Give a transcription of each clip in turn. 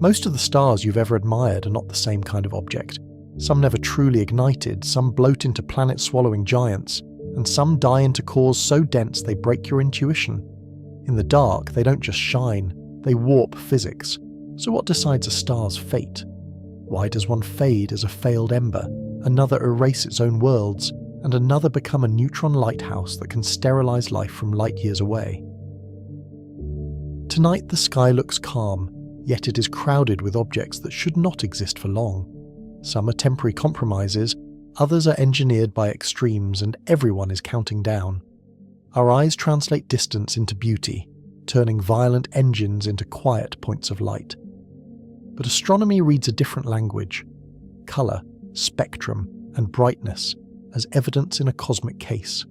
Most of the stars you've ever admired are not the same kind of object. Some never truly ignited, some bloat into planet-swallowing giants, and some die into cores so dense they break your intuition. In the dark, they don't just shine, they warp physics. So what decides a star's fate? Why does one fade as a failed ember, another erase its own worlds, and another become a neutron lighthouse that can sterilize life from light years away? Tonight the sky looks calm, yet it is crowded with objects that should not exist for long. Some are temporary compromises, others are engineered by extremes, and everyone is counting down. Our eyes translate distance into beauty, turning violent engines into quiet points of light. But astronomy reads a different language: colour, spectrum, and brightness as evidence in a cosmic case.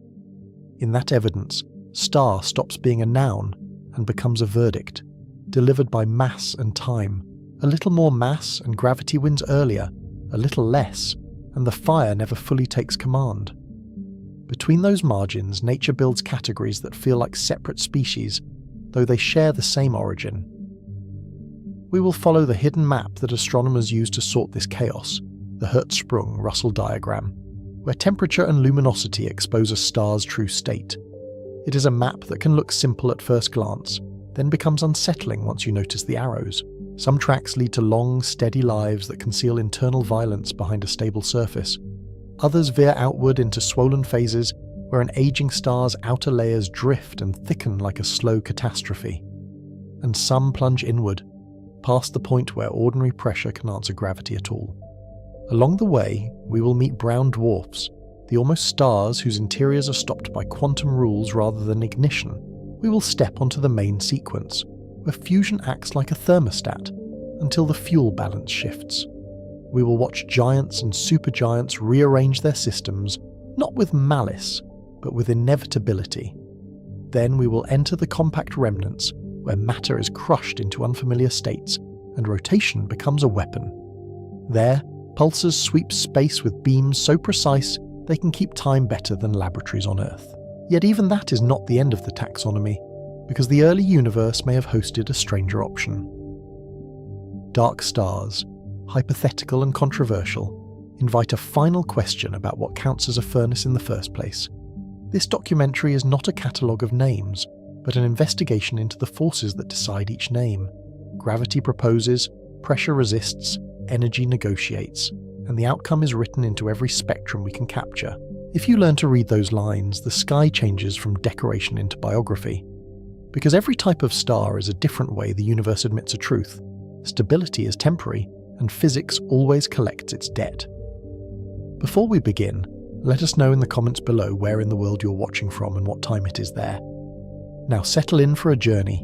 In that evidence, star stops being a noun and becomes a verdict, delivered by mass and time. A little more mass and gravity wins earlier, a little less, and the fire never fully takes command. Between those margins, nature builds categories that feel like separate species, though they share the same origin. We will follow the hidden map that astronomers use to sort this chaos, the Hertzsprung-Russell diagram, where temperature and luminosity expose a star's true state. It is a map that can look simple at first glance, then becomes unsettling once you notice the arrows. Some tracks lead to long, steady lives that conceal internal violence behind a stable surface. Others veer outward into swollen phases where an aging star's outer layers drift and thicken like a slow catastrophe. And some plunge inward, past the point where ordinary pressure can answer gravity at all. Along the way, we will meet brown dwarfs, the almost stars whose interiors are stopped by quantum rules rather than ignition. We will step onto the main sequence, where fusion acts like a thermostat, until the fuel balance shifts. We will watch giants and supergiants rearrange their systems, not with malice, but with inevitability. Then we will enter the compact remnants, where matter is crushed into unfamiliar states, and rotation becomes a weapon. There, pulsars sweep space with beams so precise they can keep time better than laboratories on Earth. Yet even that is not the end of the taxonomy, because the early universe may have hosted a stranger option. Dark stars, hypothetical and controversial, invite a final question about what counts as a furnace in the first place. This documentary is not a catalogue of names, but an investigation into the forces that decide each name. Gravity proposes, pressure resists, energy negotiates, and the outcome is written into every spectrum we can capture. If you learn to read those lines, the sky changes from decoration into biography. Because every type of star is a different way the universe admits a truth. Stability is temporary, and physics always collects its debt. Before we begin, let us know in the comments below where in the world you're watching from and what time it is there. Now settle in for a journey.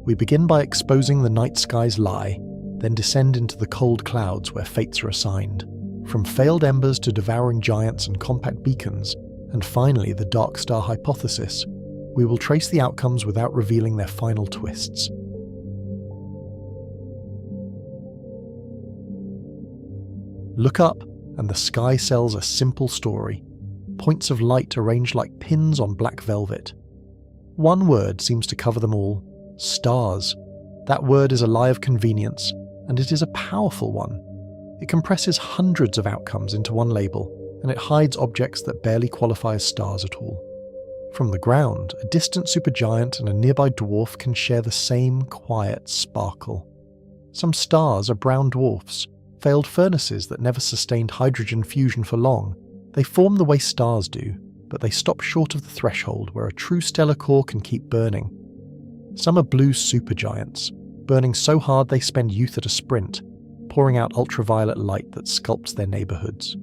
We begin by exposing the night sky's lie, then descend into the cold clouds where fates are assigned. From failed embers to devouring giants and compact beacons, and finally the dark star hypothesis, we will trace the outcomes without revealing their final twists. Look up, and the sky sells a simple story. Points of light arranged like pins on black velvet. One word seems to cover them all: stars. That word is a lie of convenience, and it is a powerful one. It compresses hundreds of outcomes into one label, and it hides objects that barely qualify as stars at all. From the ground, a distant supergiant and a nearby dwarf can share the same quiet sparkle. Some stars are brown dwarfs, failed furnaces that never sustained hydrogen fusion for long. They form the way stars do, but they stop short of the threshold where a true stellar core can keep burning. Some are blue supergiants, burning so hard they spend youth at a sprint, pouring out ultraviolet light that sculpts their neighbourhoods.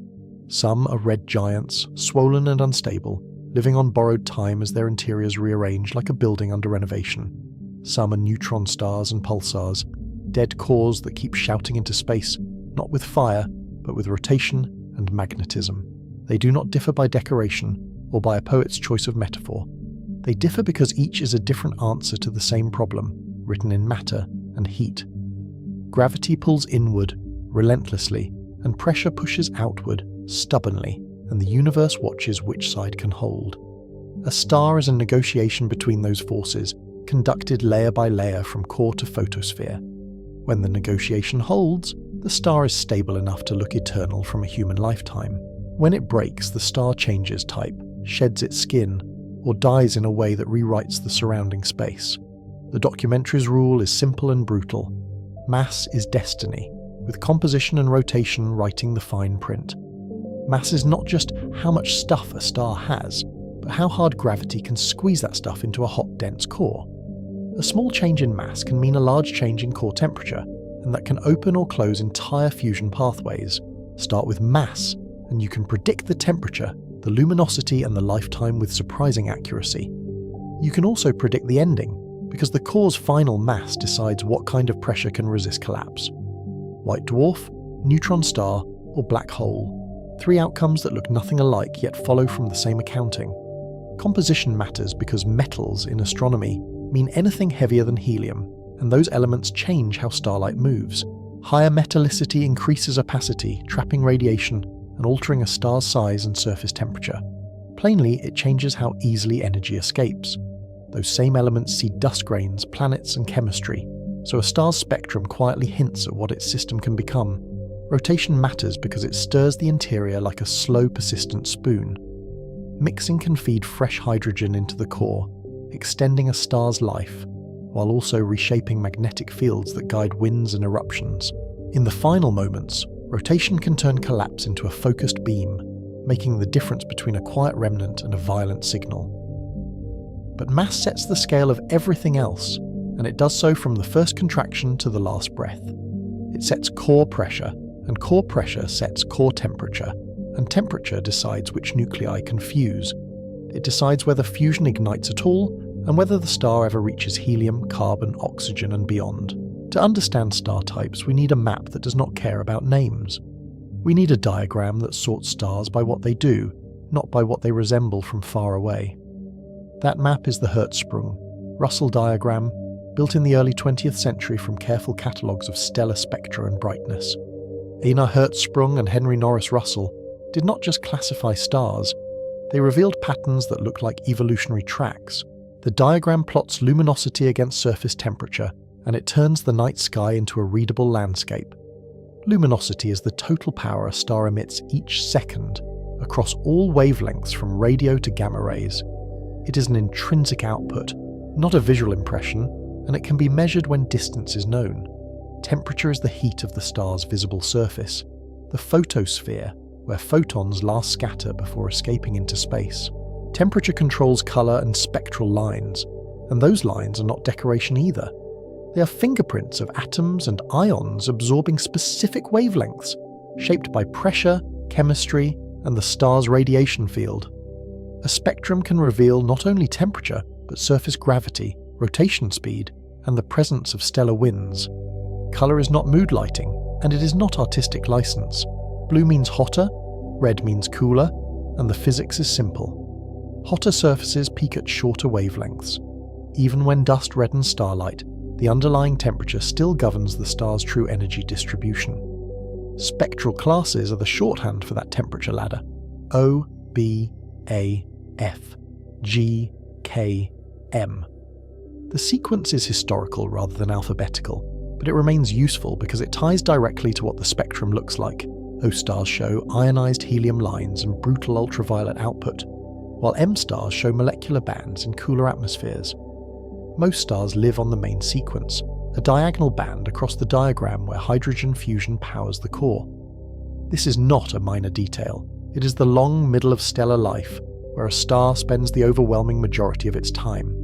Some are red giants, swollen and unstable, living on borrowed time as their interiors rearrange like a building under renovation. Some are neutron stars and pulsars, dead cores that keep shouting into space, not with fire, but with rotation and magnetism. They do not differ by decoration, or by a poet's choice of metaphor. They differ because each is a different answer to the same problem, written in matter and heat. Gravity pulls inward, relentlessly, and pressure pushes outward, stubbornly, and the universe watches which side can hold. A star is a negotiation between those forces, conducted layer by layer from core to photosphere. When the negotiation holds, the star is stable enough to look eternal from a human lifetime. When it breaks, the star changes type, sheds its skin, or dies in a way that rewrites the surrounding space. The documentary's rule is simple and brutal. Mass is destiny, with composition and rotation writing the fine print. Mass is not just how much stuff a star has, but how hard gravity can squeeze that stuff into a hot, dense core. A small change in mass can mean a large change in core temperature, and that can open or close entire fusion pathways. Start with mass, and you can predict the temperature, the luminosity, and the lifetime with surprising accuracy. You can also predict the ending, because the core's final mass decides what kind of pressure can resist collapse. White dwarf, neutron star, or black hole. 3 outcomes that look nothing alike yet follow from the same accounting. Composition matters because metals in astronomy mean anything heavier than helium, and those elements change how starlight moves. Higher metallicity increases opacity, trapping radiation and altering a star's size and surface temperature. Plainly, it changes how easily energy escapes. Those same elements seed dust grains, planets, and chemistry, so a star's spectrum quietly hints at what its system can become. Rotation matters because it stirs the interior like a slow, persistent spoon. Mixing can feed fresh hydrogen into the core, extending a star's life, while also reshaping magnetic fields that guide winds and eruptions. In the final moments, rotation can turn collapse into a focused beam, making the difference between a quiet remnant and a violent signal. But mass sets the scale of everything else, and it does so from the first contraction to the last breath. It sets core pressure, and core pressure sets core temperature, and temperature decides which nuclei can fuse. It decides whether fusion ignites at all, and whether the star ever reaches helium, carbon, oxygen, and beyond. To understand star types, we need a map that does not care about names. We need a diagram that sorts stars by what they do, not by what they resemble from far away. That map is the Hertzsprung, Russell diagram, built in the early 20th century from careful catalogues of stellar spectra and brightness. Einar Hertzsprung and Henry Norris Russell did not just classify stars, they revealed patterns that look like evolutionary tracks. The diagram plots luminosity against surface temperature, and it turns the night sky into a readable landscape. Luminosity is the total power a star emits each second, across all wavelengths from radio to gamma rays. It is an intrinsic output, not a visual impression, and it can be measured when distance is known. Temperature is the heat of the star's visible surface, the photosphere, where photons last scatter before escaping into space. Temperature controls colour and spectral lines, and those lines are not decoration either. They are fingerprints of atoms and ions absorbing specific wavelengths, shaped by pressure, chemistry, and the star's radiation field. A spectrum can reveal not only temperature, but surface gravity, rotation speed, and the presence of stellar winds. Colour is not mood lighting, and it is not artistic license. Blue means hotter, red means cooler, and the physics is simple. Hotter surfaces peak at shorter wavelengths. Even when dust reddens starlight, the underlying temperature still governs the star's true energy distribution. Spectral classes are the shorthand for that temperature ladder. O, B, A, F, G, K, M. The sequence is historical rather than alphabetical, but it remains useful because it ties directly to what the spectrum looks like. O stars show ionized helium lines and brutal ultraviolet output, while M stars show molecular bands in cooler atmospheres. Most stars live on the main sequence, a diagonal band across the diagram where hydrogen fusion powers the core. This is not a minor detail. It is the long middle of stellar life, where a star spends the overwhelming majority of its time.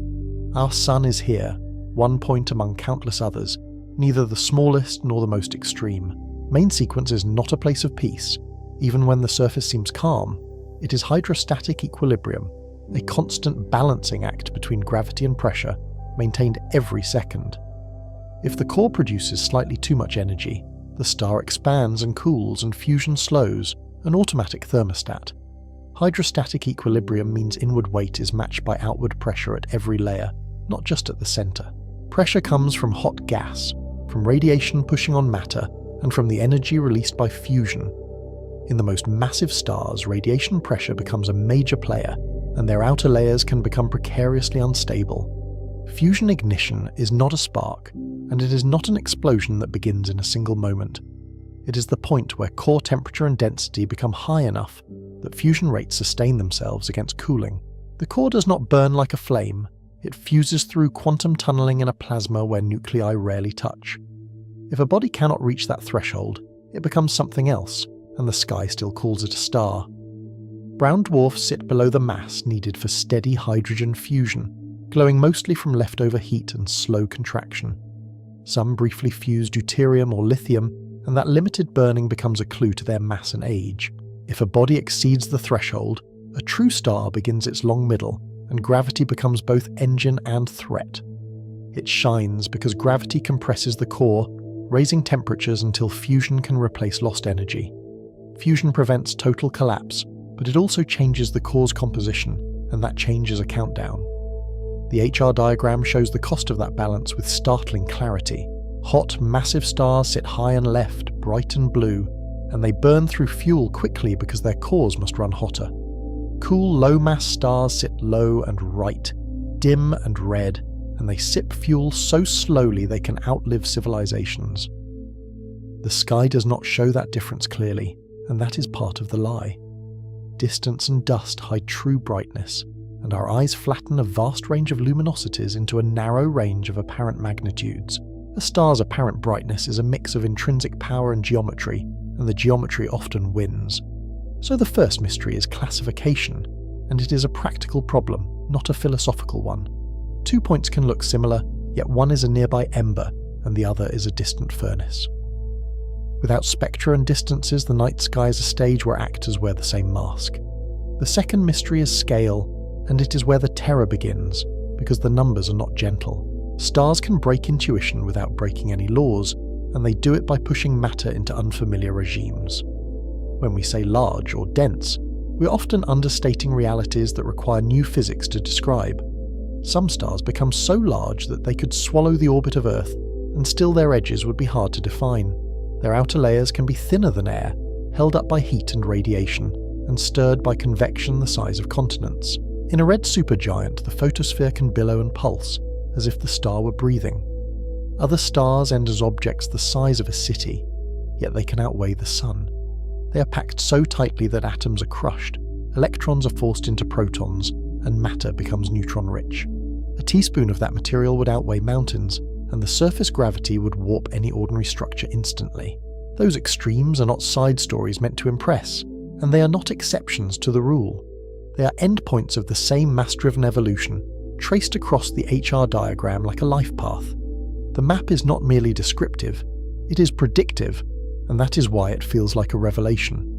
Our Sun is here, one point among countless others, neither the smallest nor the most extreme. Main sequence is not a place of peace. Even when the surface seems calm, it is hydrostatic equilibrium, a constant balancing act between gravity and pressure, maintained every second. If the core produces slightly too much energy, the star expands and cools and fusion slows, an automatic thermostat. Hydrostatic equilibrium means inward weight is matched by outward pressure at every layer, not just at the center. Pressure comes from hot gas, from radiation pushing on matter, and from the energy released by fusion. In the most massive stars, radiation pressure becomes a major player, and their outer layers can become precariously unstable. Fusion ignition is not a spark, and it is not an explosion that begins in a single moment. It is the point where core temperature and density become high enough that fusion rates sustain themselves against cooling. The core does not burn like a flame, it fuses through quantum tunneling in a plasma where nuclei rarely touch. If a body cannot reach that threshold, it becomes something else, and the sky still calls it a star. Brown dwarfs sit below the mass needed for steady hydrogen fusion, glowing mostly from leftover heat and slow contraction. Some briefly fuse deuterium or lithium, and that limited burning becomes a clue to their mass and age. If a body exceeds the threshold, a true star begins its long middle, and gravity becomes both engine and threat. It shines because gravity compresses the core, raising temperatures until fusion can replace lost energy. Fusion prevents total collapse, but it also changes the core's composition, and that change is a countdown. The HR diagram shows the cost of that balance with startling clarity. Hot, massive stars sit high and left, bright and blue, and they burn through fuel quickly because their cores must run hotter. Cool, low-mass stars sit low and right, dim and red, and they sip fuel so slowly they can outlive civilizations. The sky does not show that difference clearly, and that is part of the lie. Distance and dust hide true brightness, and our eyes flatten a vast range of luminosities into a narrow range of apparent magnitudes. A star's apparent brightness is a mix of intrinsic power and geometry, and the geometry often wins. So the first mystery is classification, and it is a practical problem, not a philosophical one. 2 points can look similar, yet one is a nearby ember, and the other is a distant furnace. Without spectra and distances, the night sky is a stage where actors wear the same mask. The second mystery is scale, and it is where the terror begins, because the numbers are not gentle. Stars can break intuition without breaking any laws, and they do it by pushing matter into unfamiliar regimes. When we say large or dense, we're often understating realities that require new physics to describe. Some stars become so large that they could swallow the orbit of Earth, and still their edges would be hard to define. Their outer layers can be thinner than air, held up by heat and radiation, and stirred by convection the size of continents. In a red supergiant, the photosphere can billow and pulse, as if the star were breathing. Other stars end as objects the size of a city, yet they can outweigh the sun. They are packed so tightly that atoms are crushed, electrons are forced into protons, and matter becomes neutron-rich. A teaspoon of that material would outweigh mountains, and the surface gravity would warp any ordinary structure instantly. Those extremes are not side stories meant to impress, and they are not exceptions to the rule. They are endpoints of the same mass-driven evolution, traced across the HR diagram like a life path. The map is not merely descriptive, it is predictive, and that is why it feels like a revelation.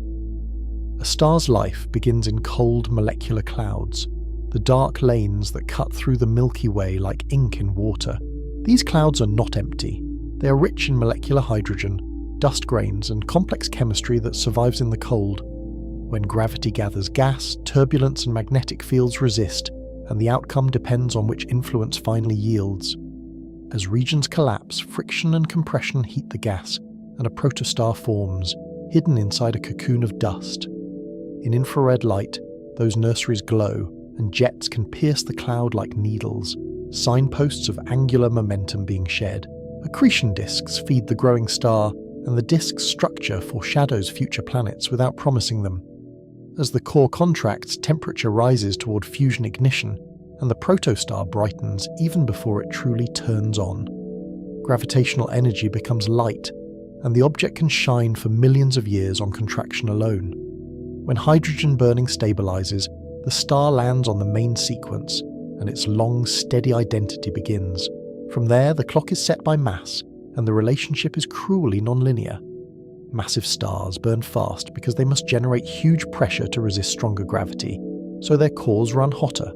A star's life begins in cold molecular clouds, the dark lanes that cut through the Milky Way like ink in water. These clouds are not empty. They are rich in molecular hydrogen, dust grains, and complex chemistry that survives in the cold. When gravity gathers gas, turbulence and magnetic fields resist, and the outcome depends on which influence finally yields. As regions collapse, friction and compression heat the gas, and a protostar forms, hidden inside a cocoon of dust. In infrared light, those nurseries glow, and jets can pierce the cloud like needles, signposts of angular momentum being shed. Accretion disks feed the growing star, and the disk's structure foreshadows future planets without promising them. As the core contracts, temperature rises toward fusion ignition, and the protostar brightens even before it truly turns on. Gravitational energy becomes light, and the object can shine for millions of years on contraction alone. When hydrogen burning stabilizes, the star lands on the main sequence, and its long, steady identity begins. From there, the clock is set by mass, and the relationship is cruelly nonlinear. Massive stars burn fast because they must generate huge pressure to resist stronger gravity, so their cores run hotter.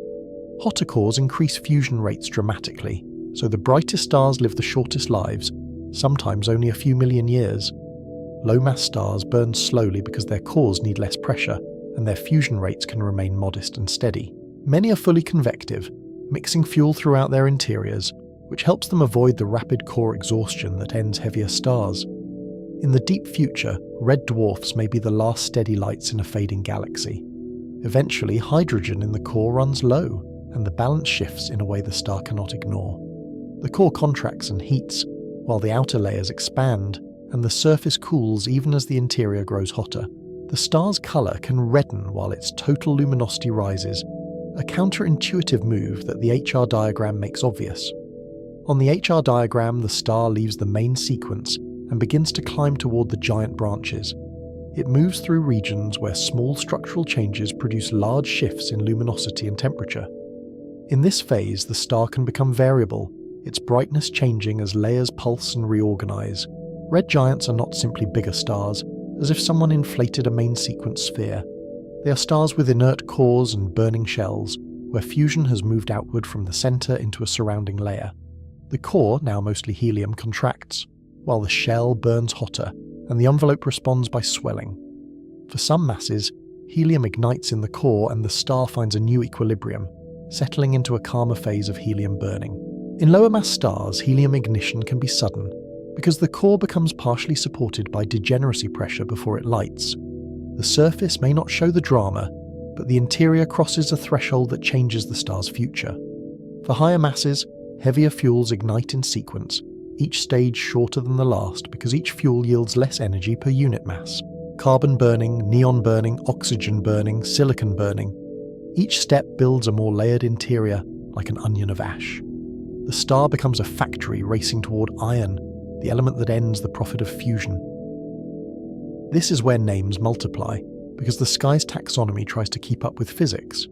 Hotter cores increase fusion rates dramatically, so the brightest stars live the shortest lives, sometimes only a few million years. Low-mass stars burn slowly because their cores need less pressure, and their fusion rates can remain modest and steady. Many are fully convective, mixing fuel throughout their interiors, which helps them avoid the rapid core exhaustion that ends heavier stars. In the deep future, red dwarfs may be the last steady lights in a fading galaxy. Eventually, hydrogen in the core runs low, and the balance shifts in a way the star cannot ignore. The core contracts and heats, while the outer layers expand, and the surface cools even as the interior grows hotter. The star's colour can redden while its total luminosity rises, a counterintuitive move that the HR diagram makes obvious. On the HR diagram, the star leaves the main sequence and begins to climb toward the giant branches. It moves through regions where small structural changes produce large shifts in luminosity and temperature. In this phase, the star can become variable, its brightness changing as layers pulse and reorganize. Red giants are not simply bigger stars, as if someone inflated a main sequence sphere. They are stars with inert cores and burning shells, where fusion has moved outward from the center into a surrounding layer. The core, now mostly helium, contracts, while the shell burns hotter, and the envelope responds by swelling. For some masses, helium ignites in the core and the star finds a new equilibrium, settling into a calmer phase of helium burning. In lower mass stars, helium ignition can be sudden, because the core becomes partially supported by degeneracy pressure before it lights. The surface may not show the drama, but the interior crosses a threshold that changes the star's future. For higher masses, heavier fuels ignite in sequence, each stage shorter than the last because each fuel yields less energy per unit mass. Carbon burning, neon burning, oxygen burning, silicon burning. Each step builds a more layered interior, like an onion of ash. The star becomes a factory racing toward iron, the element that ends the profit of fusion. This is where names multiply, because the sky's taxonomy tries to keep up with physics.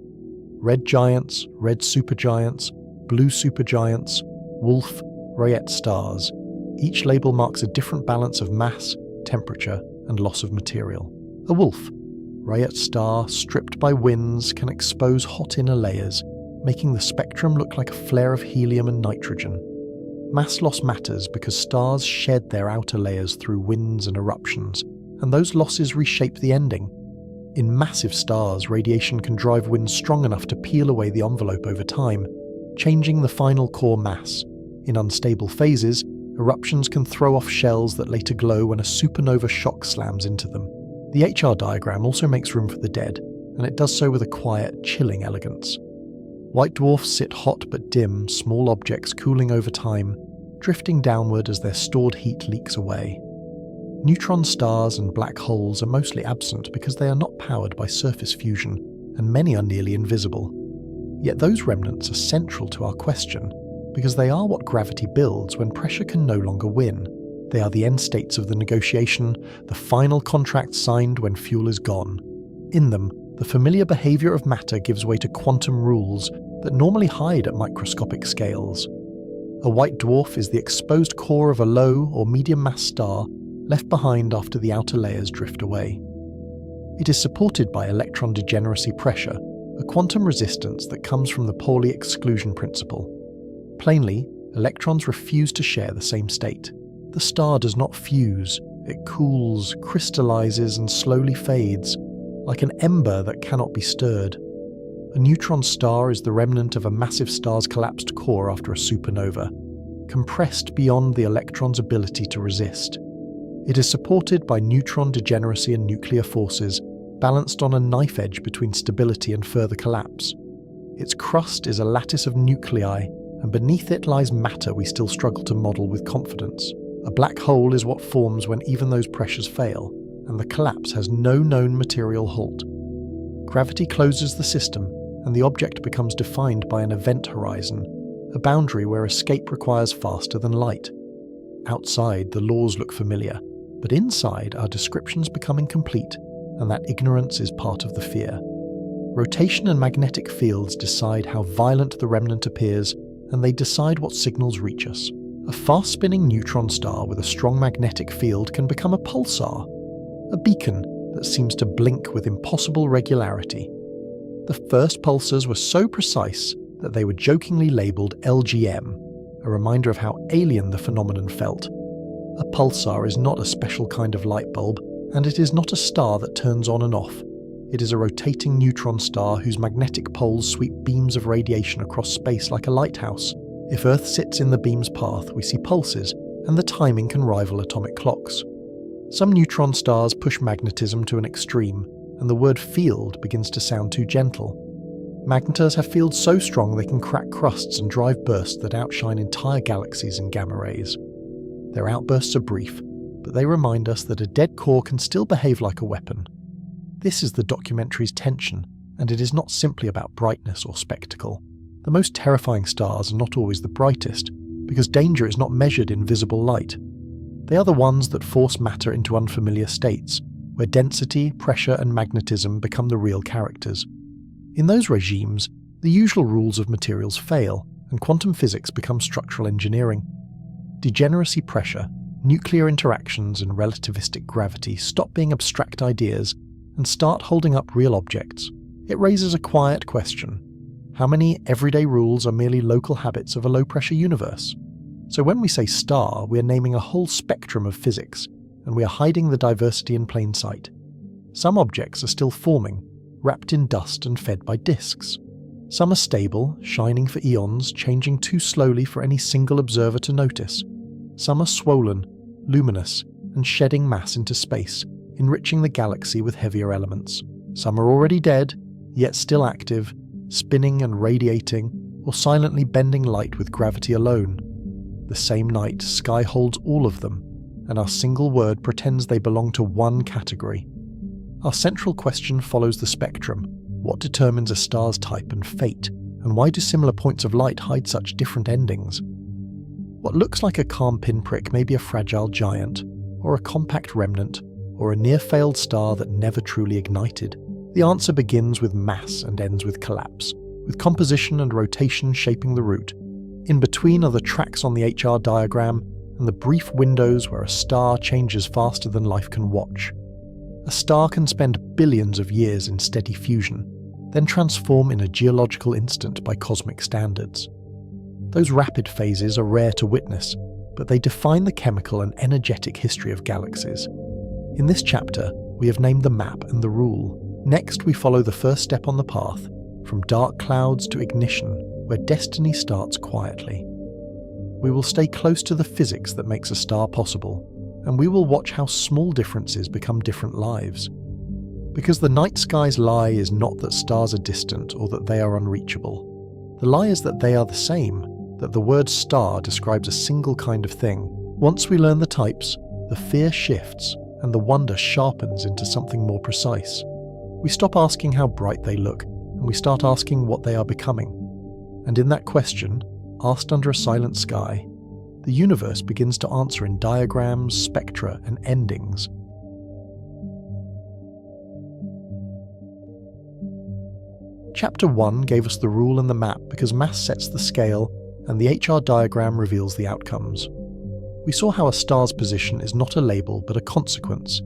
Red giants, red supergiants, blue supergiants, wolf, rayet stars. Each label marks a different balance of mass, temperature, and loss of material. A wolf, rayet star stripped by winds, can expose hot inner layers, making the spectrum look like a flare of helium and nitrogen. Mass loss matters because stars shed their outer layers through winds and eruptions, and those losses reshape the ending. In massive stars, radiation can drive winds strong enough to peel away the envelope over time, changing the final core mass. In unstable phases, eruptions can throw off shells that later glow when a supernova shock slams into them. The HR diagram also makes room for the dead, and it does so with a quiet, chilling elegance. White dwarfs sit hot but dim, small objects cooling over time, drifting downward as their stored heat leaks away. Neutron stars and black holes are mostly absent because they are not powered by surface fusion, and many are nearly invisible. Yet those remnants are central to our question, because they are what gravity builds when pressure can no longer win. They are the end states of the negotiation, the final contract signed when fuel is gone. In them, the familiar behavior of matter gives way to quantum rules that normally hide at microscopic scales. A white dwarf is the exposed core of a low or medium mass star left behind after the outer layers drift away. It is supported by electron degeneracy pressure, a quantum resistance that comes from the Pauli exclusion principle. Plainly, electrons refuse to share the same state. The star does not fuse, it cools, crystallizes, and slowly fades, like an ember that cannot be stirred. A neutron star is the remnant of a massive star's collapsed core after a supernova, compressed beyond the electron's ability to resist. It is supported by neutron degeneracy and nuclear forces, balanced on a knife edge between stability and further collapse. Its crust is a lattice of nuclei, and beneath it lies matter we still struggle to model with confidence. A black hole is what forms when even those pressures fail, and the collapse has no known material halt. Gravity closes the system, and the object becomes defined by an event horizon, a boundary where escape requires faster than light. Outside, the laws look familiar, but inside, our descriptions become incomplete, and that ignorance is part of the fear. Rotation and magnetic fields decide how violent the remnant appears, and they decide what signals reach us. A fast-spinning neutron star with a strong magnetic field can become a pulsar, a beacon that seems to blink with impossible regularity. The first pulsars were so precise that they were jokingly labelled LGM, a reminder of how alien the phenomenon felt. A pulsar is not a special kind of light bulb, and it is not a star that turns on and off. It is a rotating neutron star whose magnetic poles sweep beams of radiation across space like a lighthouse. If Earth sits in the beam's path, we see pulses, and the timing can rival atomic clocks. Some neutron stars push magnetism to an extreme, and the word field begins to sound too gentle. Magnetars have fields so strong they can crack crusts and drive bursts that outshine entire galaxies in gamma rays. Their outbursts are brief, but they remind us that a dead core can still behave like a weapon. This is the documentary's tension, and it is not simply about brightness or spectacle. The most terrifying stars are not always the brightest, because danger is not measured in visible light. They are the ones that force matter into unfamiliar states, where density, pressure, and magnetism become the real characters. In those regimes, the usual rules of materials fail, and quantum physics becomes structural engineering. Degeneracy pressure, nuclear interactions, and relativistic gravity stop being abstract ideas and start holding up real objects. It raises a quiet question. How many everyday rules are merely local habits of a low-pressure universe? So when we say star, we are naming a whole spectrum of physics, and we are hiding the diversity in plain sight. Some objects are still forming, wrapped in dust and fed by disks. Some are stable, shining for eons, changing too slowly for any single observer to notice. Some are swollen, luminous, and shedding mass into space, enriching the galaxy with heavier elements. Some are already dead, yet still active, spinning and radiating, or silently bending light with gravity alone. The same night sky holds all of them, and our single word pretends they belong to one category. Our central question follows the spectrum. What determines a star's type and fate, and why do similar points of light hide such different endings? What looks like a calm pinprick may be a fragile giant, or a compact remnant, or a near-failed star that never truly ignited. The answer begins with mass and ends with collapse, with composition and rotation shaping the route. In between are the tracks on the HR diagram, and the brief windows where a star changes faster than life can watch. A star can spend billions of years in steady fusion, then transform in a geological instant by cosmic standards. Those rapid phases are rare to witness, but they define the chemical and energetic history of galaxies. In this chapter, we have named the map and the rule. Next, we follow the first step on the path, from dark clouds to ignition, where destiny starts quietly. We will stay close to the physics that makes a star possible, and we will watch how small differences become different lives. Because the night sky's lie is not that stars are distant or that they are unreachable. The lie is that they are the same, that the word star describes a single kind of thing. Once we learn the types, the fear shifts, and the wonder sharpens into something more precise. We stop asking how bright they look, and we start asking what they are becoming. And in that question, asked under a silent sky, the universe begins to answer in diagrams, spectra, and endings. Chapter 1 gave us the rule and the map because mass sets the scale, and the HR diagram reveals the outcomes. We saw how a star's position is not a label but a consequence.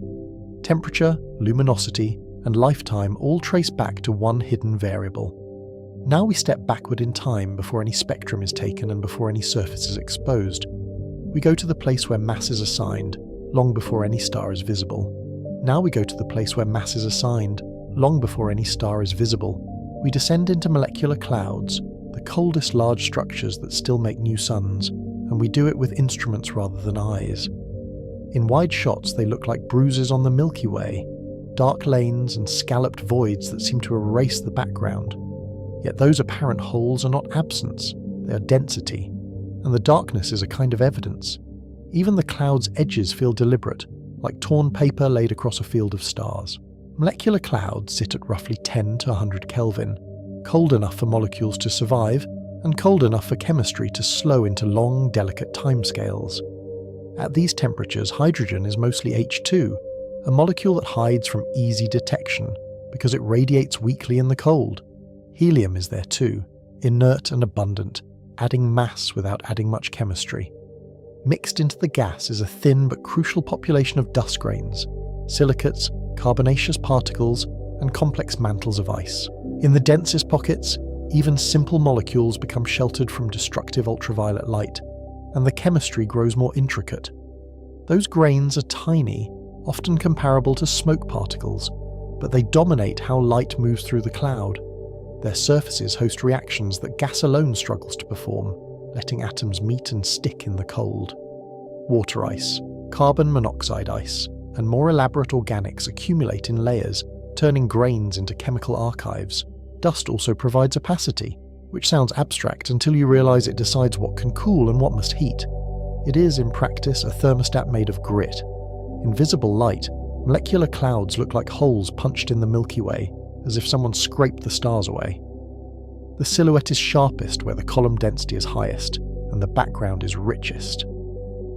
Temperature, luminosity, and lifetime all trace back to one hidden variable. Now we step backward in time before any spectrum is taken and before any surface is exposed. We go to the place where mass is assigned, long before any star is visible. Now we go to the place where mass is assigned, long before any star is visible. We descend into molecular clouds, the coldest large structures that still make new suns, and we do it with instruments rather than eyes. In wide shots they look like bruises on the Milky Way, dark lanes and scalloped voids that seem to erase the background. Yet those apparent holes are not absence, they are density, and the darkness is a kind of evidence. Even the cloud's edges feel deliberate, like torn paper laid across a field of stars. Molecular clouds sit at roughly 10 to 100 Kelvin, cold enough for molecules to survive, and cold enough for chemistry to slow into long, delicate timescales. At these temperatures, hydrogen is mostly H2, a molecule that hides from easy detection because it radiates weakly in the cold. Helium is there too, inert and abundant, adding mass without adding much chemistry. Mixed into the gas is a thin but crucial population of dust grains, silicates, carbonaceous particles, and complex mantles of ice. In the densest pockets, even simple molecules become sheltered from destructive ultraviolet light, and the chemistry grows more intricate. Those grains are tiny, often comparable to smoke particles, but they dominate how light moves through the cloud. Their surfaces host reactions that gas alone struggles to perform, letting atoms meet and stick in the cold. Water ice, carbon monoxide ice, and more elaborate organics accumulate in layers, turning grains into chemical archives. Dust also provides opacity, which sounds abstract until you realise it decides what can cool and what must heat. It is, in practice, a thermostat made of grit. In visible light, molecular clouds look like holes punched in the Milky Way, as if someone scraped the stars away. The silhouette is sharpest where the column density is highest, and the background is richest.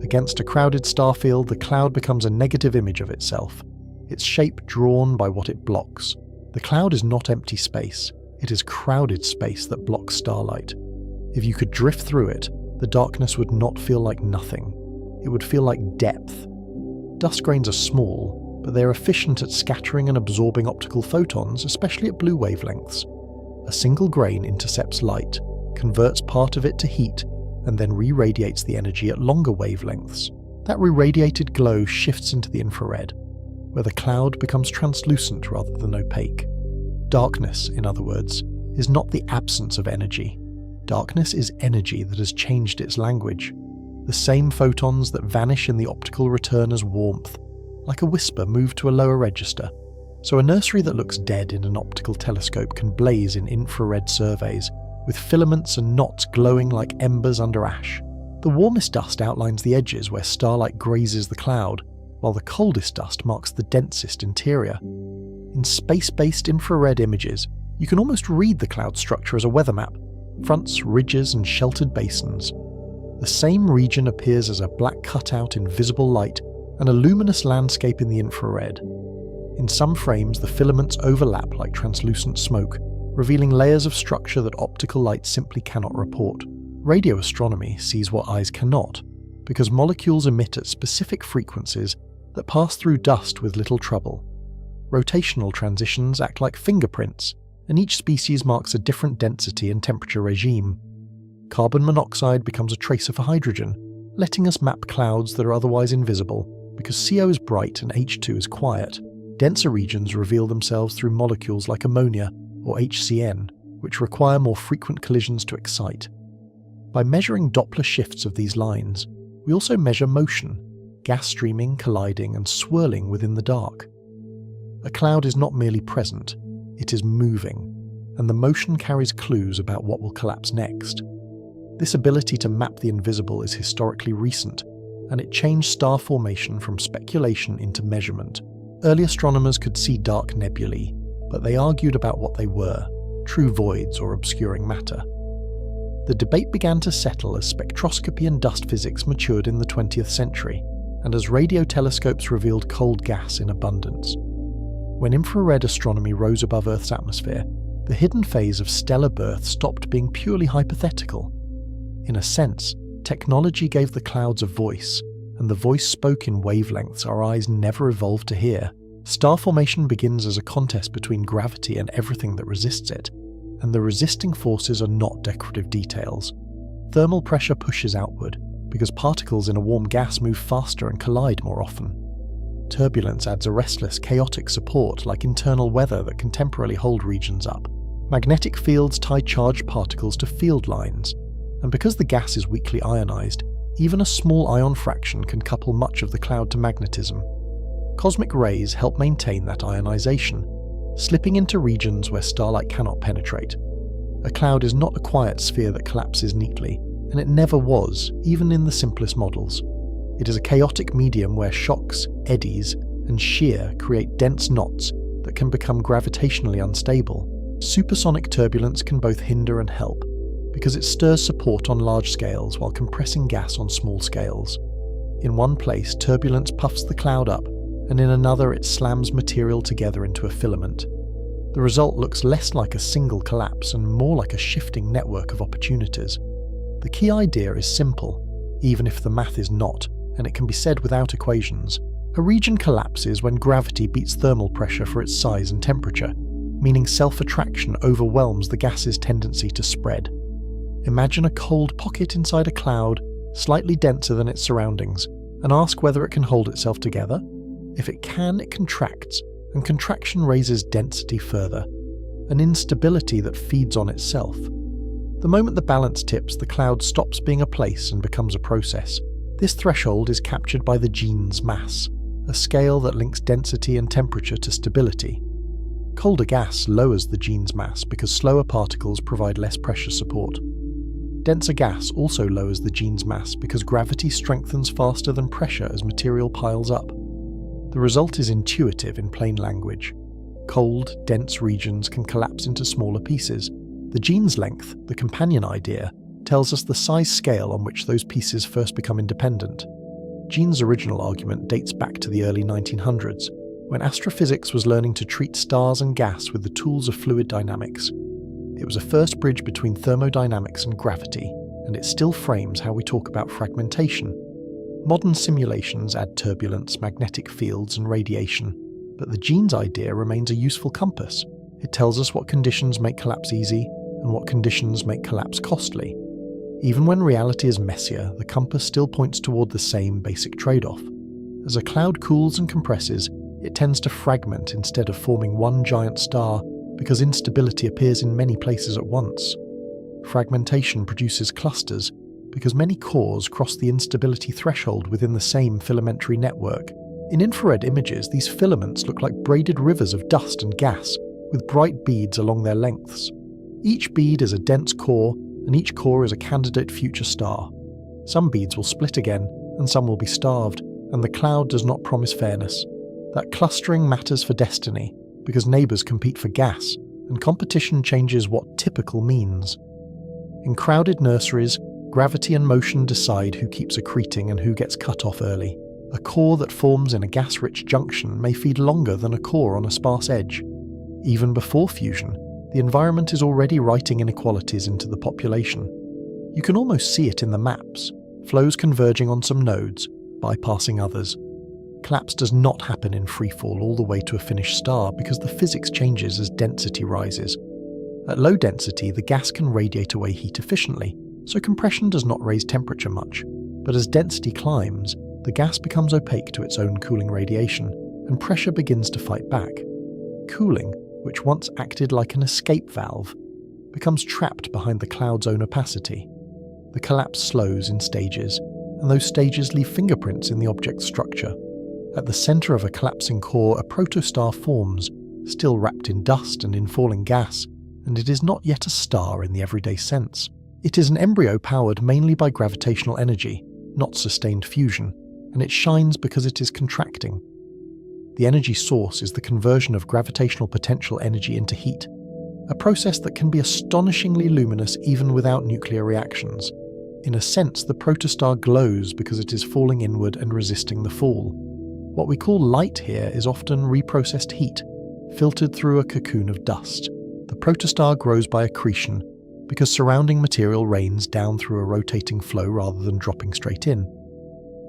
Against a crowded star field, the cloud becomes a negative image of itself, its shape drawn by what it blocks. The cloud is not empty space, it is crowded space that blocks starlight. If you could drift through it, the darkness would not feel like nothing. It would feel like depth. Dust grains are small, but they are efficient at scattering and absorbing optical photons, especially at blue wavelengths. A single grain intercepts light, converts part of it to heat, and then re-radiates the energy at longer wavelengths. That re-radiated glow shifts into the infrared, where the cloud becomes translucent rather than opaque. Darkness, in other words, is not the absence of energy. Darkness is energy that has changed its language. The same photons that vanish in the optical return as warmth, like a whisper moved to a lower register. So a nursery that looks dead in an optical telescope can blaze in infrared surveys, with filaments and knots glowing like embers under ash. The warmest dust outlines the edges where starlight grazes the cloud, while the coldest dust marks the densest interior. In space-based infrared images, you can almost read the cloud structure as a weather map: fronts, ridges, and sheltered basins. The same region appears as a black cutout in visible light and a luminous landscape in the infrared. In some frames, the filaments overlap like translucent smoke, revealing layers of structure that optical light simply cannot report. Radio astronomy sees what eyes cannot, because molecules emit at specific frequencies that pass through dust with little trouble. Rotational transitions act like fingerprints, and each species marks a different density and temperature regime. Carbon monoxide becomes a tracer for hydrogen, letting us map clouds that are otherwise invisible, because CO is bright and H2 is quiet. Denser regions reveal themselves through molecules like ammonia or HCN, which require more frequent collisions to excite. By measuring Doppler shifts of these lines, we also measure motion, gas streaming, colliding, and swirling within the dark. A cloud is not merely present, it is moving, and the motion carries clues about what will collapse next. This ability to map the invisible is historically recent, and it changed star formation from speculation into measurement. Early astronomers could see dark nebulae, but they argued about what they were, true voids or obscuring matter. The debate began to settle as spectroscopy and dust physics matured in the 20th century, and as radio telescopes revealed cold gas in abundance. When infrared astronomy rose above Earth's atmosphere, the hidden phase of stellar birth stopped being purely hypothetical. In a sense, technology gave the clouds a voice, and the voice spoke in wavelengths our eyes never evolved to hear. Star formation begins as a contest between gravity and everything that resists it, and the resisting forces are not decorative details. Thermal pressure pushes outward, because particles in a warm gas move faster and collide more often. Turbulence adds a restless, chaotic support like internal weather that can temporarily hold regions up. Magnetic fields tie charged particles to field lines, and because the gas is weakly ionized, even a small ion fraction can couple much of the cloud to magnetism. Cosmic rays help maintain that ionization, slipping into regions where starlight cannot penetrate. A cloud is not a quiet sphere that collapses neatly, and it never was, even in the simplest models. It is a chaotic medium where shocks, eddies, and shear create dense knots that can become gravitationally unstable. Supersonic turbulence can both hinder and help, because it stirs support on large scales while compressing gas on small scales. In one place, turbulence puffs the cloud up, and in another it slams material together into a filament. The result looks less like a single collapse and more like a shifting network of opportunities. The key idea is simple, even if the math is not, and it can be said without equations. A region collapses when gravity beats thermal pressure for its size and temperature, meaning self-attraction overwhelms the gas's tendency to spread. Imagine a cold pocket inside a cloud, slightly denser than its surroundings, and ask whether it can hold itself together. If it can, it contracts, and contraction raises density further, an instability that feeds on itself. The moment the balance tips, the cloud stops being a place and becomes a process. This threshold is captured by the gene's mass, a scale that links density and temperature to stability. Colder gas lowers the gene's mass because slower particles provide less pressure support. Denser gas also lowers the gene's mass because gravity strengthens faster than pressure as material piles up. The result is intuitive in plain language. Cold, dense regions can collapse into smaller pieces. The gene's length, the companion idea, tells us the size scale on which those pieces first become independent. Gene's original argument dates back to the early 1900s, when astrophysics was learning to treat stars and gas with the tools of fluid dynamics. It was a first bridge between thermodynamics and gravity, and it still frames how we talk about fragmentation. Modern simulations add turbulence, magnetic fields, and radiation, but the gene's idea remains a useful compass. It tells us what conditions make collapse easy and what conditions make collapse costly. Even when reality is messier, the compass still points toward the same basic trade-off. As a cloud cools and compresses, it tends to fragment instead of forming one giant star because instability appears in many places at once. Fragmentation produces clusters because many cores cross the instability threshold within the same filamentary network. In infrared images, these filaments look like braided rivers of dust and gas, with bright beads along their lengths. Each bead is a dense core, and each core is a candidate future star. Some beads will split again, and some will be starved, and the cloud does not promise fairness. That clustering matters for destiny, because neighbours compete for gas, and competition changes what typical means. In crowded nurseries, gravity and motion decide who keeps accreting and who gets cut off early. A core that forms in a gas-rich junction may feed longer than a core on a sparse edge. Even before fusion, the environment is already writing inequalities into the population. You can almost see it in the maps, flows converging on some nodes, bypassing others. Collapse does not happen in freefall all the way to a finished star because the physics changes as density rises. At low density, the gas can radiate away heat efficiently, so compression does not raise temperature much. But as density climbs, the gas becomes opaque to its own cooling radiation, and pressure begins to fight back. Cooling, which once acted like an escape valve, becomes trapped behind the cloud's own opacity. The collapse slows in stages, and those stages leave fingerprints in the object's structure. At the centre of a collapsing core, a protostar forms, still wrapped in dust and in falling gas, and it is not yet a star in the everyday sense. It is an embryo powered mainly by gravitational energy, not sustained fusion, and it shines because it is contracting. The energy source is the conversion of gravitational potential energy into heat, a process that can be astonishingly luminous even without nuclear reactions. In a sense, the protostar glows because it is falling inward and resisting the fall. What we call light here is often reprocessed heat, filtered through a cocoon of dust. The protostar grows by accretion, because surrounding material rains down through a rotating flow rather than dropping straight in.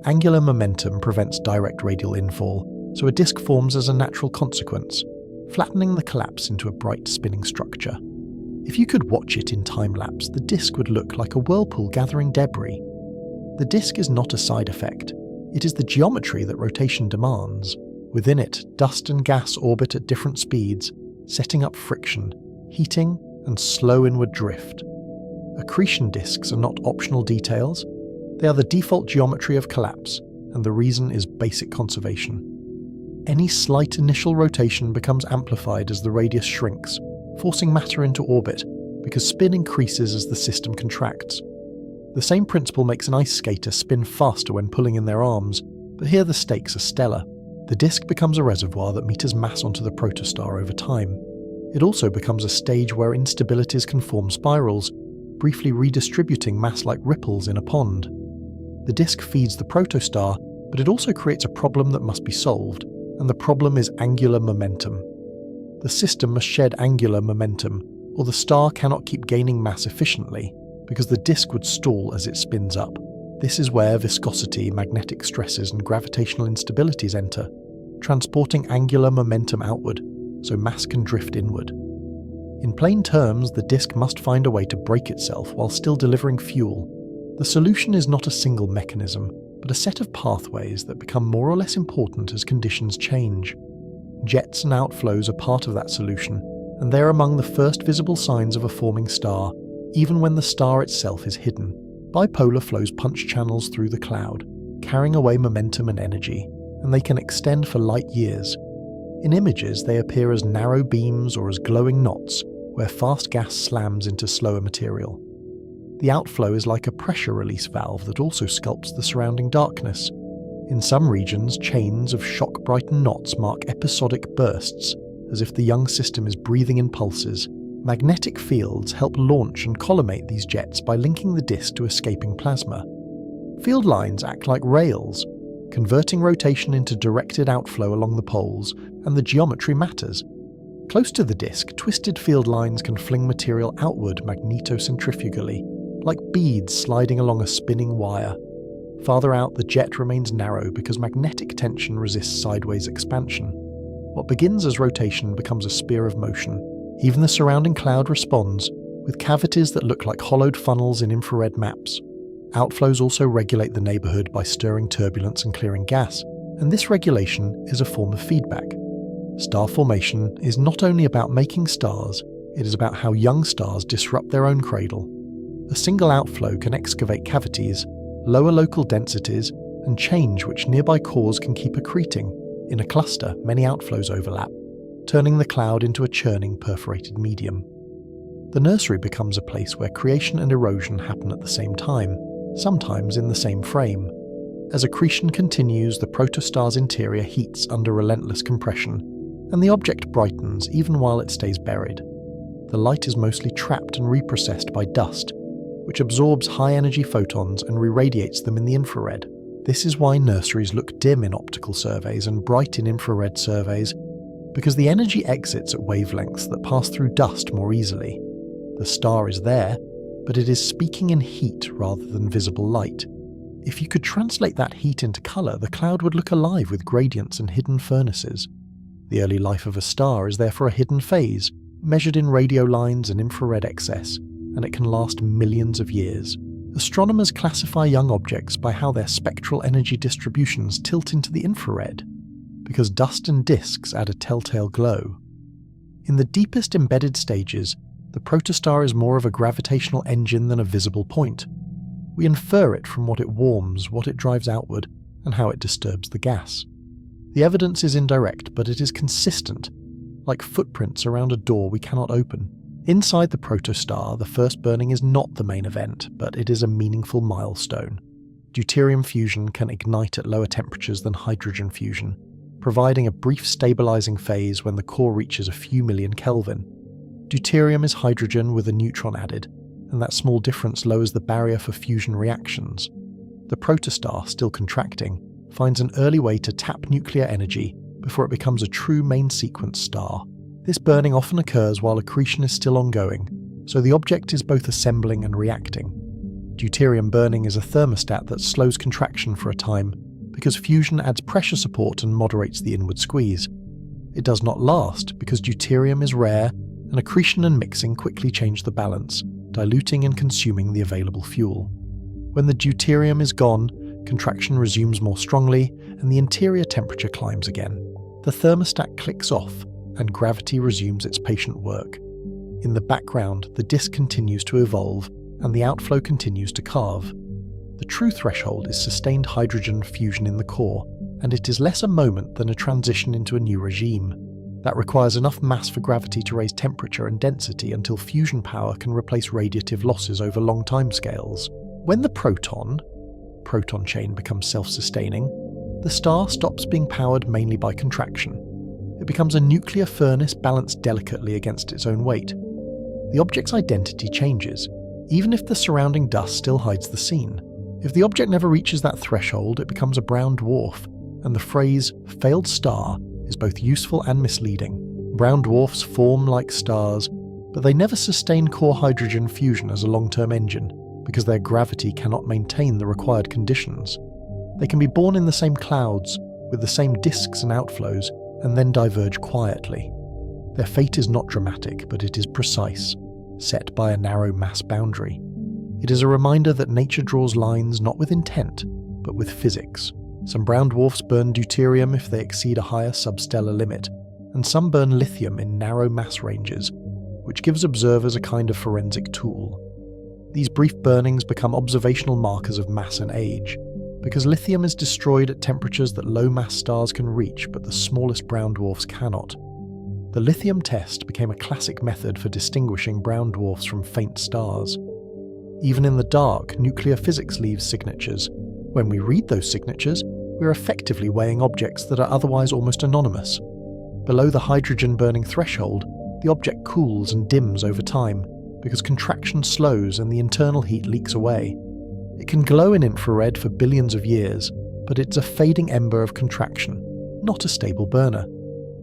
Angular momentum prevents direct radial infall, so a disk forms as a natural consequence, flattening the collapse into a bright spinning structure. If you could watch it in time-lapse, the disk would look like a whirlpool gathering debris. The disk is not a side effect. It is the geometry that rotation demands. Within it, dust and gas orbit at different speeds, setting up friction, heating, and slow inward drift. Accretion disks are not optional details. They are the default geometry of collapse, and the reason is basic conservation. Any slight initial rotation becomes amplified as the radius shrinks, forcing matter into orbit, because spin increases as the system contracts. The same principle makes an ice skater spin faster when pulling in their arms, but here the stakes are stellar. The disk becomes a reservoir that meters mass onto the protostar over time. It also becomes a stage where instabilities can form spirals, briefly redistributing mass like ripples in a pond. The disk feeds the protostar, but it also creates a problem that must be solved, and the problem is angular momentum. The system must shed angular momentum, or the star cannot keep gaining mass efficiently, because the disk would stall as it spins up. This is where viscosity, magnetic stresses, and gravitational instabilities enter, transporting angular momentum outward, so mass can drift inward. In plain terms, the disk must find a way to break itself while still delivering fuel. The solution is not a single mechanism, but a set of pathways that become more or less important as conditions change. Jets and outflows are part of that solution, and they're among the first visible signs of a forming star, even when the star itself is hidden. Bipolar flows punch channels through the cloud, carrying away momentum and energy, and they can extend for light years. In images, they appear as narrow beams or as glowing knots, where fast gas slams into slower material. The outflow is like a pressure release valve that also sculpts the surrounding darkness. In some regions, chains of shock-brightened knots mark episodic bursts, as if the young system is breathing in pulses. Magnetic fields help launch and collimate these jets by linking the disk to escaping plasma. Field lines act like rails, converting rotation into directed outflow along the poles, and the geometry matters. Close to the disk, twisted field lines can fling material outward magnetocentrifugally, like beads sliding along a spinning wire. Farther out, the jet remains narrow because magnetic tension resists sideways expansion. What begins as rotation becomes a sphere of motion. Even the surrounding cloud responds, with cavities that look like hollowed funnels in infrared maps. Outflows also regulate the neighbourhood by stirring turbulence and clearing gas, and this regulation is a form of feedback. Star formation is not only about making stars, it is about how young stars disrupt their own cradle. A single outflow can excavate cavities, lower local densities, and change which nearby cores can keep accreting. In a cluster, many outflows overlap, turning the cloud into a churning perforated medium. The nursery becomes a place where creation and erosion happen at the same time, sometimes in the same frame. As accretion continues, the protostar's interior heats under relentless compression, and the object brightens even while it stays buried. The light is mostly trapped and reprocessed by dust, which absorbs high-energy photons and re-radiates them in the infrared. This is why nurseries look dim in optical surveys and bright in infrared surveys, because the energy exits at wavelengths that pass through dust more easily. The star is there, but it is speaking in heat rather than visible light. If you could translate that heat into colour, the cloud would look alive with gradients and hidden furnaces. The early life of a star is therefore a hidden phase, measured in radio lines and infrared excess, and it can last millions of years. Astronomers classify young objects by how their spectral energy distributions tilt into the infrared, because dust and disks add a telltale glow. In the deepest embedded stages, the protostar is more of a gravitational engine than a visible point. We infer it from what it warms, what it drives outward, and how it disturbs the gas. The evidence is indirect, but it is consistent, like footprints around a door we cannot open. Inside the protostar, the first burning is not the main event, but it is a meaningful milestone. Deuterium fusion can ignite at lower temperatures than hydrogen fusion, providing a brief stabilizing phase when the core reaches a few million Kelvin. Deuterium is hydrogen with a neutron added, and that small difference lowers the barrier for fusion reactions. The protostar, still contracting, finds an early way to tap nuclear energy before it becomes a true main sequence star. This burning often occurs while accretion is still ongoing, so the object is both assembling and reacting. Deuterium burning is a thermostat that slows contraction for a time, because fusion adds pressure support and moderates the inward squeeze. It does not last, because deuterium is rare, and accretion and mixing quickly change the balance, diluting and consuming the available fuel. When the deuterium is gone, contraction resumes more strongly, and the interior temperature climbs again. The thermostat clicks off, and gravity resumes its patient work. In the background, the disk continues to evolve, and the outflow continues to carve. The true threshold is sustained hydrogen fusion in the core, and it is less a moment than a transition into a new regime. That requires enough mass for gravity to raise temperature and density until fusion power can replace radiative losses over long timescales. When the proton chain becomes self-sustaining, the star stops being powered mainly by contraction. It becomes a nuclear furnace balanced delicately against its own weight. The object's identity changes, even if the surrounding dust still hides the scene. If the object never reaches that threshold, it becomes a brown dwarf, and the phrase failed star is both useful and misleading. Brown dwarfs form like stars, but they never sustain core hydrogen fusion as a long-term engine, because their gravity cannot maintain the required conditions. They can be born in the same clouds, with the same disks and outflows, and then diverge quietly. Their fate is not dramatic, but it is precise, set by a narrow mass boundary. It is a reminder that nature draws lines not with intent, but with physics. Some brown dwarfs burn deuterium if they exceed a higher substellar limit, and some burn lithium in narrow mass ranges, which gives observers a kind of forensic tool. These brief burnings become observational markers of mass and age, because lithium is destroyed at temperatures that low-mass stars can reach but the smallest brown dwarfs cannot. The lithium test became a classic method for distinguishing brown dwarfs from faint stars. Even in the dark, nuclear physics leaves signatures. When we read those signatures, we're effectively weighing objects that are otherwise almost anonymous. Below the hydrogen-burning threshold, the object cools and dims over time, because contraction slows and the internal heat leaks away. It can glow in infrared for billions of years, but it's a fading ember of contraction, not a stable burner.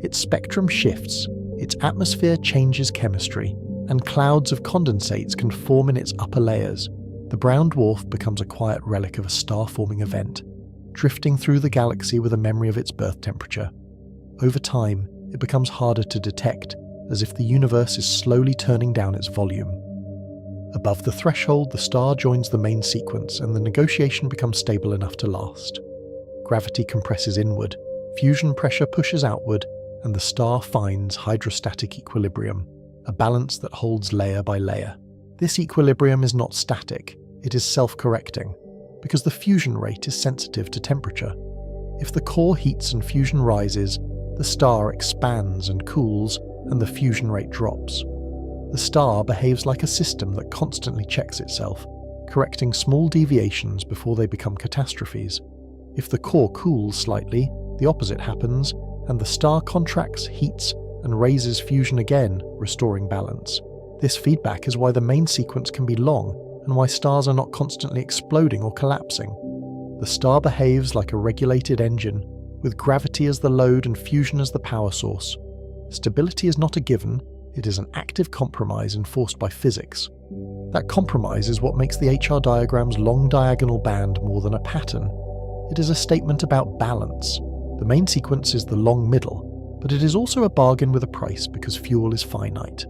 Its spectrum shifts, its atmosphere changes chemistry, and clouds of condensates can form in its upper layers. The brown dwarf becomes a quiet relic of a star-forming event, drifting through the galaxy with a memory of its birth temperature. Over time, it becomes harder to detect, as if the universe is slowly turning down its volume. Above the threshold, the star joins the main sequence, and the negotiation becomes stable enough to last. Gravity compresses inward, fusion pressure pushes outward, and the star finds hydrostatic equilibrium, a balance that holds layer by layer. This equilibrium is not static, it is self-correcting, because the fusion rate is sensitive to temperature. If the core heats and fusion rises, the star expands and cools, and the fusion rate drops. The star behaves like a system that constantly checks itself, correcting small deviations before they become catastrophes. If the core cools slightly, the opposite happens, and the star contracts, heats, and raises fusion again, restoring balance. This feedback is why the main sequence can be long, and why stars are not constantly exploding or collapsing. The star behaves like a regulated engine, with gravity as the load and fusion as the power source. Stability is not a given, it is an active compromise enforced by physics. That compromise is what makes the HR diagram's long diagonal band more than a pattern. It is a statement about balance. The main sequence is the long middle, but it is also a bargain with a price because fuel is finite.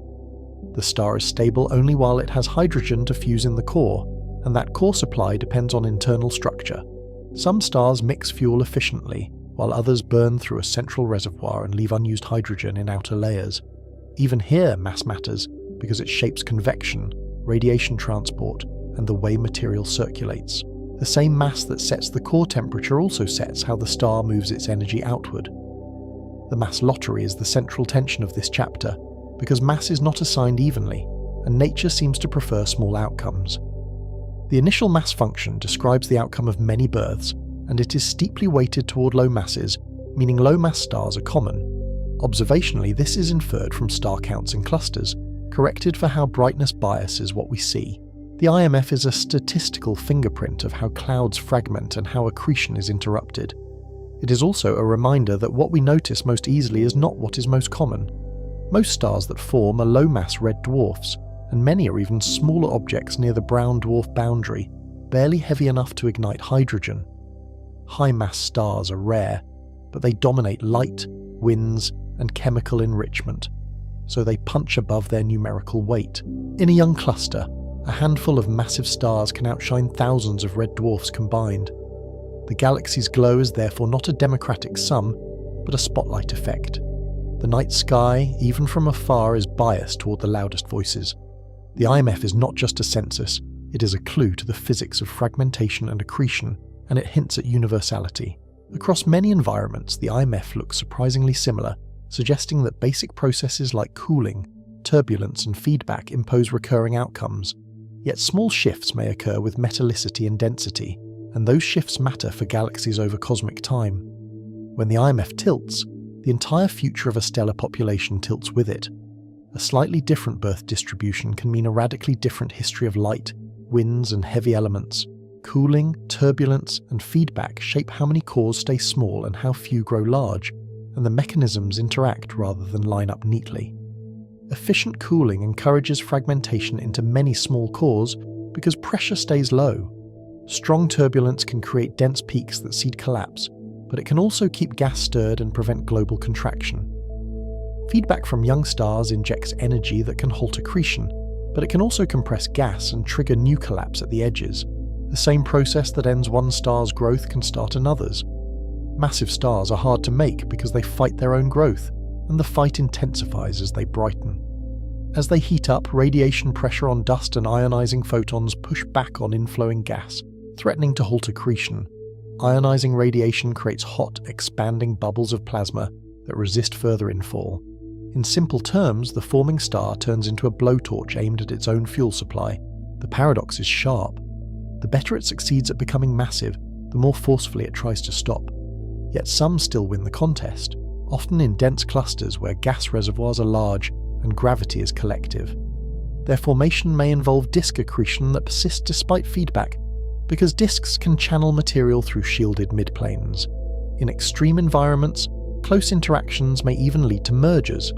The star is stable only while it has hydrogen to fuse in the core, and that core supply depends on internal structure. Some stars mix fuel efficiently, while others burn through a central reservoir and leave unused hydrogen in outer layers. Even here, mass matters, because it shapes convection, radiation transport, and the way material circulates. The same mass that sets the core temperature also sets how the star moves its energy outward. The mass lottery is the central tension of this chapter, because mass is not assigned evenly, and nature seems to prefer small outcomes. The initial mass function describes the outcome of many births, and it is steeply weighted toward low masses, meaning low-mass stars are common. Observationally, this is inferred from star counts in clusters, corrected for how brightness biases what we see. The IMF is a statistical fingerprint of how clouds fragment and how accretion is interrupted. It is also a reminder that what we notice most easily is not what is most common. Most stars that form are low-mass red dwarfs, and many are even smaller objects near the brown dwarf boundary, barely heavy enough to ignite hydrogen. High-mass stars are rare, but they dominate light, winds, and chemical enrichment, so they punch above their numerical weight. In a young cluster, a handful of massive stars can outshine thousands of red dwarfs combined. The galaxy's glow is therefore not a democratic sum, but a spotlight effect. The night sky, even from afar, is biased toward the loudest voices. The IMF is not just a census, it is a clue to the physics of fragmentation and accretion, and it hints at universality. Across many environments, the IMF looks surprisingly similar, suggesting that basic processes like cooling, turbulence, and feedback impose recurring outcomes. Yet small shifts may occur with metallicity and density, and those shifts matter for galaxies over cosmic time. When the IMF tilts, the entire future of a stellar population tilts with it. A slightly different birth distribution can mean a radically different history of light, winds, and heavy elements. Cooling, turbulence, and feedback shape how many cores stay small and how few grow large, and the mechanisms interact rather than line up neatly. Efficient cooling encourages fragmentation into many small cores because pressure stays low. Strong turbulence can create dense peaks that seed collapse, but it can also keep gas stirred and prevent global contraction. Feedback from young stars injects energy that can halt accretion, but it can also compress gas and trigger new collapse at the edges. The same process that ends one star's growth can start another's. Massive stars are hard to make because they fight their own growth, and the fight intensifies as they brighten. As they heat up, radiation pressure on dust and ionizing photons push back on inflowing gas, threatening to halt accretion. ionizing radiation creates hot, expanding bubbles of plasma that resist further infall. In simple terms, the forming star turns into a blowtorch aimed at its own fuel supply. The paradox is sharp. The better it succeeds at becoming massive, the more forcefully it tries to stop. Yet some still win the contest, often in dense clusters where gas reservoirs are large and gravity is collective. Their formation may involve disk accretion that persists despite feedback, because disks can channel material through shielded midplanes. In extreme environments, close interactions may even lead to mergers,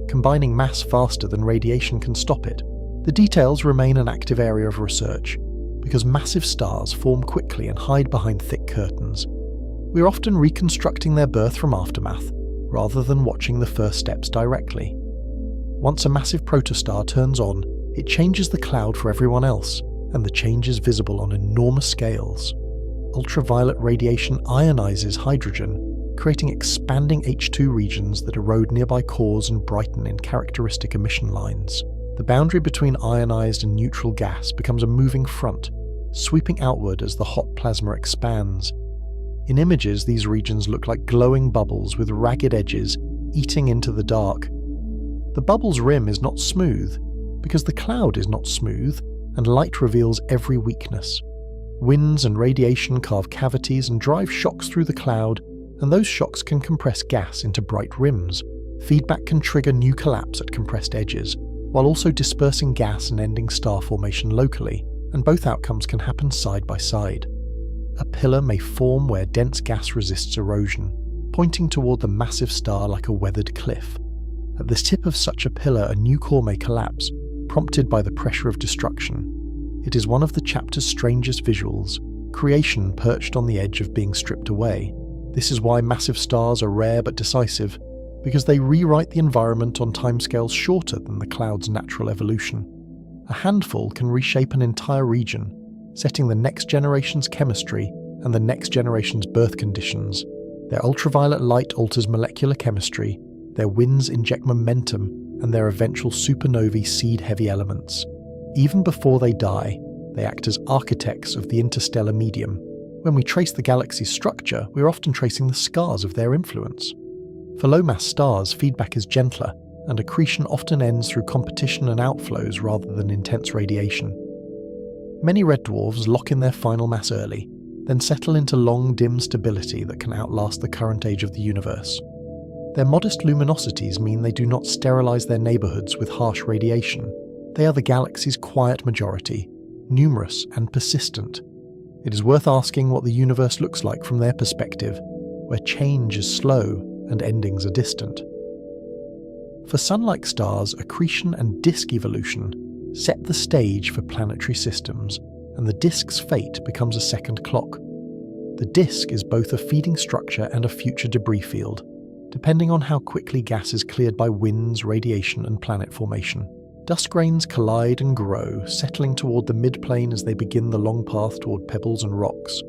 combining mass faster than radiation can stop it. The details remain an active area of research, because massive stars form quickly and hide behind thick curtains. We're often reconstructing their birth from aftermath, rather than watching the first steps directly. Once a massive protostar turns on, it changes the cloud for everyone else, and the change is visible on enormous scales. Ultraviolet radiation ionizes hydrogen, creating expanding H2 regions that erode nearby cores and brighten in characteristic emission lines. The boundary between ionized and neutral gas becomes a moving front, sweeping outward as the hot plasma expands. In images, these regions look like glowing bubbles with ragged edges eating into the dark. The bubble's rim is not smooth, because the cloud is not smooth, and light reveals every weakness. Winds and radiation carve cavities and drive shocks through the cloud, and those shocks can compress gas into bright rims. Feedback can trigger new collapse at compressed edges, while also dispersing gas and ending star formation locally, and both outcomes can happen side by side. A pillar may form where dense gas resists erosion, pointing toward the massive star like a weathered cliff. At the tip of such a pillar, a new core may collapse, prompted by the pressure of destruction. It is one of the chapter's strangest visuals, creation perched on the edge of being stripped away. This is why massive stars are rare but decisive, because they rewrite the environment on timescales shorter than the cloud's natural evolution. A handful can reshape an entire region, setting the next generation's chemistry and the next generation's birth conditions. Their ultraviolet light alters molecular chemistry, their winds inject momentum, and their eventual supernovae seed heavy elements. Even before they die, they act as architects of the interstellar medium. When we trace the galaxy's structure, we're often tracing the scars of their influence. For low-mass stars, feedback is gentler, and accretion often ends through competition and outflows rather than intense radiation. Many red dwarfs lock in their final mass early, then settle into long, dim stability that can outlast the current age of the universe. Their modest luminosities mean they do not sterilize their neighborhoods with harsh radiation. They are the galaxy's quiet majority, numerous and persistent. It is worth asking what the universe looks like from their perspective, where change is slow and endings are distant. For sun-like stars, accretion and disk evolution set the stage for planetary systems, and the disk's fate becomes a second clock. The disk is both a feeding structure and a future debris field, depending on how quickly gas is cleared by winds, radiation, and planet formation. Dust grains collide and grow, settling toward the midplane as they begin the long path toward pebbles and rocks.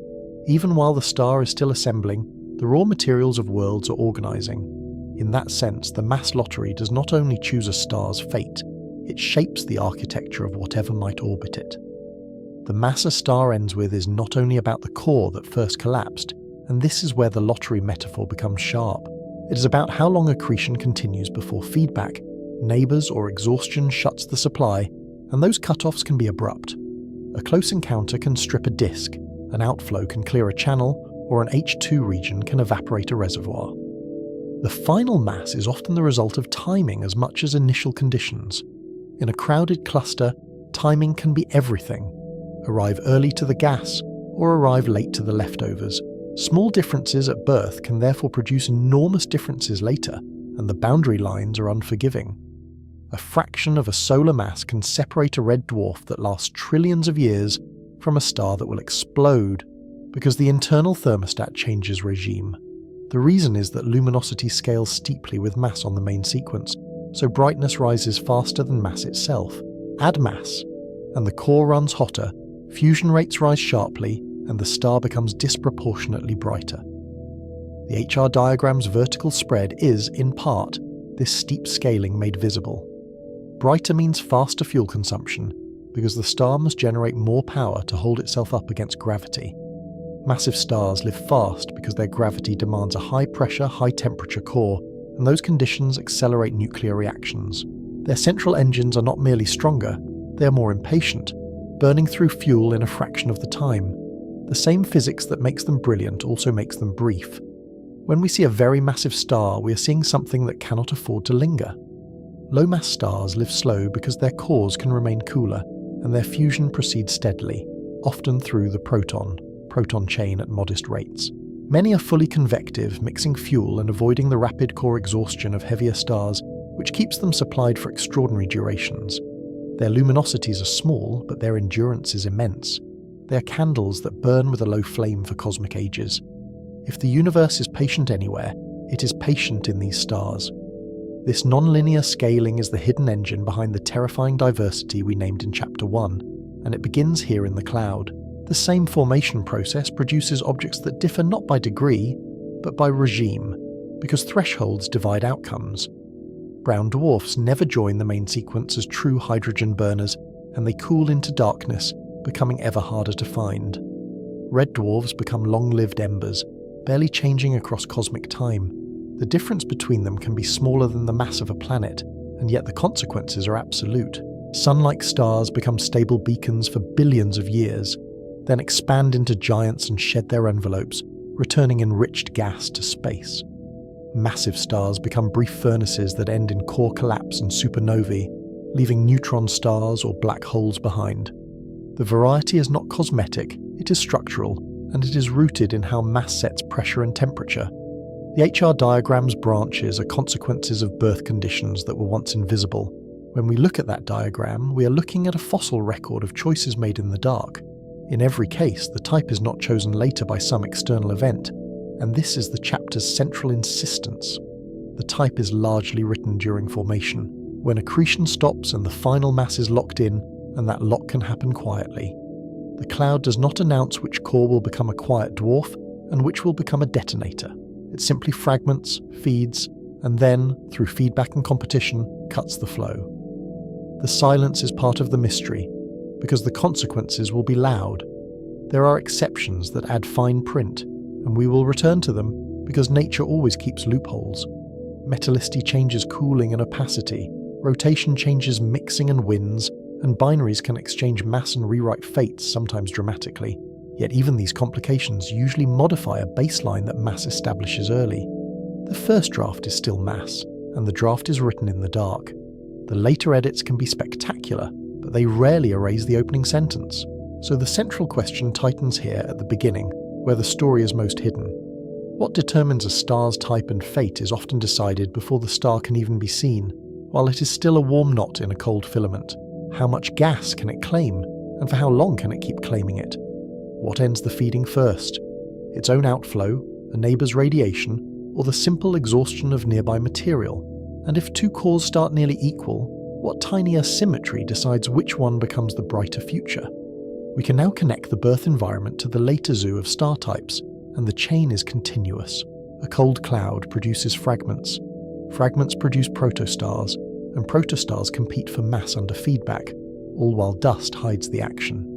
Even while the star is still assembling, the raw materials of worlds are organizing. In that sense, the mass lottery does not only choose a star's fate, it shapes the architecture of whatever might orbit it. The mass a star ends with is not only about the core that first collapsed, and this is where the lottery metaphor becomes sharp. It is about how long accretion continues before feedback, neighbours, or exhaustion shuts the supply, and those cutoffs can be abrupt. A close encounter can strip a disk, an outflow can clear a channel, or an H2 region can evaporate a reservoir. The final mass is often the result of timing as much as initial conditions. In a crowded cluster, timing can be everything. Arrive early to the gas, or arrive late to the leftovers. Small differences at birth can therefore produce enormous differences later, and the boundary lines are unforgiving. A fraction of a solar mass can separate a red dwarf that lasts trillions of years from a star that will explode, because the internal thermostat changes regime. The reason is that luminosity scales steeply with mass on the main sequence, so brightness rises faster than mass itself. Add mass, and the core runs hotter, fusion rates rise sharply, and the star becomes disproportionately brighter. The HR diagram's vertical spread is, in part, this steep scaling made visible. Brighter means faster fuel consumption, because the star must generate more power to hold itself up against gravity. Massive stars live fast because their gravity demands a high-pressure, high-temperature core, and those conditions accelerate nuclear reactions. Their central engines are not merely stronger, they are more impatient, burning through fuel in a fraction of the time. The same physics that makes them brilliant also makes them brief. When we see a very massive star, we are seeing something that cannot afford to linger. Low-mass stars live slow because their cores can remain cooler, and their fusion proceeds steadily, often through the proton chain at modest rates. Many are fully convective, mixing fuel and avoiding the rapid core exhaustion of heavier stars, which keeps them supplied for extraordinary durations. Their luminosities are small, but their endurance is immense. They are candles that burn with a low flame for cosmic ages. If the universe is patient anywhere, it is patient in these stars. This non-linear scaling is the hidden engine behind the terrifying diversity we named in Chapter 1, and it begins here in the cloud. The same formation process produces objects that differ not by degree, but by regime, because thresholds divide outcomes. Brown dwarfs never join the main sequence as true hydrogen burners, and they cool into darkness, becoming ever harder to find. Red dwarfs become long-lived embers, barely changing across cosmic time. The difference between them can be smaller than the mass of a planet, and yet the consequences are absolute. Sun-like stars become stable beacons for billions of years, then expand into giants and shed their envelopes, returning enriched gas to space. Massive stars become brief furnaces that end in core collapse and supernovae, leaving neutron stars or black holes behind. The variety is not cosmetic, it is structural, and it is rooted in how mass sets pressure and temperature. The HR diagram's branches are consequences of birth conditions that were once invisible. When we look at that diagram, we are looking at a fossil record of choices made in the dark. In every case, the type is not chosen later by some external event, and this is the chapter's central insistence. The type is largely written during formation, when accretion stops and the final mass is locked in, and that lock can happen quietly. The cloud does not announce which core will become a quiet dwarf and which will become a detonator. It simply fragments, feeds, and then, through feedback and competition, cuts the flow. The silence is part of the mystery, because the consequences will be loud. There are exceptions that add fine print, and we will return to them because nature always keeps loopholes. Metallicity changes cooling and opacity, rotation changes mixing and winds, and binaries can exchange mass and rewrite fates, sometimes dramatically. Yet even these complications usually modify a baseline that mass establishes early. The first draft is still mass, and the draft is written in the dark. The later edits can be spectacular, but they rarely erase the opening sentence. So the central question tightens here at the beginning, where the story is most hidden. What determines a star's type and fate is often decided before the star can even be seen, while it is still a warm knot in a cold filament. How much gas can it claim, and for how long can it keep claiming it? What ends the feeding first? Its own outflow, a neighbour's radiation, or the simple exhaustion of nearby material? And if two cores start nearly equal, what tiny asymmetry decides which one becomes the brighter future? We can now connect the birth environment to the later zoo of star types, and the chain is continuous. A cold cloud produces fragments. Fragments produce protostars, and protostars compete for mass under feedback, all while dust hides the action.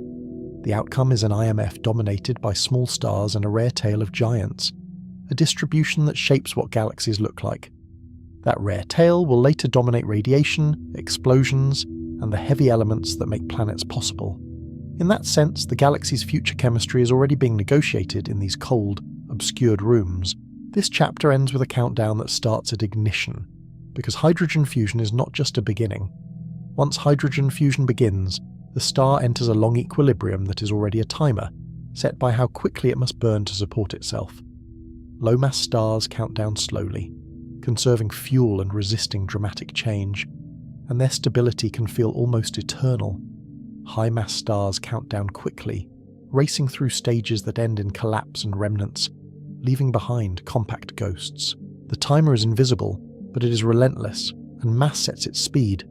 The outcome is an IMF dominated by small stars and a rare tail of giants, a distribution that shapes what galaxies look like. That rare tail will later dominate radiation, explosions, and the heavy elements that make planets possible. In that sense, the galaxy's future chemistry is already being negotiated in these cold, obscured rooms. This chapter ends with a countdown that starts at ignition, because hydrogen fusion is not just a beginning. Once hydrogen fusion begins, the star enters a long equilibrium that is already a timer, set by how quickly it must burn to support itself. Low-mass stars count down slowly, conserving fuel and resisting dramatic change, and their stability can feel almost eternal. High-mass stars count down quickly, racing through stages that end in collapse and remnants, leaving behind compact ghosts. The timer is invisible, but it is relentless, and mass sets its speed.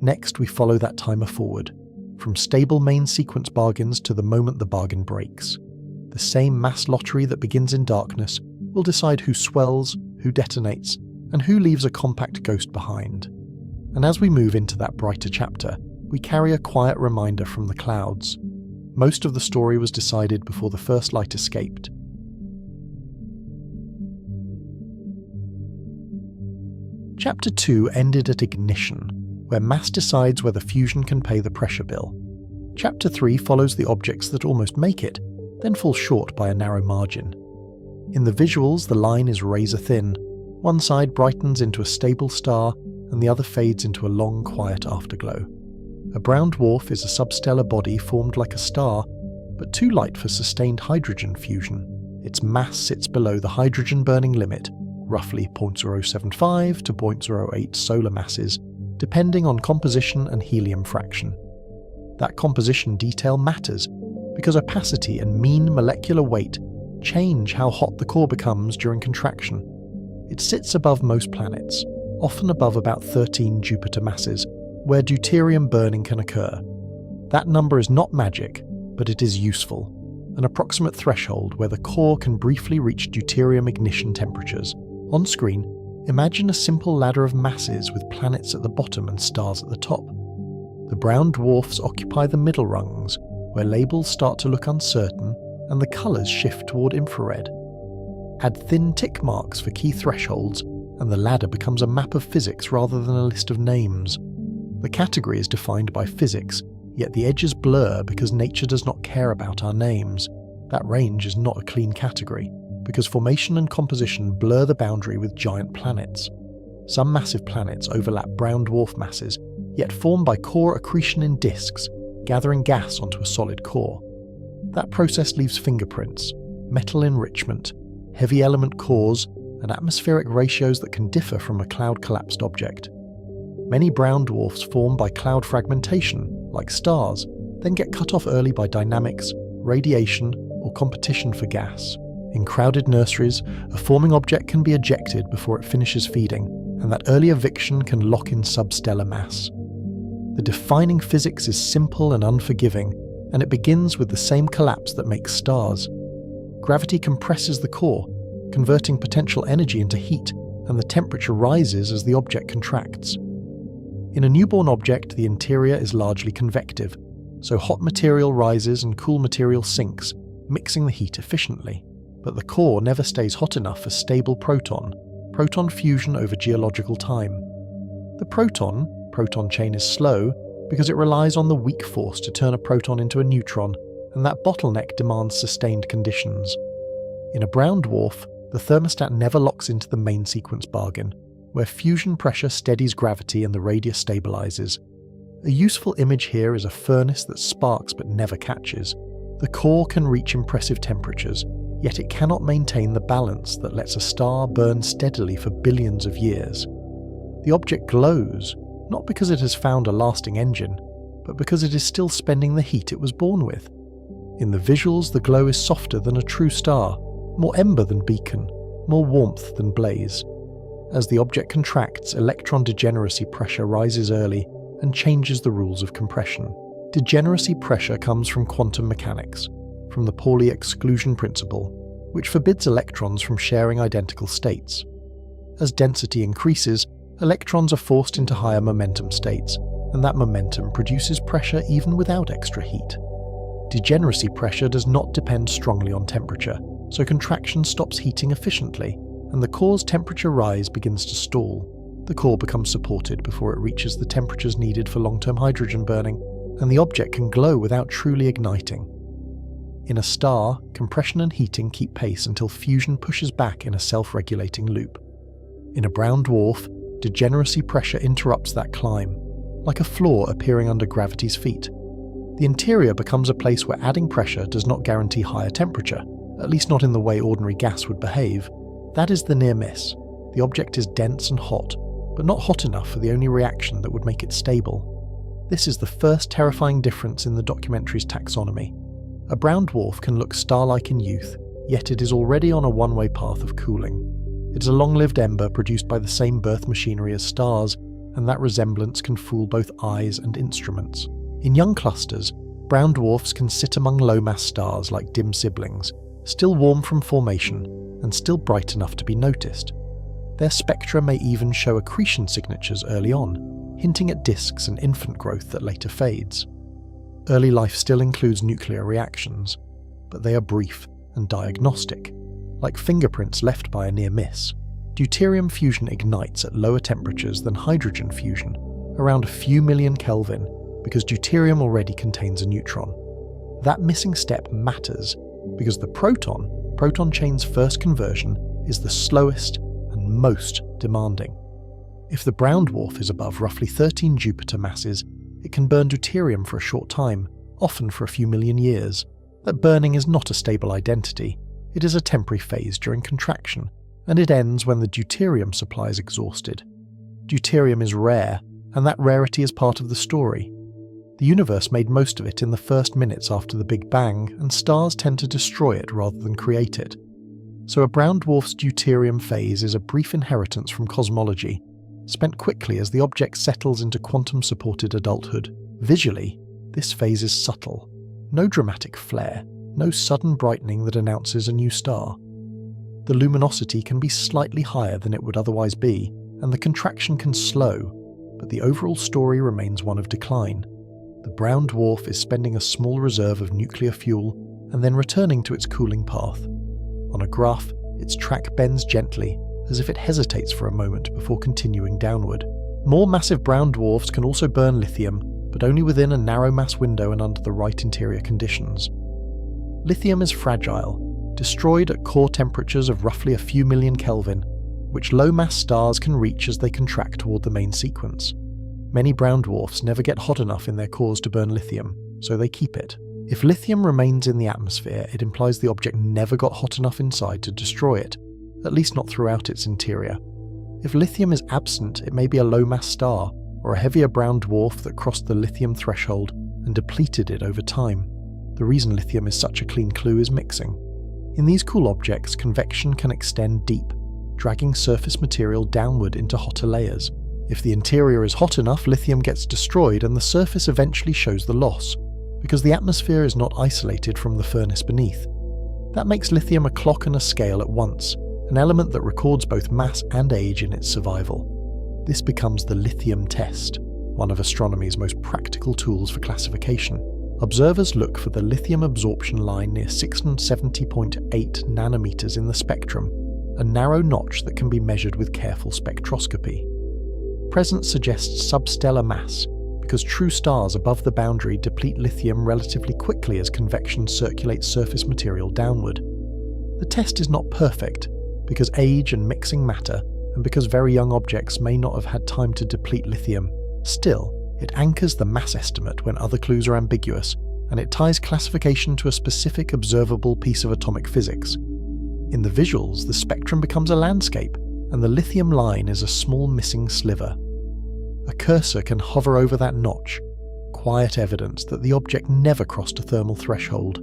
Next, we follow that timer forward, from stable main sequence bargains to the moment the bargain breaks. The same mass lottery that begins in darkness will decide who swells, who detonates, and who leaves a compact ghost behind. And as we move into that brighter chapter, we carry a quiet reminder from the clouds. Most of the story was decided before the first light escaped. Chapter 2 ended at ignition, where mass decides whether fusion can pay the pressure bill. Chapter 3 follows the objects that almost make it, then fall short by a narrow margin. In the visuals, the line is razor thin. One side brightens into a stable star, and the other fades into a long, quiet afterglow. A brown dwarf is a substellar body formed like a star, but too light for sustained hydrogen fusion. Its mass sits below the hydrogen burning limit, roughly 0.075 to 0.08 solar masses, depending on composition and helium fraction. That composition detail matters, because opacity and mean molecular weight change how hot the core becomes during contraction. It sits above most planets, often above about 13 Jupiter masses, where deuterium burning can occur. That number is not magic, but it is useful, an approximate threshold where the core can briefly reach deuterium ignition temperatures. On screen, imagine a simple ladder of masses with planets at the bottom and stars at the top. The brown dwarfs occupy the middle rungs, where labels start to look uncertain and the colours shift toward infrared. Add thin tick marks for key thresholds, and the ladder becomes a map of physics rather than a list of names. The category is defined by physics, yet the edges blur because nature does not care about our names. That range is not a clean category, because formation and composition blur the boundary with giant planets. Some massive planets overlap brown dwarf masses, yet form by core accretion in disks, gathering gas onto a solid core. That process leaves fingerprints, metal enrichment, heavy element cores, and atmospheric ratios that can differ from a cloud-collapsed object. Many brown dwarfs form by cloud fragmentation, like stars, then get cut off early by dynamics, radiation, or competition for gas. In crowded nurseries, a forming object can be ejected before it finishes feeding, and that early eviction can lock in substellar mass. The defining physics is simple and unforgiving, and it begins with the same collapse that makes stars. Gravity compresses the core, converting potential energy into heat, and the temperature rises as the object contracts. In a newborn object, the interior is largely convective, so hot material rises and cool material sinks, mixing the heat efficiently. But the core never stays hot enough for stable proton fusion over geological time. The proton chain is slow because it relies on the weak force to turn a proton into a neutron, and that bottleneck demands sustained conditions. In a brown dwarf, the thermostat never locks into the main sequence bargain, where fusion pressure steadies gravity and the radius stabilizes. A useful image here is a furnace that sparks but never catches. The core can reach impressive temperatures, yet it cannot maintain the balance that lets a star burn steadily for billions of years. The object glows, not because it has found a lasting engine, but because it is still spending the heat it was born with. In the visuals, the glow is softer than a true star, more ember than beacon, more warmth than blaze. As the object contracts, electron degeneracy pressure rises early and changes the rules of compression. Degeneracy pressure comes from quantum mechanics, from the Pauli exclusion principle, which forbids electrons from sharing identical states. As density increases, electrons are forced into higher momentum states, and that momentum produces pressure even without extra heat. Degeneracy pressure does not depend strongly on temperature, so contraction stops heating efficiently, and the core's temperature rise begins to stall. The core becomes supported before it reaches the temperatures needed for long-term hydrogen burning, and the object can glow without truly igniting. In a star, compression and heating keep pace until fusion pushes back in a self-regulating loop. In a brown dwarf, degeneracy pressure interrupts that climb, like a flaw appearing under gravity's feet. The interior becomes a place where adding pressure does not guarantee higher temperature, at least not in the way ordinary gas would behave. That is the near miss. The object is dense and hot, but not hot enough for the only reaction that would make it stable. This is the first terrifying difference in the documentary's taxonomy. A brown dwarf can look star-like in youth, yet it is already on a one-way path of cooling. It is a long-lived ember produced by the same birth machinery as stars, and that resemblance can fool both eyes and instruments. In young clusters, brown dwarfs can sit among low-mass stars like dim siblings, still warm from formation, and still bright enough to be noticed. Their spectra may even show accretion signatures early on, hinting at disks and infant growth that later fades. Early life still includes nuclear reactions, but they are brief and diagnostic, like fingerprints left by a near miss. Deuterium fusion ignites at lower temperatures than hydrogen fusion, around a few million Kelvin, because deuterium already contains a neutron. That missing step matters because the proton chain's first conversion, is the slowest and most demanding. If the brown dwarf is above roughly 13 Jupiter masses, it can burn deuterium for a short time, often for a few million years. That burning is not a stable identity. It is a temporary phase during contraction, and it ends when the deuterium supply is exhausted. Deuterium is rare, and that rarity is part of the story. The universe made most of it in the first minutes after the Big Bang, and stars tend to destroy it rather than create it. So a brown dwarf's deuterium phase is a brief inheritance from cosmology, spent quickly as the object settles into quantum-supported adulthood. Visually, this phase is subtle. No dramatic flare, no sudden brightening that announces a new star. The luminosity can be slightly higher than it would otherwise be, and the contraction can slow, but the overall story remains one of decline. The brown dwarf is spending a small reserve of nuclear fuel and then returning to its cooling path. On a graph, its track bends gently, as if it hesitates for a moment before continuing downward. More massive brown dwarfs can also burn lithium, but only within a narrow mass window and under the right interior conditions. Lithium is fragile, destroyed at core temperatures of roughly a few million Kelvin, which low-mass stars can reach as they contract toward the main sequence. Many brown dwarfs never get hot enough in their cores to burn lithium, so they keep it. If lithium remains in the atmosphere, it implies the object never got hot enough inside to destroy it, at least not throughout its interior. If lithium is absent, it may be a low-mass star, or a heavier brown dwarf that crossed the lithium threshold and depleted it over time. The reason lithium is such a clean clue is mixing. In these cool objects, convection can extend deep, dragging surface material downward into hotter layers. If the interior is hot enough, lithium gets destroyed and the surface eventually shows the loss, because the atmosphere is not isolated from the furnace beneath. That makes lithium a clock and a scale at once, an element that records both mass and age in its survival. This becomes the lithium test, one of astronomy's most practical tools for classification. Observers look for the lithium absorption line near 670.8 nanometers in the spectrum, a narrow notch that can be measured with careful spectroscopy. Presence suggests substellar mass, because true stars above the boundary deplete lithium relatively quickly as convection circulates surface material downward. The test is not perfect, because age and mixing matter, and because very young objects may not have had time to deplete lithium. Still, it anchors the mass estimate when other clues are ambiguous, and it ties classification to a specific observable piece of atomic physics. In the visuals, the spectrum becomes a landscape, and the lithium line is a small missing sliver. A cursor can hover over that notch, quiet evidence that the object never crossed a thermal threshold.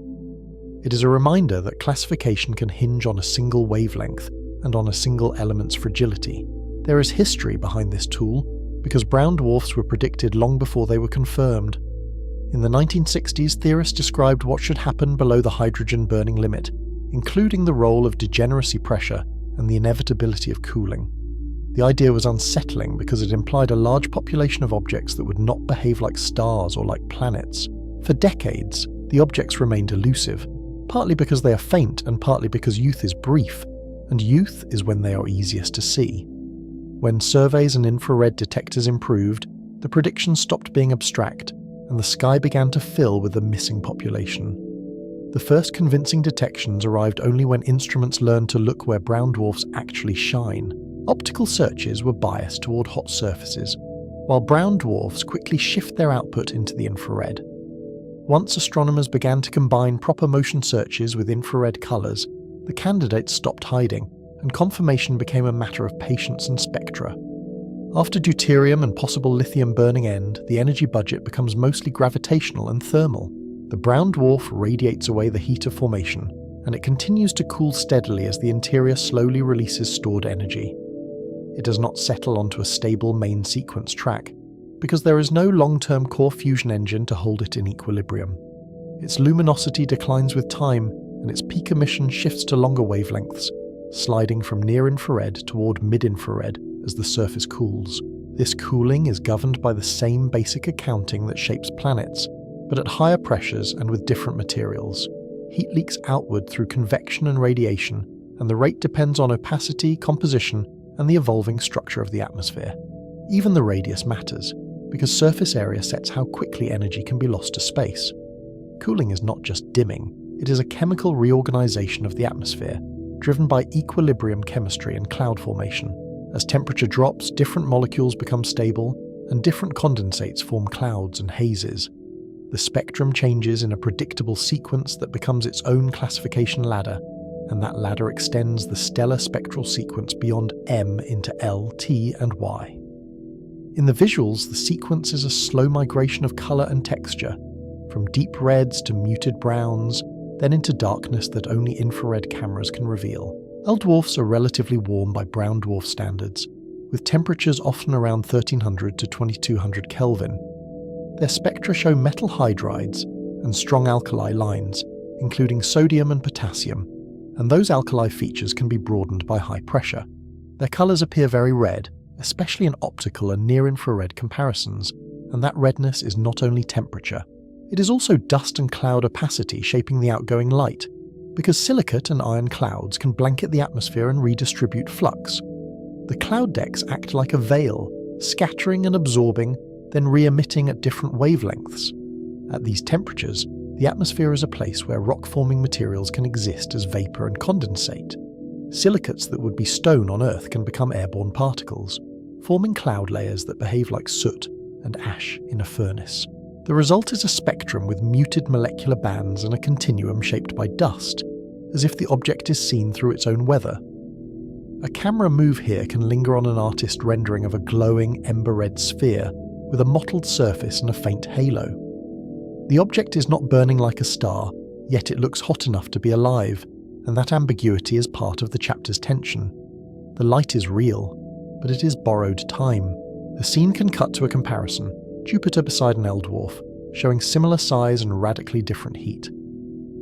It is a reminder that classification can hinge on a single wavelength and on a single element's fragility. There is history behind this tool, because brown dwarfs were predicted long before they were confirmed. In the 1960s, theorists described what should happen below the hydrogen burning limit, including the role of degeneracy pressure and the inevitability of cooling. The idea was unsettling because it implied a large population of objects that would not behave like stars or like planets. For decades, the objects remained elusive, partly because they are faint and partly because youth is brief, and youth is when they are easiest to see. When surveys and infrared detectors improved, the predictions stopped being abstract, and the sky began to fill with the missing population. The first convincing detections arrived only when instruments learned to look where brown dwarfs actually shine. Optical searches were biased toward hot surfaces, while brown dwarfs quickly shift their output into the infrared. Once astronomers began to combine proper motion searches with infrared colours, the candidates stopped hiding, and confirmation became a matter of patience and spectra. After deuterium and possible lithium burning end, the energy budget becomes mostly gravitational and thermal. The brown dwarf radiates away the heat of formation, and it continues to cool steadily as the interior slowly releases stored energy. It does not settle onto a stable main sequence track, because there is no long-term core fusion engine to hold it in equilibrium. Its luminosity declines with time, and its peak emission shifts to longer wavelengths, sliding from near-infrared toward mid-infrared as the surface cools. This cooling is governed by the same basic accounting that shapes planets, but at higher pressures and with different materials. Heat leaks outward through convection and radiation, and the rate depends on opacity, composition, and the evolving structure of the atmosphere. Even the radius matters, because surface area sets how quickly energy can be lost to space. Cooling is not just dimming, it is a chemical reorganization of the atmosphere, driven by equilibrium chemistry and cloud formation. As temperature drops, different molecules become stable, and different condensates form clouds and hazes. The spectrum changes in a predictable sequence that becomes its own classification ladder, and that ladder extends the stellar spectral sequence beyond M into L, T, and Y. In the visuals, the sequence is a slow migration of colour and texture, from deep reds to muted browns, then into darkness that only infrared cameras can reveal. L dwarfs are relatively warm by brown dwarf standards, with temperatures often around 1300 to 2200 Kelvin. Their spectra show metal hydrides and strong alkali lines, including sodium and potassium, and those alkali features can be broadened by high pressure. Their colours appear very red, especially in optical and near-infrared comparisons, and that redness is not only temperature. It is also dust and cloud opacity shaping the outgoing light, because silicate and iron clouds can blanket the atmosphere and redistribute flux. The cloud decks act like a veil, scattering and absorbing, then re-emitting at different wavelengths. At these temperatures, the atmosphere is a place where rock-forming materials can exist as vapor and condensate. Silicates that would be stone on Earth can become airborne particles, forming cloud layers that behave like soot and ash in a furnace. The result is a spectrum with muted molecular bands and a continuum shaped by dust, as if the object is seen through its own weather. A camera move here can linger on an artist rendering of a glowing ember-red sphere with a mottled surface and a faint halo. The object is not burning like a star, yet it looks hot enough to be alive, and that ambiguity is part of the chapter's tension. The light is real, but it is borrowed time. The scene can cut to a comparison, Jupiter beside an L dwarf, showing similar size and radically different heat.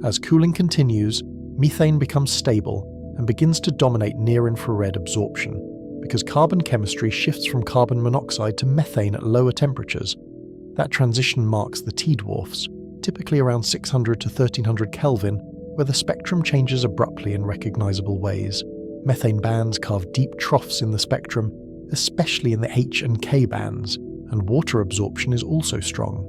As cooling continues, methane becomes stable and begins to dominate near-infrared absorption, because carbon chemistry shifts from carbon monoxide to methane at lower temperatures. That transition marks the T-dwarfs, typically around 600 to 1300 Kelvin, where the spectrum changes abruptly in recognizable ways. Methane bands carve deep troughs in the spectrum, especially in the H and K bands, and water absorption is also strong.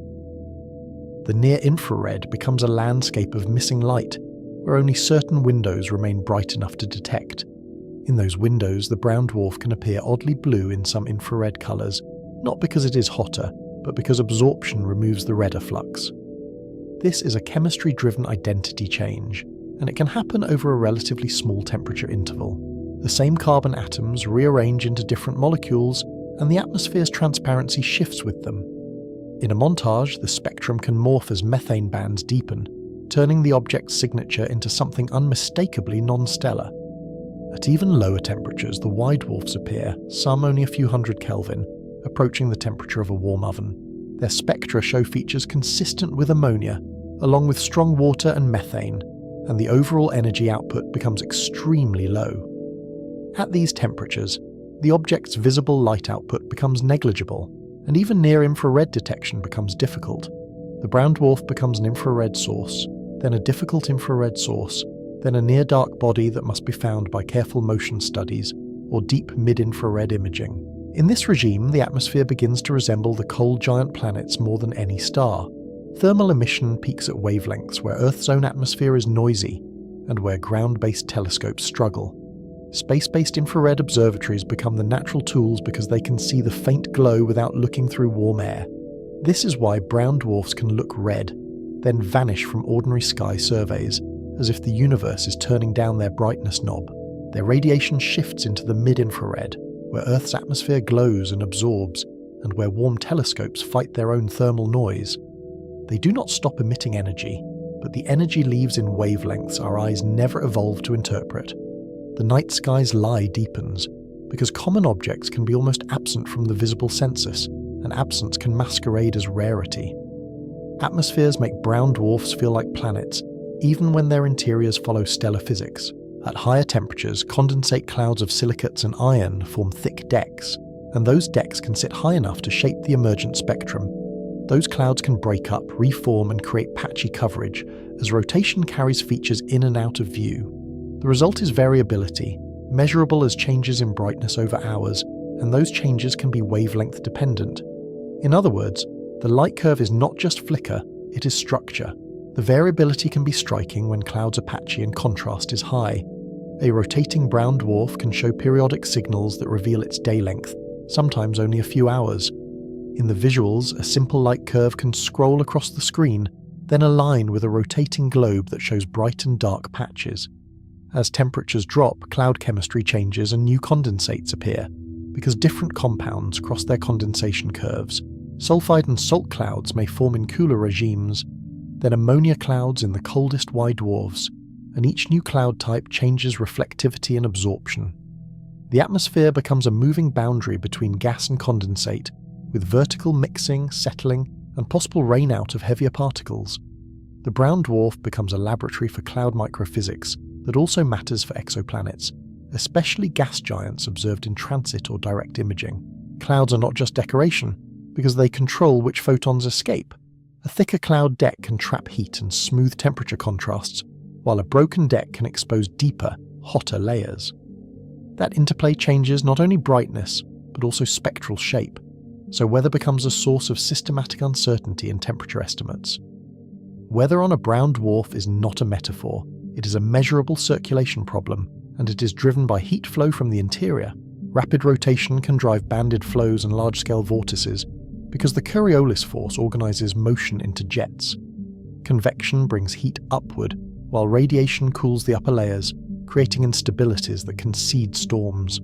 The near-infrared becomes a landscape of missing light, where only certain windows remain bright enough to detect. In those windows, the brown dwarf can appear oddly blue in some infrared colours, not because it is hotter, but because absorption removes the redder flux. This is a chemistry-driven identity change, and it can happen over a relatively small temperature interval. The same carbon atoms rearrange into different molecules, and the atmosphere's transparency shifts with them. In a montage, the spectrum can morph as methane bands deepen, turning the object's signature into something unmistakably non-stellar. At even lower temperatures, the Y dwarfs appear, some only a few hundred Kelvin, approaching the temperature of a warm oven. Their spectra show features consistent with ammonia, along with strong water and methane, and the overall energy output becomes extremely low. At these temperatures, the object's visible light output becomes negligible, and even near-infrared detection becomes difficult. The brown dwarf becomes an infrared source, then a difficult infrared source, then a near-dark body that must be found by careful motion studies or deep mid-infrared imaging. In this regime, the atmosphere begins to resemble the cold giant planets more than any star. Thermal emission peaks at wavelengths where Earth's own atmosphere is noisy, and where ground-based telescopes struggle. Space-based infrared observatories become the natural tools because they can see the faint glow without looking through warm air. This is why brown dwarfs can look red, then vanish from ordinary sky surveys, as if the universe is turning down their brightness knob. Their radiation shifts into the mid-infrared, where Earth's atmosphere glows and absorbs, and where warm telescopes fight their own thermal noise. They do not stop emitting energy, but the energy leaves in wavelengths our eyes never evolved to interpret. The night sky's lie deepens, because common objects can be almost absent from the visible census, and absence can masquerade as rarity. Atmospheres make brown dwarfs feel like planets, even when their interiors follow stellar physics. At higher temperatures, condensate clouds of silicates and iron form thick decks, and those decks can sit high enough to shape the emergent spectrum. those clouds can break up, reform, and create patchy coverage as rotation carries features in and out of view. The result is variability, measurable as changes in brightness over hours, and those changes can be wavelength dependent. In other words, the light curve is not just flicker, it is structure. The variability can be striking when clouds are patchy and contrast is high. A rotating brown dwarf can show periodic signals that reveal its day length, sometimes only a few hours. In the visuals, a simple light curve can scroll across the screen, then align with a rotating globe that shows bright and dark patches. As temperatures drop, cloud chemistry changes and new condensates appear, because different compounds cross their condensation curves. Sulfide and salt clouds may form in cooler regimes, then ammonia clouds in the coldest white dwarfs, and each new cloud type changes reflectivity and absorption. The atmosphere becomes a moving boundary between gas and condensate, with vertical mixing, settling, and possible rainout of heavier particles. The brown dwarf becomes a laboratory for cloud microphysics that also matters for exoplanets, especially gas giants observed in transit or direct imaging. Clouds are not just decoration, because they control which photons escape. A thicker cloud deck can trap heat and smooth temperature contrasts, while a broken deck can expose deeper, hotter layers. That interplay changes not only brightness, but also spectral shape, so weather becomes a source of systematic uncertainty in temperature estimates. Weather on a brown dwarf is not a metaphor, it is a measurable circulation problem, and it is driven by heat flow from the interior. Rapid rotation can drive banded flows and large-scale vortices, because the Coriolis force organizes motion into jets. Convection brings heat upward, while radiation cools the upper layers, creating instabilities that can seed storms.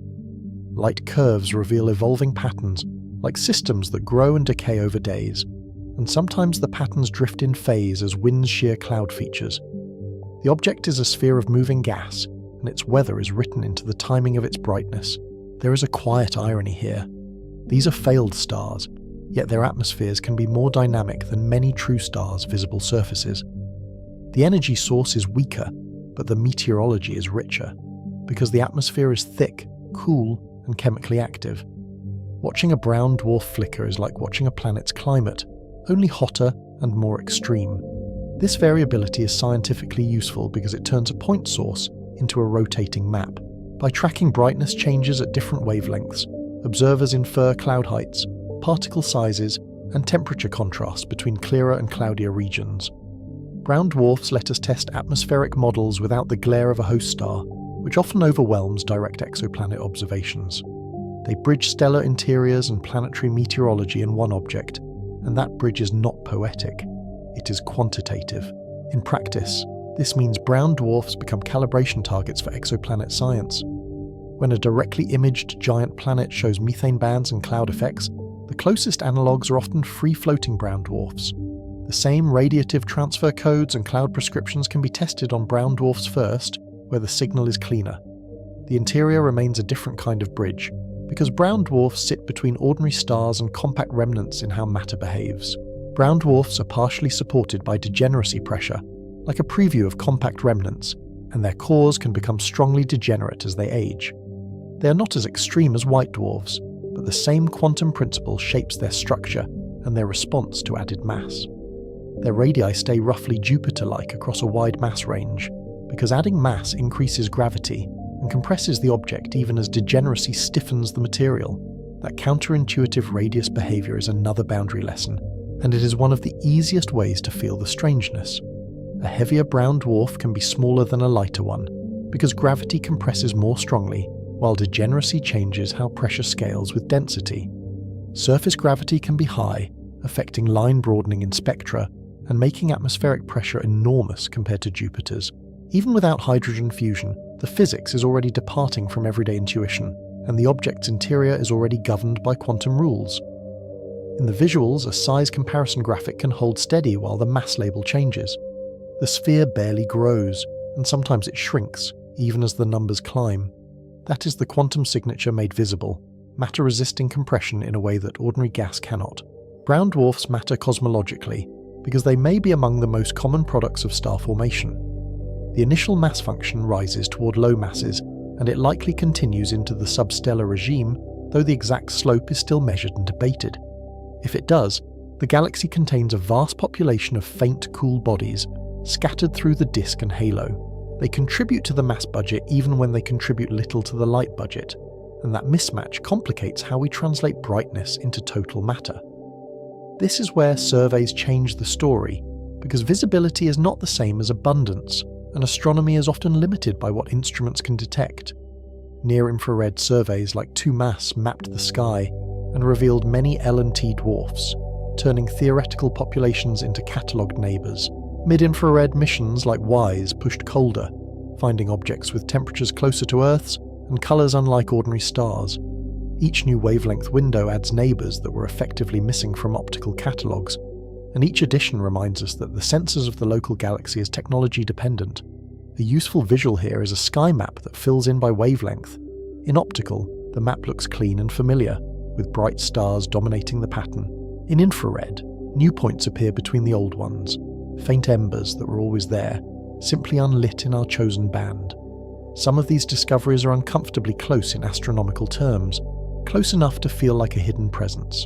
Light curves reveal evolving patterns, like systems that grow and decay over days, and sometimes the patterns drift in phase as winds shear cloud features. The object is a sphere of moving gas, and its weather is written into the timing of its brightness. There is a quiet irony here. These are failed stars, yet their atmospheres can be more dynamic than many true stars' visible surfaces. The energy source is weaker, but the meteorology is richer, because the atmosphere is thick, cool, and chemically active. Watching a brown dwarf flicker is like watching a planet's climate, only hotter and more extreme. This variability is scientifically useful because it turns a point source into a rotating map. By tracking brightness changes at different wavelengths, observers infer cloud heights, particle sizes, and temperature contrasts between clearer and cloudier regions. Brown dwarfs let us test atmospheric models without the glare of a host star, which often overwhelms direct exoplanet observations. They bridge stellar interiors and planetary meteorology in one object, and that bridge is not poetic, it is quantitative. In practice, this means brown dwarfs become calibration targets for exoplanet science. When a directly imaged giant planet shows methane bands and cloud effects, the closest analogues are often free-floating brown dwarfs. The same radiative transfer codes and cloud prescriptions can be tested on brown dwarfs first, where the signal is cleaner. The interior remains a different kind of bridge, because brown dwarfs sit between ordinary stars and compact remnants in how matter behaves. Brown dwarfs are partially supported by degeneracy pressure, like a preview of compact remnants, and their cores can become strongly degenerate as they age. They are not as extreme as white dwarfs, but the same quantum principle shapes their structure and their response to added mass. Their radii stay roughly Jupiter-like across a wide mass range, because adding mass increases gravity and compresses the object even as degeneracy stiffens the material. That counterintuitive radius behavior is another boundary lesson, and it is one of the easiest ways to feel the strangeness. A heavier brown dwarf can be smaller than a lighter one, because gravity compresses more strongly, while degeneracy changes how pressure scales with density. Surface gravity can be high, affecting line broadening in spectra, and making atmospheric pressure enormous compared to Jupiter's. Even without hydrogen fusion, the physics is already departing from everyday intuition, and the object's interior is already governed by quantum rules. In the visuals, a size comparison graphic can hold steady while the mass label changes. The sphere barely grows, and sometimes it shrinks, even as the numbers climb. That is the quantum signature made visible, matter resisting compression in a way that ordinary gas cannot. Brown dwarfs matter cosmologically, because they may be among the most common products of star formation. The initial mass function rises toward low masses, and it likely continues into the substellar regime, though the exact slope is still measured and debated. If it does, The galaxy contains a vast population of faint, cool bodies scattered through the disk and halo. They contribute to the mass budget even when they contribute little to the light budget, and that mismatch complicates how we translate brightness into total matter. This is where surveys change the story, because visibility is not the same as abundance, and astronomy is often limited by what instruments can detect. Near-infrared surveys like 2MASS mapped the sky and revealed many L and T dwarfs, turning theoretical populations into catalogued neighbours. Mid-infrared missions like WISE pushed colder, finding objects with temperatures closer to Earth's and colours unlike ordinary stars. Each new wavelength window adds neighbours that were effectively missing from optical catalogues, and each addition reminds us that the sensors of the local galaxy is technology dependent. A useful visual here is a sky map that fills in by wavelength. In optical, the map looks clean and familiar, with bright stars dominating the pattern. In infrared, new points appear between the old ones, faint embers that were always there, simply unlit in our chosen band. Some of these discoveries are uncomfortably close in astronomical terms, close enough to feel like a hidden presence.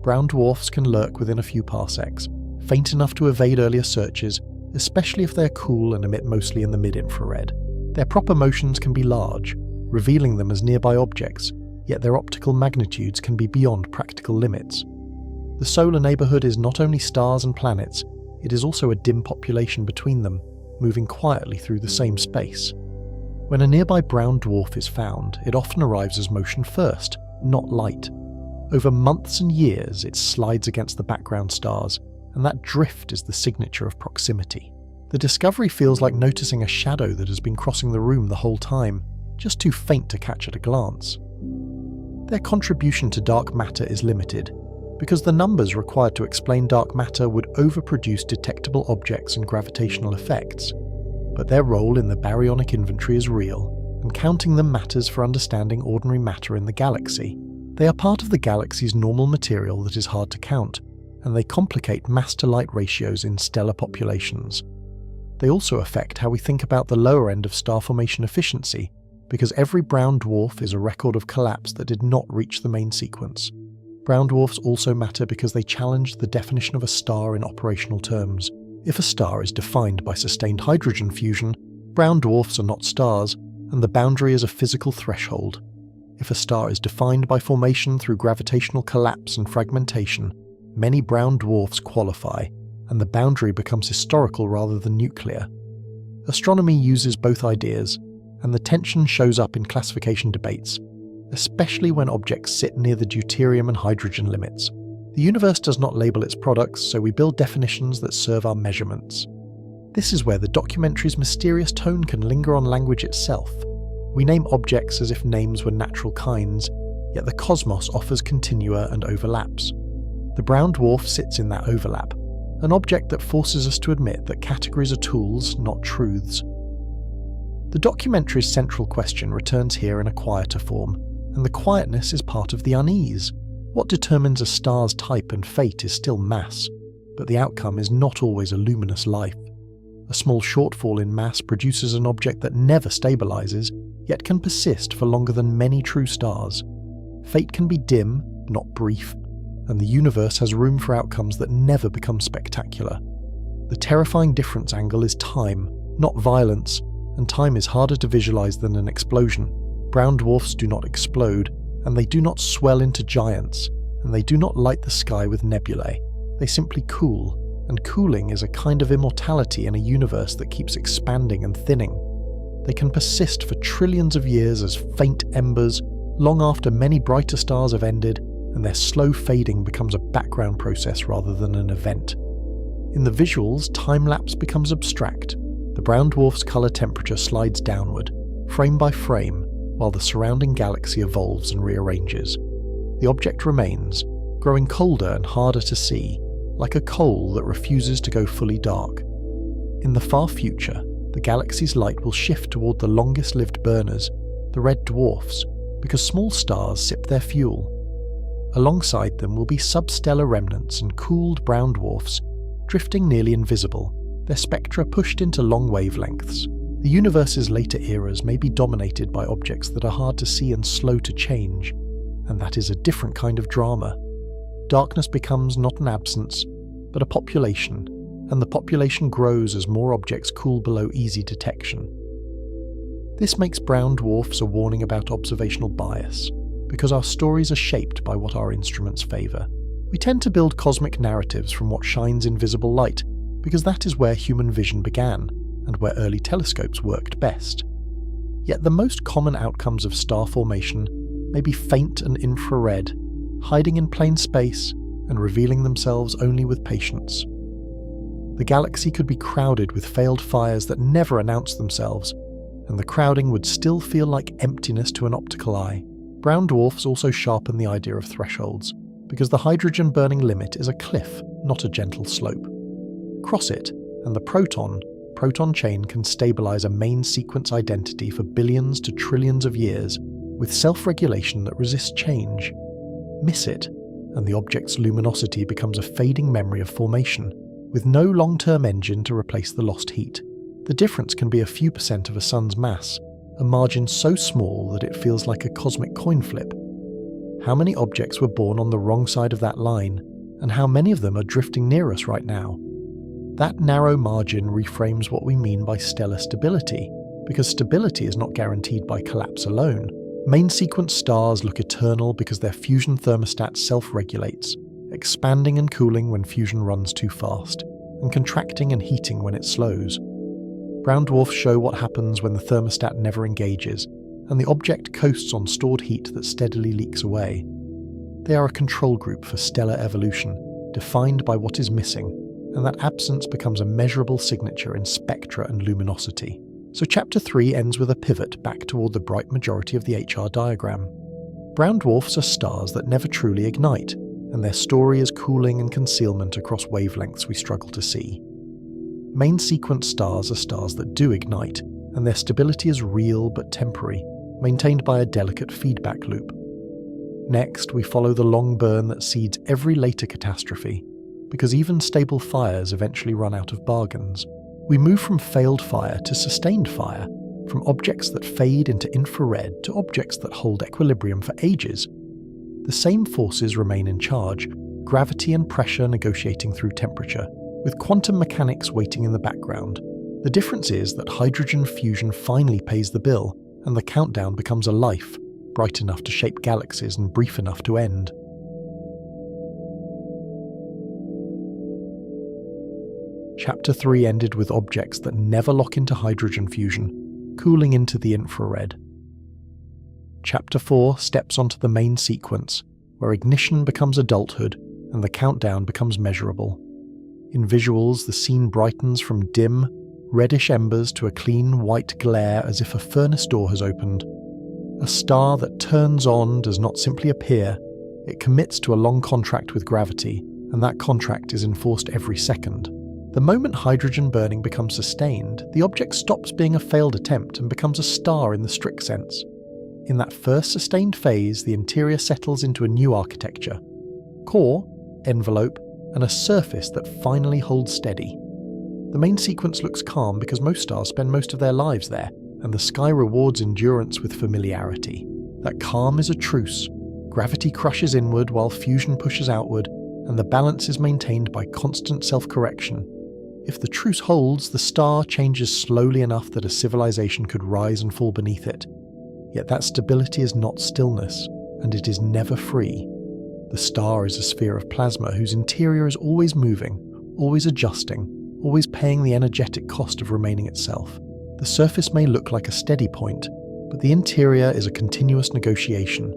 Brown dwarfs can lurk within a few parsecs, faint enough to evade earlier searches, especially if they're cool and emit mostly in the mid-infrared. Their proper motions can be large, revealing them as nearby objects, yet their optical magnitudes can be beyond practical limits. The solar neighbourhood is not only stars and planets, it is also a dim population between them, moving quietly through the same space. When a nearby brown dwarf is found, it often arrives as motion first, not light. Over months and years, it slides against the background stars, and that drift is the signature of proximity. The discovery feels like noticing a shadow that has been crossing the room the whole time, just too faint to catch at a glance. Their contribution to dark matter is limited, because the numbers required to explain dark matter would overproduce detectable objects and gravitational effects. But their role in the baryonic inventory is real, and counting them matters for understanding ordinary matter in the galaxy. They are part of the galaxy's normal material that is hard to count, and they complicate mass-to-light ratios in stellar populations. They also affect how we think about the lower end of star formation efficiency, because every brown dwarf is a record of collapse that did not reach the main sequence. Brown dwarfs also matter because they challenge the definition of a star in operational terms. If a star is defined by sustained hydrogen fusion, brown dwarfs are not stars, and the boundary is a physical threshold. If a star is defined by formation through gravitational collapse and fragmentation, many brown dwarfs qualify, and the boundary becomes historical rather than nuclear. Astronomy uses both ideas, and the tension shows up in classification debates, especially when objects sit near the deuterium and hydrogen limits. The universe does not label its products, so we build definitions that serve our measurements. This is where the documentary's mysterious tone can linger on language itself. We name objects as if names were natural kinds, yet the cosmos offers continua and overlaps. The brown dwarf sits in that overlap, an object that forces us to admit that categories are tools, not truths. The documentary's central question returns here in a quieter form, and the quietness is part of the unease. What determines a star's type and fate is still mass, but the outcome is not always a luminous life. A small shortfall in mass produces an object that never stabilizes, yet can persist for longer than many true stars. Fate can be dim, not brief, and the universe has room for outcomes that never become spectacular. The terrifying difference angle is time, not violence, and time is harder to visualize than an explosion. Brown dwarfs do not explode, and they do not swell into giants, and they do not light the sky with nebulae. They simply cool, and cooling is a kind of immortality in a universe that keeps expanding and thinning. They can persist for trillions of years as faint embers, long after many brighter stars have ended, and their slow fading becomes a background process rather than an event. In the visuals, time-lapse becomes abstract. The brown dwarf's colour temperature slides downward, frame by frame, while the surrounding galaxy evolves and rearranges. The object remains, growing colder and harder to see, like a coal that refuses to go fully dark. In the far future, the galaxy's light will shift toward the longest-lived burners, the red dwarfs, because small stars sip their fuel. Alongside them will be substellar remnants and cooled brown dwarfs, drifting nearly invisible, their spectra pushed into long wavelengths. The universe's later eras may be dominated by objects that are hard to see and slow to change, and that is a different kind of drama. darkness becomes not an absence, but a population, and the population grows as more objects cool below easy detection. This makes brown dwarfs a warning about observational bias, because our stories are shaped by what our instruments favour. We tend to build cosmic narratives from what shines in visible light, because that is where human vision began, and where early telescopes worked best. Yet the most common outcomes of star formation may be faint and infrared, hiding in plain space and revealing themselves only with patience. The galaxy could be crowded with failed fires that never announce themselves, and the crowding would still feel like emptiness to an optical eye. Brown dwarfs also sharpen the idea of thresholds, because the hydrogen burning limit is a cliff, not a gentle slope. Cross it, and the proton chain can stabilize a main sequence identity for billions to trillions of years, with self-regulation that resists change. Miss it, and the object's luminosity becomes a fading memory of formation, with no long-term engine to replace the lost heat. The difference can be a few % of a sun's mass, a margin so small that it feels like a cosmic coin flip. How many objects were born on the wrong side of that line, and how many of them are drifting near us right now? That narrow margin reframes what we mean by stellar stability, because stability is not guaranteed by collapse alone. Main sequence stars look eternal because their fusion thermostat self-regulates, expanding and cooling when fusion runs too fast, and contracting and heating when it slows. Brown dwarfs show what happens when the thermostat never engages, and the object coasts on stored heat that steadily leaks away. They are a control group for stellar evolution, defined by what is missing, and that absence becomes a measurable signature in spectra and luminosity. So Chapter 3 ends with a pivot back toward the bright majority of the HR diagram. Brown dwarfs are stars that never truly ignite, and their story is cooling and concealment across wavelengths we struggle to see. Main sequence stars are stars that do ignite, and their stability is real but temporary, maintained by a delicate feedback loop. Next, we follow the long burn that seeds every later catastrophe, because even stable fires eventually run out of bargains. We move from failed fire to sustained fire, from objects that fade into infrared to objects that hold equilibrium for ages. The same forces remain in charge, gravity and pressure negotiating through temperature, with quantum mechanics waiting in the background. The difference is that hydrogen fusion finally pays the bill, and the countdown becomes a life, bright enough to shape galaxies and brief enough to end. Chapter 3 ended with objects that never lock into hydrogen fusion, cooling into the infrared. Chapter 4 steps onto the main sequence, where ignition becomes adulthood and the countdown becomes measurable. In visuals, the scene brightens from dim, reddish embers to a clean white glare as if a furnace door has opened. A star that turns on does not simply appear, it commits to a long contract with gravity, and that contract is enforced every second. The moment hydrogen burning becomes sustained, the object stops being a failed attempt and becomes a star in the strict sense. In that first sustained phase, the interior settles into a new architecture: core, envelope, and a surface that finally holds steady. The main sequence looks calm because most stars spend most of their lives there, and the sky rewards endurance with familiarity. That calm is a truce. Gravity crushes inward while fusion pushes outward, and the balance is maintained by constant self-correction. If the truce holds, the star changes slowly enough that a civilization could rise and fall beneath it. Yet that stability is not stillness, and it is never free. The star is a sphere of plasma whose interior is always moving, always adjusting, always paying the energetic cost of remaining itself. The surface may look like a steady point, but the interior is a continuous negotiation.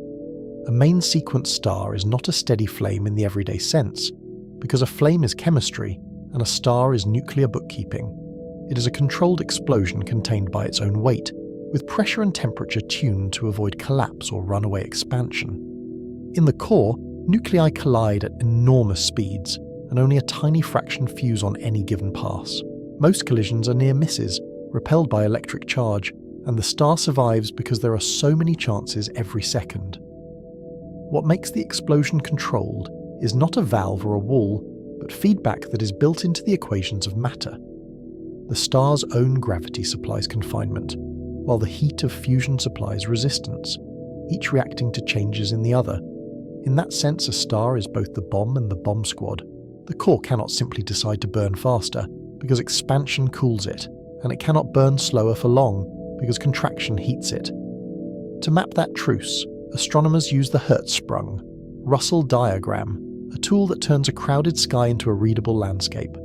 A main sequence star is not a steady flame in the everyday sense, because a flame is chemistry, and a star is nuclear bookkeeping. It is a controlled explosion contained by its own weight, with pressure and temperature tuned to avoid collapse or runaway expansion. In the core, nuclei collide at enormous speeds, and only a tiny fraction fuse on any given pass. Most collisions are near misses, repelled by electric charge, and the star survives because there are so many chances every second. What makes the explosion controlled is not a valve or a wall, but feedback that is built into the equations of matter. The star's own gravity supplies confinement, while the heat of fusion supplies resistance, each reacting to changes in the other. In that sense, a star is both the bomb and the bomb squad. The core cannot simply decide to burn faster, because expansion cools it, and it cannot burn slower for long, because contraction heats it. To map that truce, astronomers use the Hertzsprung Russell diagram, a tool that turns a crowded sky into a readable landscape.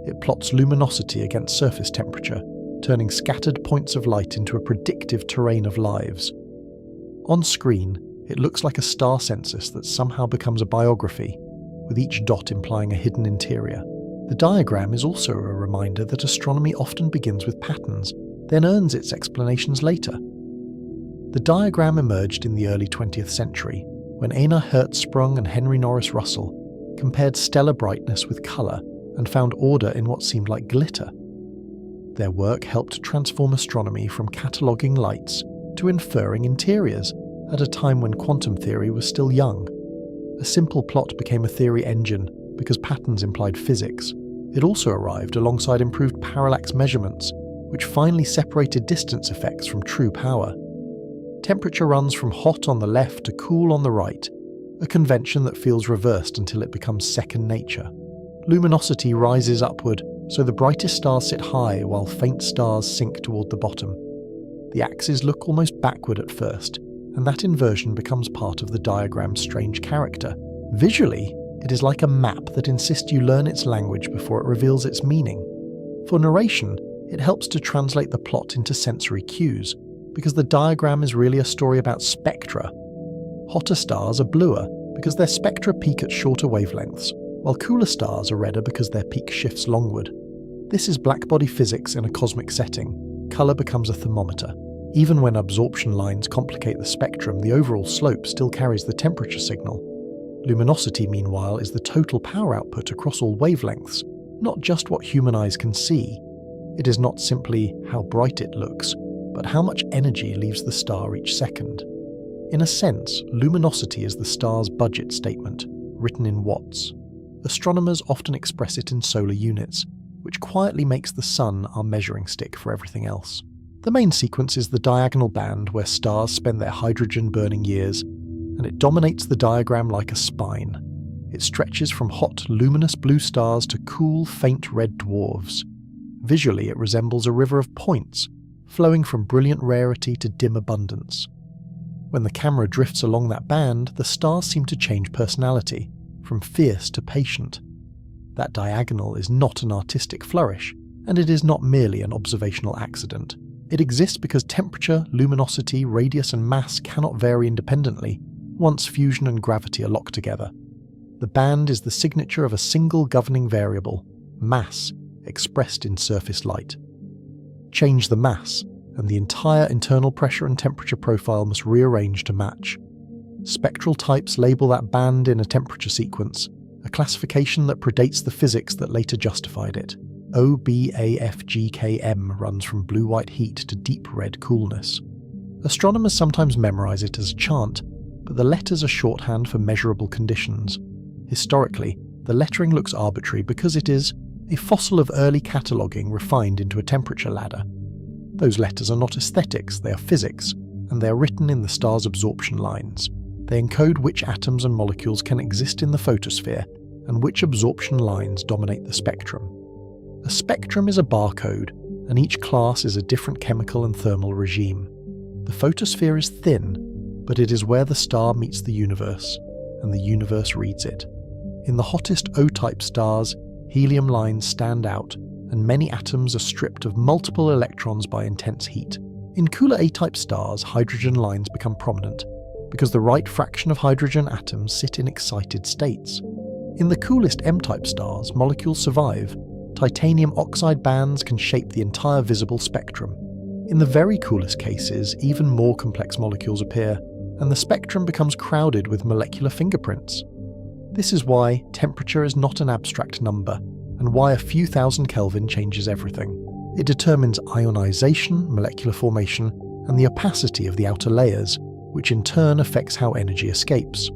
It plots luminosity against surface temperature, turning scattered points of light into a predictive terrain of lives. On screen, it looks like a star census that somehow becomes a biography, with each dot implying a hidden interior. The diagram is also a reminder that astronomy often begins with patterns, then earns its explanations later. The diagram emerged in the early 20th century, when Einar Hertzsprung and Henry Norris Russell compared stellar brightness with colour and found order in what seemed like glitter. Their work helped transform astronomy from cataloguing lights to inferring interiors at a time when quantum theory was still young. A simple plot became a theory engine because patterns implied physics. It also arrived alongside improved parallax measurements, which finally separated distance effects from true power. Temperature runs from hot on the left to cool on the right, a convention that feels reversed until it becomes second nature. Luminosity rises upward, so the brightest stars sit high while faint stars sink toward the bottom. The axes look almost backward at first, and that inversion becomes part of the diagram's strange character. Visually, it is like a map that insists you learn its language before it reveals its meaning. For narration, it helps to translate the plot into sensory cues, because the diagram is really a story about spectra. Hotter stars are bluer because their spectra peak at shorter wavelengths, while cooler stars are redder because their peak shifts longward. This is blackbody physics in a cosmic setting. Colour becomes a thermometer. Even when absorption lines complicate the spectrum, the overall slope still carries the temperature signal. Luminosity, meanwhile, is the total power output across all wavelengths, not just what human eyes can see. It is not simply how bright it looks, but how much energy leaves the star each second. In a sense, luminosity is the star's budget statement, written in watts. Astronomers often express it in solar units, which quietly makes the sun our measuring stick for everything else. The main sequence is the diagonal band where stars spend their hydrogen-burning years, and it dominates the diagram like a spine. It stretches from hot, luminous blue stars to cool, faint red dwarfs. Visually, it resembles a river of points, flowing from brilliant rarity to dim abundance. When the camera drifts along that band, the stars seem to change personality, from fierce to patient. That diagonal is not an artistic flourish, and it is not merely an observational accident. It exists because temperature, luminosity, radius and mass cannot vary independently, once fusion and gravity are locked together. The band is the signature of a single governing variable, mass, expressed in surface light. Change the mass, and the entire internal pressure and temperature profile must rearrange to match. Spectral types label that band in a temperature sequence, a classification that predates the physics that later justified it. OBAFGKM runs from blue-white heat to deep red coolness. Astronomers sometimes memorize it as a chant, but the letters are shorthand for measurable conditions. Historically, the lettering looks arbitrary because it is a fossil of early cataloguing refined into a temperature ladder. Those letters are not aesthetics, they are physics, and they are written in the star's absorption lines. They encode which atoms and molecules can exist in the photosphere, and which absorption lines dominate the spectrum. A spectrum is a barcode, and each class is a different chemical and thermal regime. The photosphere is thin, but it is where the star meets the universe, and the universe reads it. In the hottest O-type stars, helium lines stand out, and many atoms are stripped of multiple electrons by intense heat. In cooler A-type stars, hydrogen lines become prominent, because the right fraction of hydrogen atoms sit in excited states. In the coolest M-type stars, molecules survive. Titanium oxide bands can shape the entire visible spectrum. In the very coolest cases, even more complex molecules appear, and the spectrum becomes crowded with molecular fingerprints. This is why temperature is not an abstract number, and why a few thousand Kelvin changes everything. It determines ionization, molecular formation, and the opacity of the outer layers, which in turn affects how energy escapes.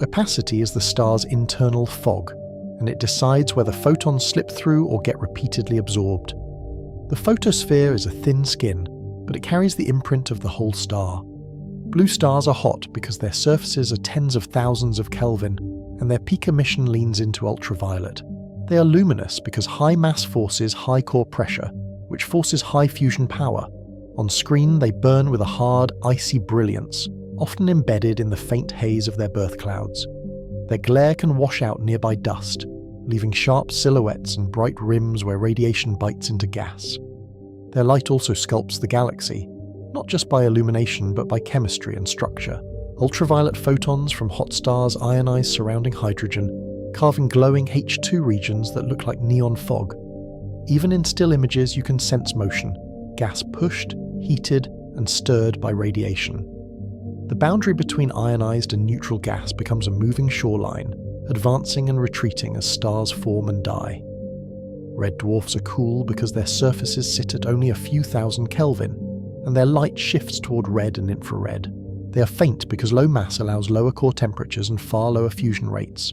Opacity is the star's internal fog, and it decides whether photons slip through or get repeatedly absorbed. The photosphere is a thin skin, but it carries the imprint of the whole star. Blue stars are hot because their surfaces are tens of thousands of Kelvin, and their peak emission leans into ultraviolet. They are luminous because high mass forces high core pressure, which forces high fusion power. On screen, they burn with a hard, icy brilliance, often embedded in the faint haze of their birth clouds. Their glare can wash out nearby dust, leaving sharp silhouettes and bright rims where radiation bites into gas. Their light also sculpts the galaxy, not just by illumination but by chemistry and structure. Ultraviolet photons from hot stars ionize surrounding hydrogen, carving glowing H2 regions that look like neon fog. Even in still images you can sense motion, gas pushed, heated, and stirred by radiation. The boundary between ionized and neutral gas becomes a moving shoreline, advancing and retreating as stars form and die. Red dwarfs are cool because their surfaces sit at only a few thousand Kelvin, and their light shifts toward red and infrared. They are faint because low mass allows lower core temperatures and far lower fusion rates.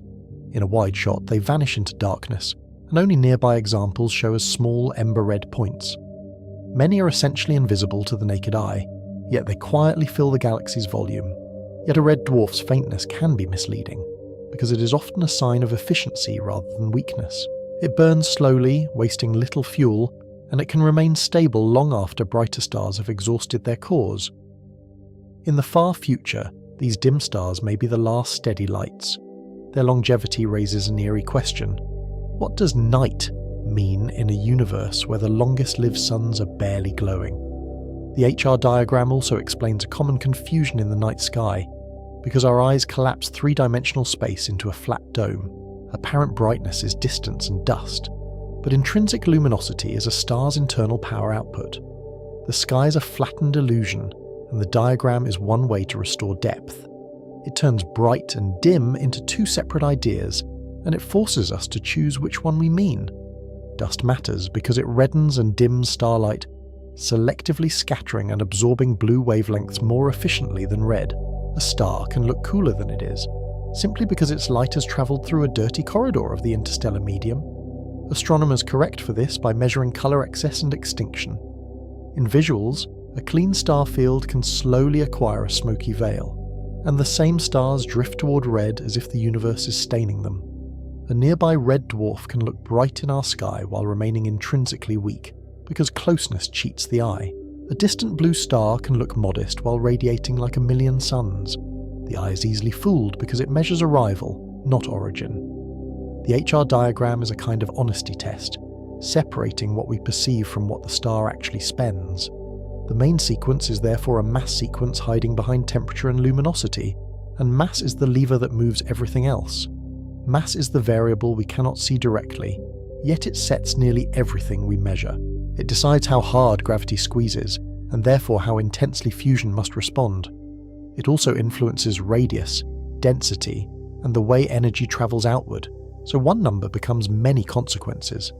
In a wide shot, they vanish into darkness, and only nearby examples show as small ember-red points. Many are essentially invisible to the naked eye, yet they quietly fill the galaxy's volume. Yet a red dwarf's faintness can be misleading, because it is often a sign of efficiency rather than weakness. It burns slowly, wasting little fuel, and it can remain stable long after brighter stars have exhausted their cores. In the far future, these dim stars may be the last steady lights. Their longevity raises an eerie question. What does night mean in a universe where the longest-lived suns are barely glowing? The HR diagram also explains a common confusion in the night sky. Because our eyes collapse three-dimensional space into a flat dome, apparent brightness is distance and dust, but intrinsic luminosity is a star's internal power output. The sky is a flattened illusion, and the diagram is one way to restore depth. It turns bright and dim into two separate ideas, and it forces us to choose which one we mean. Dust matters because it reddens and dims starlight, selectively scattering and absorbing blue wavelengths more efficiently than red. A star can look cooler than it is, simply because its light has travelled through a dirty corridor of the interstellar medium. Astronomers correct for this by measuring colour excess and extinction. In visuals, a clean star field can slowly acquire a smoky veil, and the same stars drift toward red as if the universe is staining them. A nearby red dwarf can look bright in our sky while remaining intrinsically weak, because closeness cheats the eye. A distant blue star can look modest while radiating like a million suns. The eye is easily fooled because it measures arrival, not origin. The HR diagram is a kind of honesty test, separating what we perceive from what the star actually spends. The main sequence is therefore a mass sequence hiding behind temperature and luminosity, and mass is the lever that moves everything else. Mass is the variable we cannot see directly, yet it sets nearly everything we measure. It decides how hard gravity squeezes, and therefore how intensely fusion must respond. It also influences radius, density, and the way energy travels outward, so one number becomes many consequences.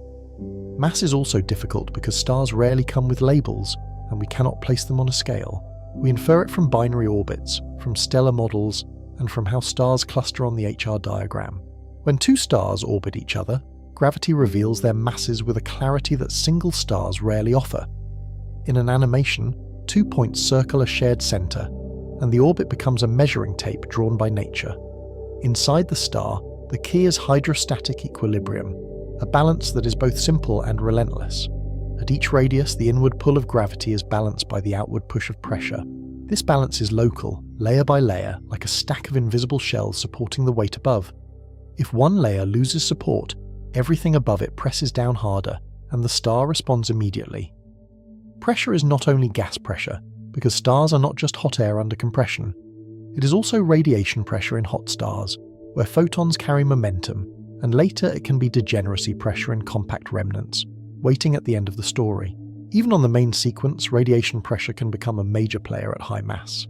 Mass is also difficult because stars rarely come with labels, and we cannot place them on a scale. We infer it from binary orbits, from stellar models, and from how stars cluster on the HR diagram. When two stars orbit each other, gravity reveals their masses with a clarity that single stars rarely offer. In an animation, 2 points circle a shared center, and the orbit becomes a measuring tape drawn by nature. Inside the star, the key is hydrostatic equilibrium, a balance that is both simple and relentless. At each radius, the inward pull of gravity is balanced by the outward push of pressure. This balance is local, layer by layer, like a stack of invisible shells supporting the weight above. If one layer loses support, everything above it presses down harder, and the star responds immediately. Pressure is not only gas pressure, because stars are not just hot air under compression. It is also radiation pressure in hot stars, where photons carry momentum, and later it can be degeneracy pressure in compact remnants, waiting at the end of the story. Even on the main sequence, radiation pressure can become a major player at high mass.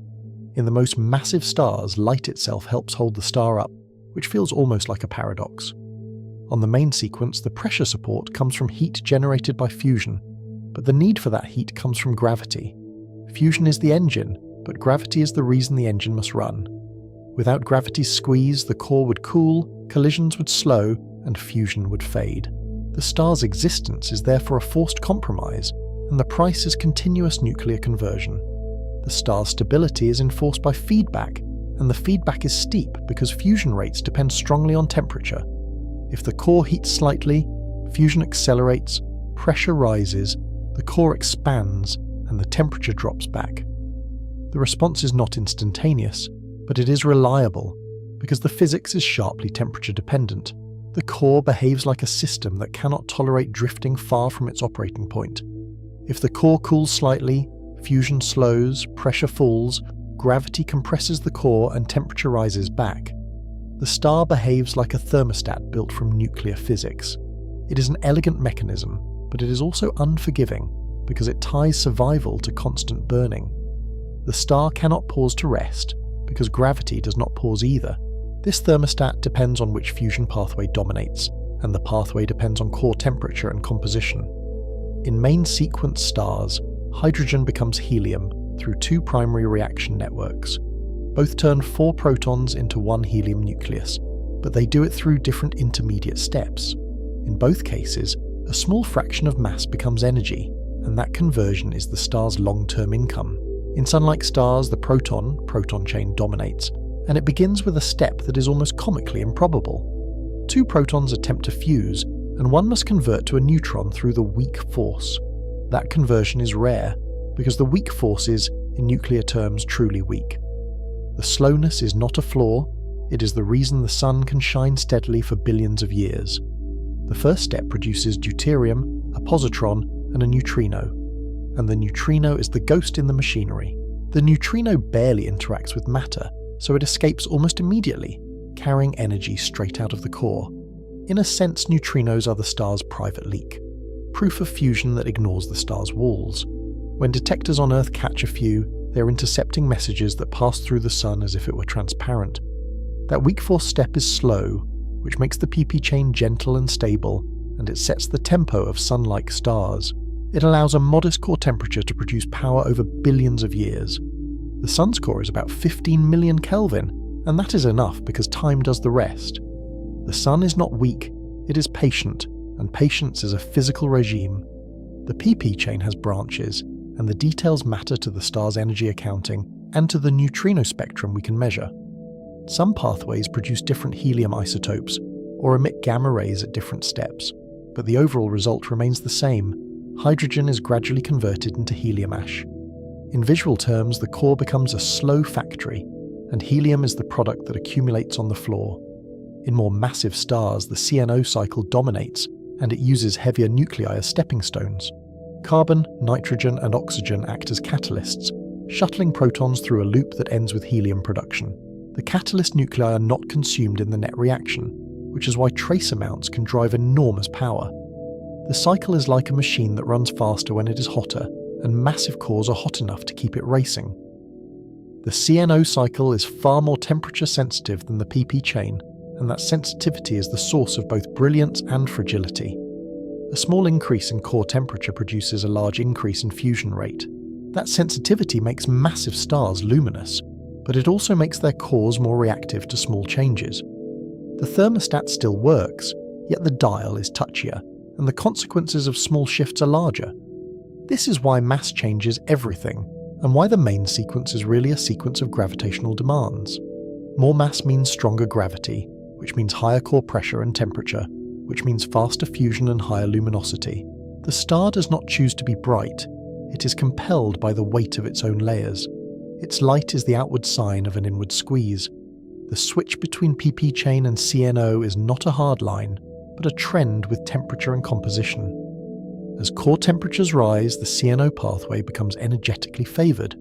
In the most massive stars, light itself helps hold the star up, which feels almost like a paradox. On the main sequence, the pressure support comes from heat generated by fusion, but the need for that heat comes from gravity. Fusion is the engine, but gravity is the reason the engine must run. Without gravity's squeeze, the core would cool, collisions would slow, and fusion would fade. The star's existence is therefore a forced compromise, and the price is continuous nuclear conversion. The star's stability is enforced by feedback, and the feedback is steep because fusion rates depend strongly on temperature. If the core heats slightly, fusion accelerates, pressure rises, the core expands, and the temperature drops back. The response is not instantaneous, but it is reliable because the physics is sharply temperature dependent. The core behaves like a system that cannot tolerate drifting far from its operating point. If the core cools slightly, fusion slows, pressure falls, gravity compresses the core and temperature rises back. The star behaves like a thermostat built from nuclear physics. It is an elegant mechanism, but it is also unforgiving because it ties survival to constant burning. The star cannot pause to rest because gravity does not pause either. This thermostat depends on which fusion pathway dominates, and the pathway depends on core temperature and composition. In main sequence stars, hydrogen becomes helium through two primary reaction networks. Both turn 4 protons into one helium nucleus, but they do it through different intermediate steps. In both cases, a small fraction of mass becomes energy, and that conversion is the star's long-term income. In sun-like stars, the proton chain dominates, and it begins with a step that is almost comically improbable. 2 protons attempt to fuse, and one must convert to a neutron through the weak force. That conversion is rare, because the weak force is, in nuclear terms, truly weak. The slowness is not a flaw, it is the reason the sun can shine steadily for billions of years. The first step produces deuterium, a positron, and a neutrino. And the neutrino is the ghost in the machinery. The neutrino barely interacts with matter, so it escapes almost immediately, carrying energy straight out of the core. In a sense, neutrinos are the star's private leak, proof of fusion that ignores the star's walls. When detectors on Earth catch a few, they are intercepting messages that pass through the sun as if it were transparent. That weak force step is slow, which makes the PP chain gentle and stable, and it sets the tempo of sun-like stars. It allows a modest core temperature to produce power over billions of years. The sun's core is about 15 million Kelvin, and that is enough because time does the rest. The sun is not weak, it is patient, and patience is a physical regime. The PP chain has branches, and the details matter to the star's energy accounting and to the neutrino spectrum we can measure. Some pathways produce different helium isotopes or emit gamma rays at different steps, but the overall result remains the same. Hydrogen is gradually converted into helium ash. In visual terms, the core becomes a slow factory, and helium is the product that accumulates on the floor. In more massive stars, the CNO cycle dominates, and it uses heavier nuclei as stepping stones. Carbon, nitrogen, and oxygen act as catalysts, shuttling protons through a loop that ends with helium production. The catalyst nuclei are not consumed in the net reaction, which is why trace amounts can drive enormous power. The cycle is like a machine that runs faster when it is hotter, and massive cores are hot enough to keep it racing. The CNO cycle is far more temperature sensitive than the PP chain, and that sensitivity is the source of both brilliance and fragility. A small increase in core temperature produces a large increase in fusion rate. That sensitivity makes massive stars luminous, but it also makes their cores more reactive to small changes. The thermostat still works, yet the dial is touchier, and the consequences of small shifts are larger. This is why mass changes everything, and why the main sequence is really a sequence of gravitational demands. More mass means stronger gravity, which means higher core pressure and temperature, which means faster fusion and higher luminosity. The star does not choose to be bright, it is compelled by the weight of its own layers. Its light is the outward sign of an inward squeeze. The switch between PP chain and CNO is not a hard line, but a trend with temperature and composition. As core temperatures rise, the CNO pathway becomes energetically favoured.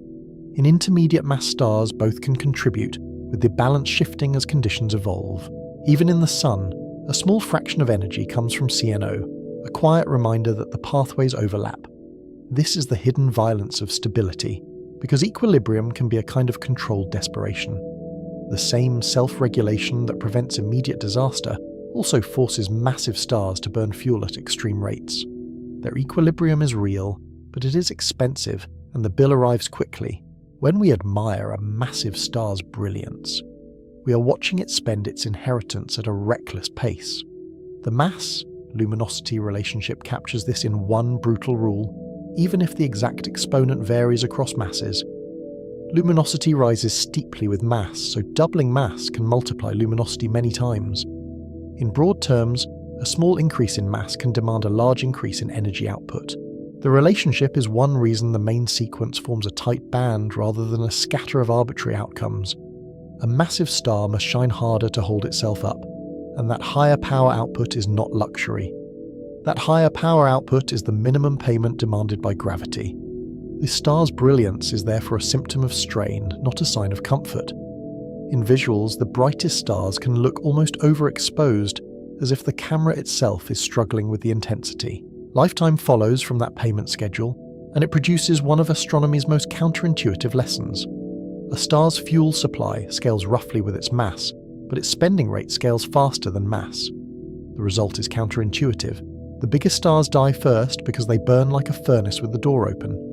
In intermediate mass stars, both can contribute, with the balance shifting as conditions evolve. Even in the Sun, a small fraction of energy comes from CNO, a quiet reminder that the pathways overlap. This is the hidden violence of stability, because equilibrium can be a kind of controlled desperation. The same self-regulation that prevents immediate disaster also forces massive stars to burn fuel at extreme rates. Their equilibrium is real, but it is expensive, and the bill arrives quickly. When we admire a massive star's brilliance, we are watching it spend its inheritance at a reckless pace. The mass-luminosity relationship captures this in one brutal rule. Even if the exact exponent varies across masses, Luminosity rises steeply with mass, so doubling mass can multiply luminosity many times. In broad terms, a small increase in mass can demand a large increase in energy output. The relationship is one reason the main sequence forms a tight band rather than a scatter of arbitrary outcomes. A massive star must shine harder to hold itself up, and that higher power output is not luxury. That higher power output is the minimum payment demanded by gravity. The star's brilliance is therefore a symptom of strain, not a sign of comfort. In visuals, the brightest stars can look almost overexposed, as if the camera itself is struggling with the intensity. Lifetime follows from that payment schedule, and it produces one of astronomy's most counterintuitive lessons. A star's fuel supply scales roughly with its mass, but its spending rate scales faster than mass. The result is counterintuitive. The biggest stars die first because they burn like a furnace with the door open.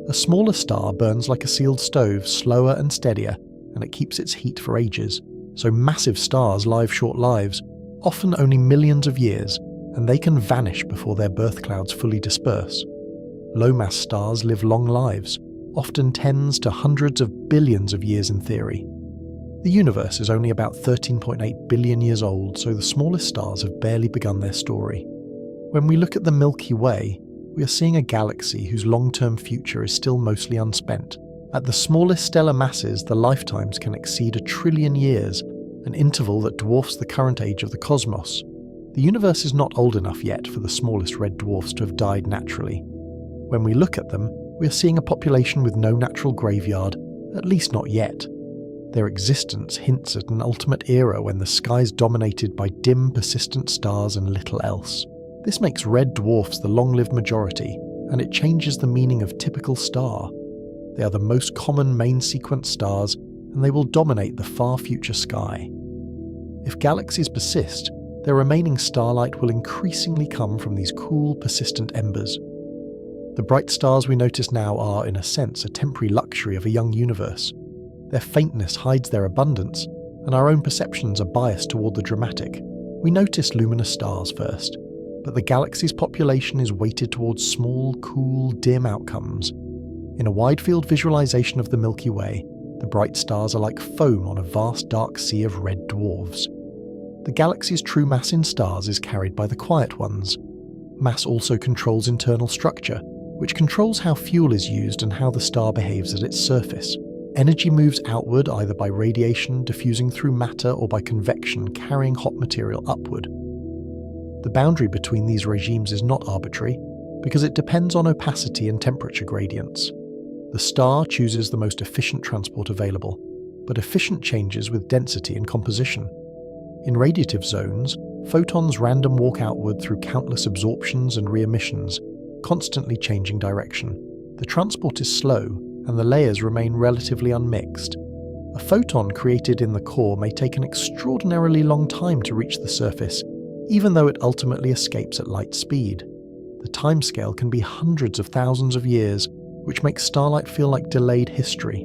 A smaller star burns like a sealed stove, slower and steadier, and it keeps its heat for ages. So massive stars live short lives, often only millions of years, and they can vanish before their birth clouds fully disperse. Low-mass stars live long lives, often tens to hundreds of billions of years in theory. The universe is only about 13.8 billion years old, so the smallest stars have barely begun their story. When we look at the Milky Way, we are seeing a galaxy whose long-term future is still mostly unspent. At the smallest stellar masses, the lifetimes can exceed 1 trillion years, an interval that dwarfs the current age of the cosmos. The universe is not old enough yet for the smallest red dwarfs to have died naturally. When we look at them, we are seeing a population with no natural graveyard, at least not yet. Their existence hints at an ultimate era when the sky is dominated by dim, persistent stars and little else. This makes red dwarfs the long-lived majority, and it changes the meaning of typical star. They are the most common main sequence stars, and they will dominate the far future sky. If galaxies persist, their remaining starlight will increasingly come from these cool, persistent embers. The bright stars we notice now are, in a sense, a temporary luxury of a young universe. Their faintness hides their abundance, and our own perceptions are biased toward the dramatic. We notice luminous stars first, but the galaxy's population is weighted towards small, cool, dim outcomes. In a wide-field visualization of the Milky Way, the bright stars are like foam on a vast dark sea of red dwarfs. The galaxy's true mass in stars is carried by the quiet ones. Mass also controls internal structure, which controls how fuel is used and how the star behaves at its surface. Energy moves outward either by radiation diffusing through matter or by convection carrying hot material upward. The boundary between these regimes is not arbitrary, because it depends on opacity and temperature gradients. The star chooses the most efficient transport available, but efficient changes with density and composition. In radiative zones, photons random walk outward through countless absorptions and re-emissions, constantly changing direction. The transport is slow, and the layers remain relatively unmixed. A photon created in the core may take an extraordinarily long time to reach the surface, even though it ultimately escapes at light speed. The timescale can be hundreds of thousands of years, which makes starlight feel like delayed history.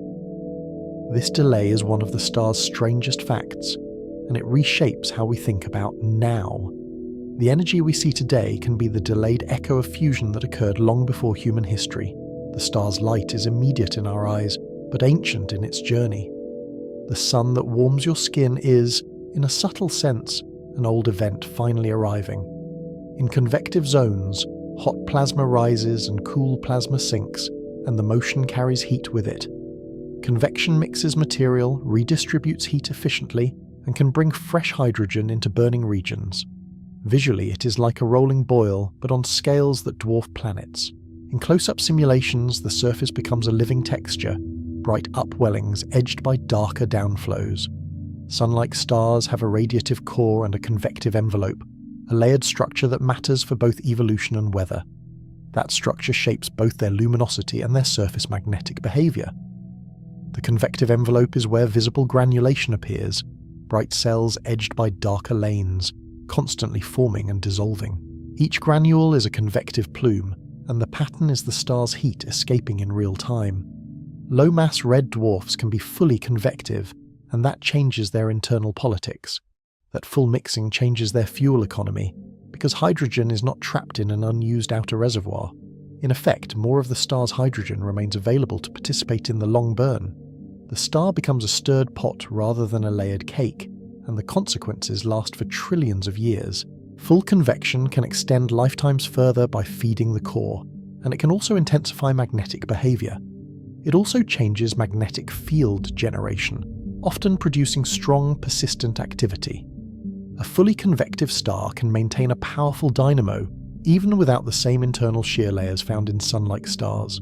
This delay is one of the star's strangest facts, and it reshapes how we think about now. The energy we see today can be the delayed echo of fusion that occurred long before human history. The star's light is immediate in our eyes, but ancient in its journey. The sun that warms your skin is, in a subtle sense, an old event finally arriving. In convective zones, hot plasma rises and cool plasma sinks, and the motion carries heat with it. Convection mixes material, redistributes heat efficiently, and can bring fresh hydrogen into burning regions. Visually, it is like a rolling boil, but on scales that dwarf planets. In close-up simulations, the surface becomes a living texture, bright upwellings edged by darker downflows. Sun-like stars have a radiative core and a convective envelope, a layered structure that matters for both evolution and weather. That structure shapes both their luminosity and their surface magnetic behavior. The convective envelope is where visible granulation appears, bright cells edged by darker lanes, constantly forming and dissolving. Each granule is a convective plume, and the pattern is the star's heat escaping in real time. Low-mass red dwarfs can be fully convective, and that changes their internal politics. That full mixing changes their fuel economy, because hydrogen is not trapped in an unused outer reservoir. In effect, more of the star's hydrogen remains available to participate in the long burn. the star becomes a stirred pot rather than a layered cake, and the consequences last for trillions of years. Full convection can extend lifetimes further by feeding the core, and it can also intensify magnetic behavior. It also changes magnetic field generation, often producing strong, persistent activity. A fully convective star can maintain a powerful dynamo, even without the same internal shear layers found in Sun-like stars.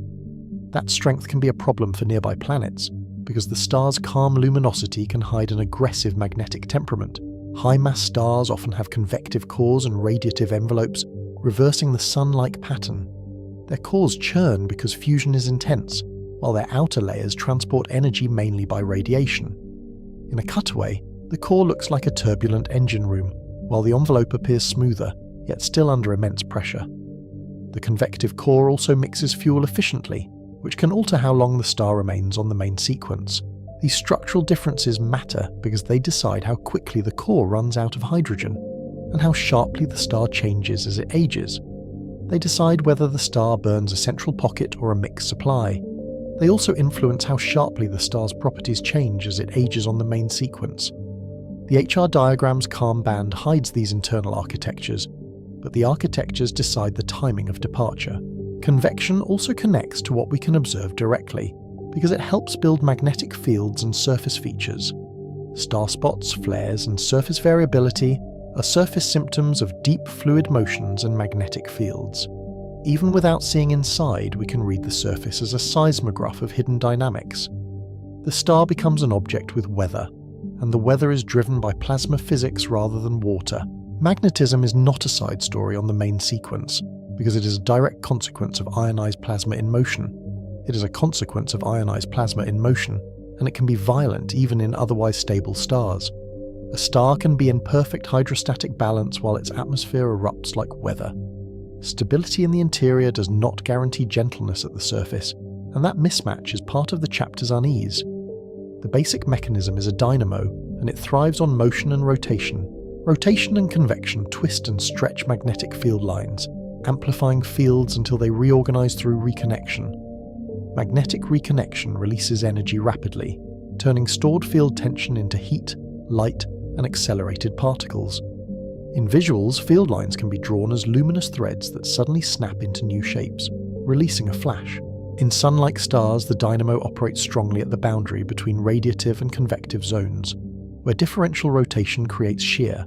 That strength can be a problem for nearby planets, because the star's calm luminosity can hide an aggressive magnetic temperament. High-mass stars often have convective cores and radiative envelopes, reversing the Sun-like pattern. Their cores churn because fusion is intense, while their outer layers transport energy mainly by radiation. In a cutaway, the core looks like a turbulent engine room, while the envelope appears smoother, yet still under immense pressure. The convective core also mixes fuel efficiently, which can alter how long the star remains on the main sequence. These structural differences matter because they decide how quickly the core runs out of hydrogen, and how sharply the star changes as it ages. They decide whether the star burns a central pocket or a mixed supply. They also influence how sharply the star's properties change as it ages on the main sequence. The HR diagram's calm band hides these internal architectures, but the architectures decide the timing of departure. Convection also connects to what we can observe directly, because it helps build magnetic fields and surface features. Star spots, flares, and surface variability are surface symptoms of deep fluid motions and magnetic fields. Even without seeing inside, we can read the surface as a seismograph of hidden dynamics. The star becomes an object with weather, and the weather is driven by plasma physics rather than water. Magnetism is not a side story on the main sequence, because it is a direct consequence of ionized plasma in motion. It is a consequence of ionized plasma in motion, and it can be violent even in otherwise stable stars. A star can be in perfect hydrostatic balance while its atmosphere erupts like weather. Stability in the interior does not guarantee gentleness at the surface, and that mismatch is part of the chapter's unease. The basic mechanism is a dynamo, and it thrives on motion and rotation. Rotation and convection twist and stretch magnetic field lines, amplifying fields until they reorganize through reconnection. Magnetic reconnection releases energy rapidly, turning stored field tension into heat, light, and accelerated particles. In visuals, field lines can be drawn as luminous threads that suddenly snap into new shapes, releasing a flash. In Sun-like stars, the dynamo operates strongly at the boundary between radiative and convective zones, where differential rotation creates shear.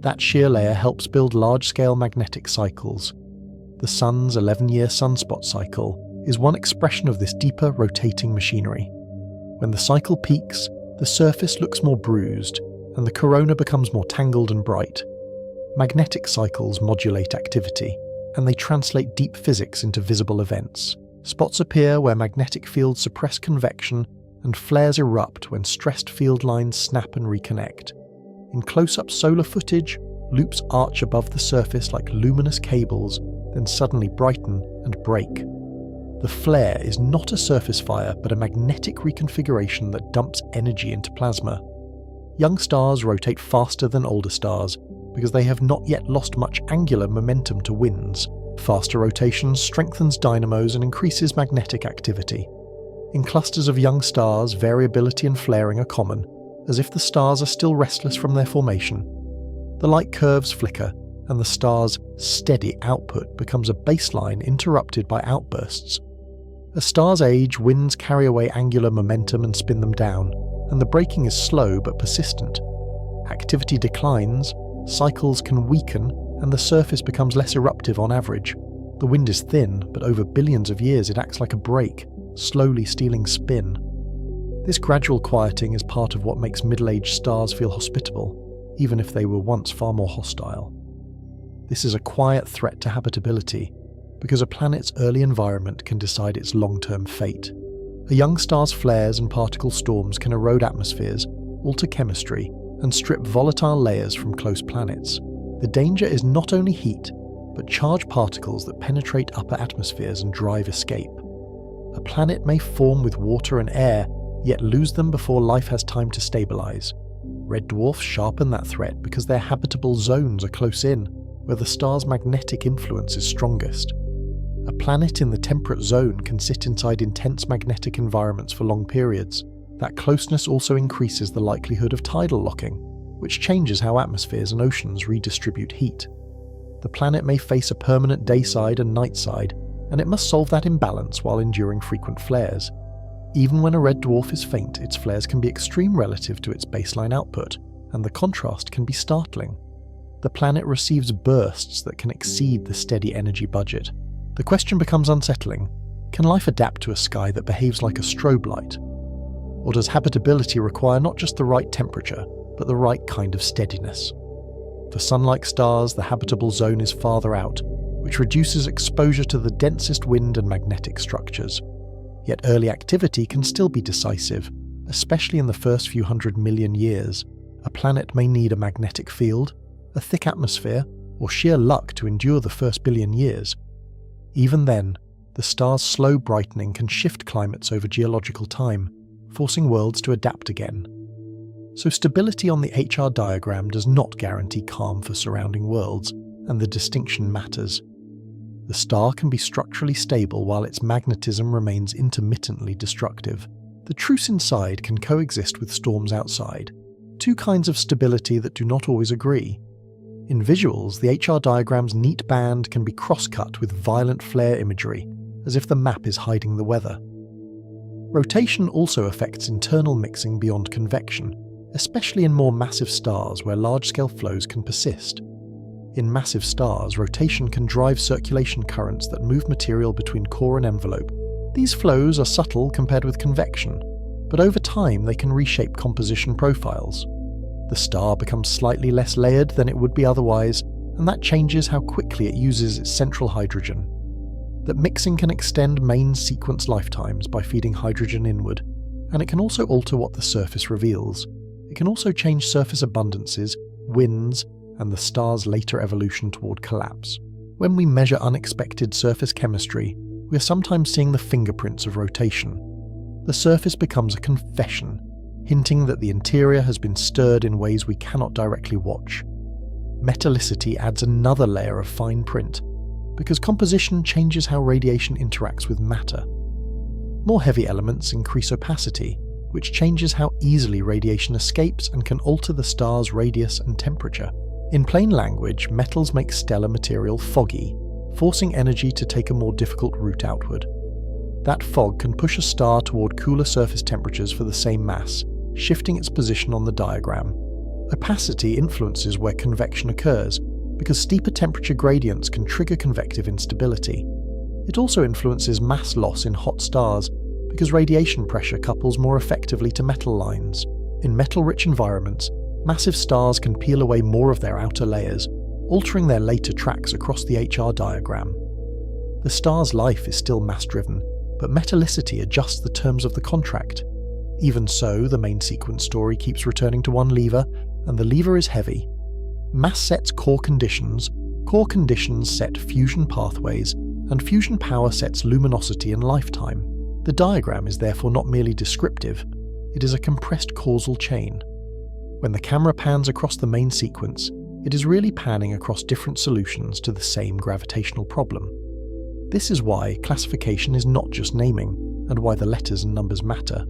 That shear layer helps build large-scale magnetic cycles. The Sun's 11-year sunspot cycle is one expression of this deeper, rotating machinery. When the cycle peaks, the surface looks more bruised, and the corona becomes more tangled and bright. Magnetic cycles modulate activity, and they translate deep physics into visible events. Spots appear where magnetic fields suppress convection, and flares erupt when stressed field lines snap and reconnect. In close-up solar footage, loops arch above the surface like luminous cables, then suddenly brighten and break. The flare is not a surface fire, but a magnetic reconfiguration that dumps energy into plasma. Young stars rotate faster than older stars because they have not yet lost much angular momentum to winds. Faster rotation strengthens dynamos and increases magnetic activity. In clusters of young stars, variability and flaring are common, as if the stars are still restless from their formation. The light curves flicker, and the star's steady output becomes a baseline interrupted by outbursts. As stars age, winds carry away angular momentum and spin them down, and the breaking is slow but persistent. Activity declines, cycles can weaken, and the surface becomes less eruptive on average. The wind is thin, but over billions of years it acts like a brake, slowly stealing spin. This gradual quieting is part of what makes middle-aged stars feel hospitable, even if they were once far more hostile. This is a quiet threat to habitability, because a planet's early environment can decide its long-term fate. A young star's flares and particle storms can erode atmospheres, alter chemistry, and strip volatile layers from close planets. The danger is not only heat, but charged particles that penetrate upper atmospheres and drive escape. A planet may form with water and air, yet lose them before life has time to stabilize. Red dwarfs sharpen that threat because their habitable zones are close in, where the star's magnetic influence is strongest. A planet in the temperate zone can sit inside intense magnetic environments for long periods. That closeness also increases the likelihood of tidal locking, which changes how atmospheres and oceans redistribute heat. The planet may face a permanent day side and night side, and it must solve that imbalance while enduring frequent flares. Even when a red dwarf is faint, its flares can be extreme relative to its baseline output, and the contrast can be startling. The planet receives bursts that can exceed the steady energy budget. The question becomes unsettling. Can life adapt to a sky that behaves like a strobe light? Or does habitability require not just the right temperature, but the right kind of steadiness? For sun-like stars, the habitable zone is farther out, which reduces exposure to the densest wind and magnetic structures. Yet early activity can still be decisive, especially in the first few 100 million years. A planet may need a magnetic field, a thick atmosphere, or sheer luck to endure the first billion years. Even then, the star's slow brightening can shift climates over geological time, forcing worlds to adapt again. So stability on the HR diagram does not guarantee calm for surrounding worlds, and the distinction matters. The star can be structurally stable while its magnetism remains intermittently destructive. The truce inside can coexist with storms outside, two kinds of stability that do not always agree. In visuals, the HR diagram's neat band can be cross-cut with violent flare imagery, as if the map is hiding the weather. Rotation also affects internal mixing beyond convection, especially in more massive stars where large-scale flows can persist. In massive stars, rotation can drive circulation currents that move material between core and envelope. These flows are subtle compared with convection, but over time they can reshape composition profiles. The star becomes slightly less layered than it would be otherwise, and that changes how quickly it uses its central hydrogen. That mixing can extend main sequence lifetimes by feeding hydrogen inward, and it can also alter what the surface reveals. It can also change surface abundances, winds, and the star's later evolution toward collapse. When we measure unexpected surface chemistry, we are sometimes seeing the fingerprints of rotation. The surface becomes a confession, hinting that the interior has been stirred in ways we cannot directly watch. Metallicity adds another layer of fine print, because composition changes how radiation interacts with matter. More heavy elements increase opacity, which changes how easily radiation escapes and can alter the star's radius and temperature. In plain language, metals make stellar material foggy, forcing energy to take a more difficult route outward. That fog can push a star toward cooler surface temperatures for the same mass, shifting its position on the diagram. Opacity influences where convection occurs, because steeper temperature gradients can trigger convective instability. It also influences mass loss in hot stars, because radiation pressure couples more effectively to metal lines. In metal-rich environments, massive stars can peel away more of their outer layers, altering their later tracks across the HR diagram. The star's life is still mass-driven, but metallicity adjusts the terms of the contract. Even so, the main sequence story keeps returning to one lever, and the lever is heavy. Mass sets core conditions set fusion pathways, and fusion power sets luminosity and lifetime. The diagram is therefore not merely descriptive, it is a compressed causal chain. When the camera pans across the main sequence, it is really panning across different solutions to the same gravitational problem. This is why classification is not just naming, and why the letters and numbers matter.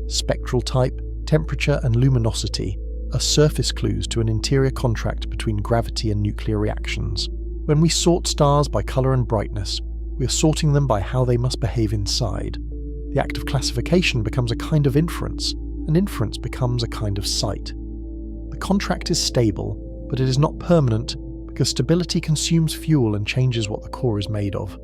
Spectral type, temperature, and luminosity are surface clues to an interior contract between gravity and nuclear reactions. When we sort stars by colour and brightness, we are sorting them by how they must behave inside. The act of classification becomes a kind of inference, and inference becomes a kind of sight. The contract is stable, but it is not permanent because stability consumes fuel and changes what the core is made of.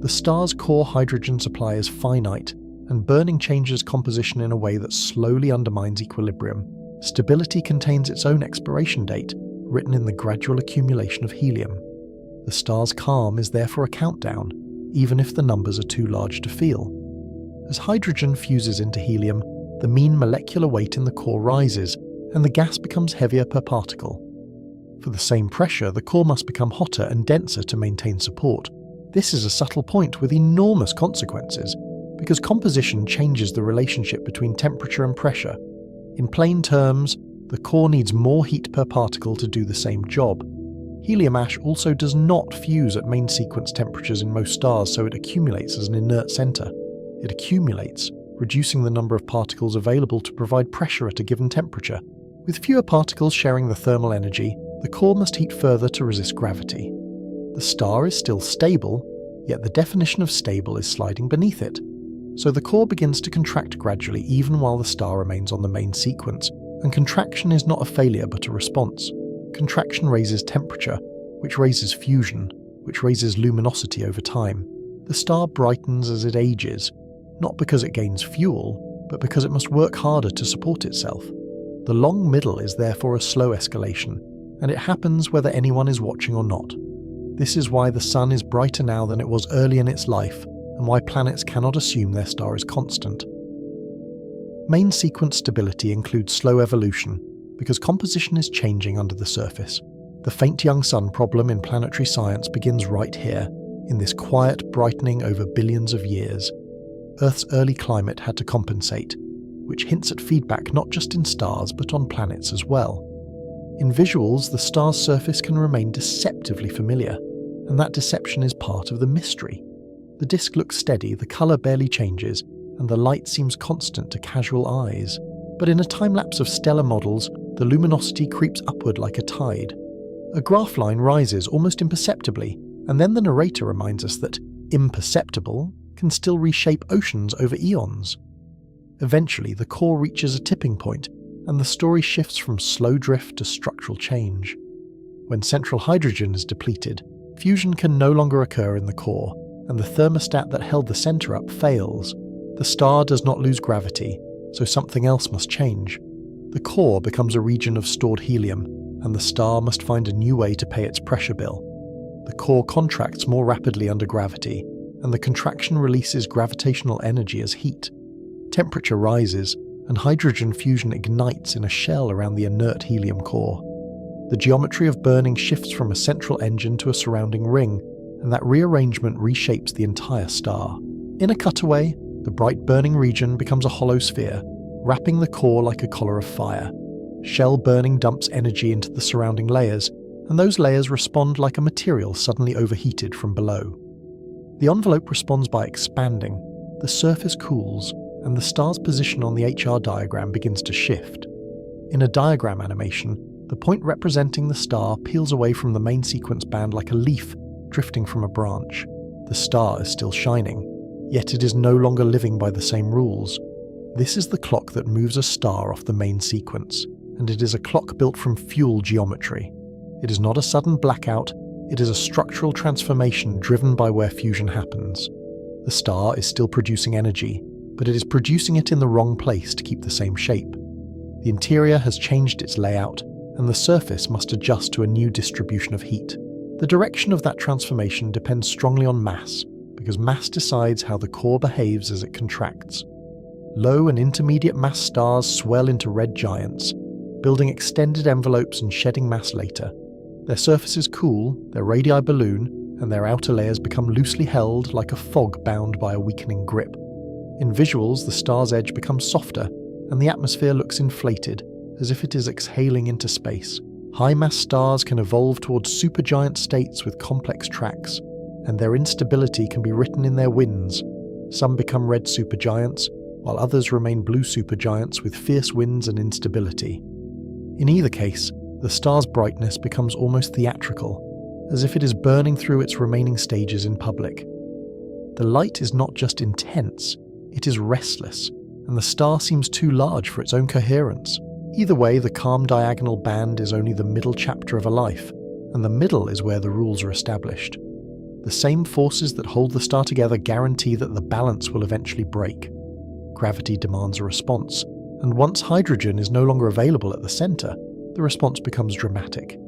The star's core hydrogen supply is finite, and burning changes composition in a way that slowly undermines equilibrium. Stability contains its own expiration date, written in the gradual accumulation of helium. The star's calm is therefore a countdown, even if the numbers are too large to feel. As hydrogen fuses into helium, the mean molecular weight in the core rises, and the gas becomes heavier per particle. For the same pressure, the core must become hotter and denser to maintain support. This is a subtle point with enormous consequences, because composition changes the relationship between temperature and pressure. In plain terms, the core needs more heat per particle to do the same job. Helium ash also does not fuse at main sequence temperatures in most stars, so it accumulates as an inert center. It accumulates reducing the number of particles available to provide pressure at a given temperature. With fewer particles sharing the thermal energy, the core must heat further to resist gravity. The star is still stable, yet the definition of stable is sliding beneath it. So the core begins to contract gradually even while the star remains on the main sequence, and contraction is not a failure but a response. Contraction raises temperature, which raises fusion, which raises luminosity over time. The star brightens as it ages, not because it gains fuel, but because it must work harder to support itself. The long middle is therefore a slow escalation, and it happens whether anyone is watching or not. This is why the Sun is brighter now than it was early in its life, and why planets cannot assume their star is constant. Main sequence stability includes slow evolution, because composition is changing under the surface. The faint young sun problem in planetary science begins right here, in this quiet brightening over billions of years. Earth's early climate had to compensate, which hints at feedback not just in stars but on planets as well. In visuals, the star's surface can remain deceptively familiar, and that deception is part of the mystery. The disk looks steady, the colour barely changes, and the light seems constant to casual eyes. But in a time-lapse of stellar models, the luminosity creeps upward like a tide. A graph line rises almost imperceptibly, and then the narrator reminds us that imperceptible can still reshape oceans over eons. Eventually, the core reaches a tipping point, and the story shifts from slow drift to structural change. When central hydrogen is depleted, fusion can no longer occur in the core, and the thermostat that held the centre up fails. The star does not lose gravity, so something else must change. The core becomes a region of stored helium, and the star must find a new way to pay its pressure bill. The core contracts more rapidly under gravity, and the contraction releases gravitational energy as heat. Temperature rises, and hydrogen fusion ignites in a shell around the inert helium core. The geometry of burning shifts from a central engine to a surrounding ring, and that rearrangement reshapes the entire star. In a cutaway, the bright burning region becomes a hollow sphere, wrapping the core like a collar of fire. Shell burning dumps energy into the surrounding layers, and those layers respond like a material suddenly overheated from below. The envelope responds by expanding, the surface cools, and the star's position on the HR diagram begins to shift. In a diagram animation, the point representing the star peels away from the main sequence band like a leaf drifting from a branch. The star is still shining, yet it is no longer living by the same rules. This is the clock that moves a star off the main sequence, and it is a clock built from fuel geometry. It is not a sudden blackout, it is a structural transformation driven by where fusion happens. The star is still producing energy, but it is producing it in the wrong place to keep the same shape. The interior has changed its layout, and the surface must adjust to a new distribution of heat. The direction of that transformation depends strongly on mass, because mass decides how the core behaves as it contracts. Low and intermediate mass stars swell into red giants, building extended envelopes and shedding mass later. Their surfaces cool, their radii balloon, and their outer layers become loosely held like a fog bound by a weakening grip. In visuals, the star's edge becomes softer, and the atmosphere looks inflated, as if it is exhaling into space. High-mass stars can evolve towards supergiant states with complex tracks, and their instability can be written in their winds. Some become red supergiants, while others remain blue supergiants with fierce winds and instability. In either case, the star's brightness becomes almost theatrical, as if it is burning through its remaining stages in public. The light is not just intense, it is restless, and the star seems too large for its own coherence. Either way, the calm diagonal band is only the middle chapter of a life, and the middle is where the rules are established. The same forces that hold the star together guarantee that the balance will eventually break. Gravity demands a response, and once hydrogen is no longer available at the center, the response becomes dramatic.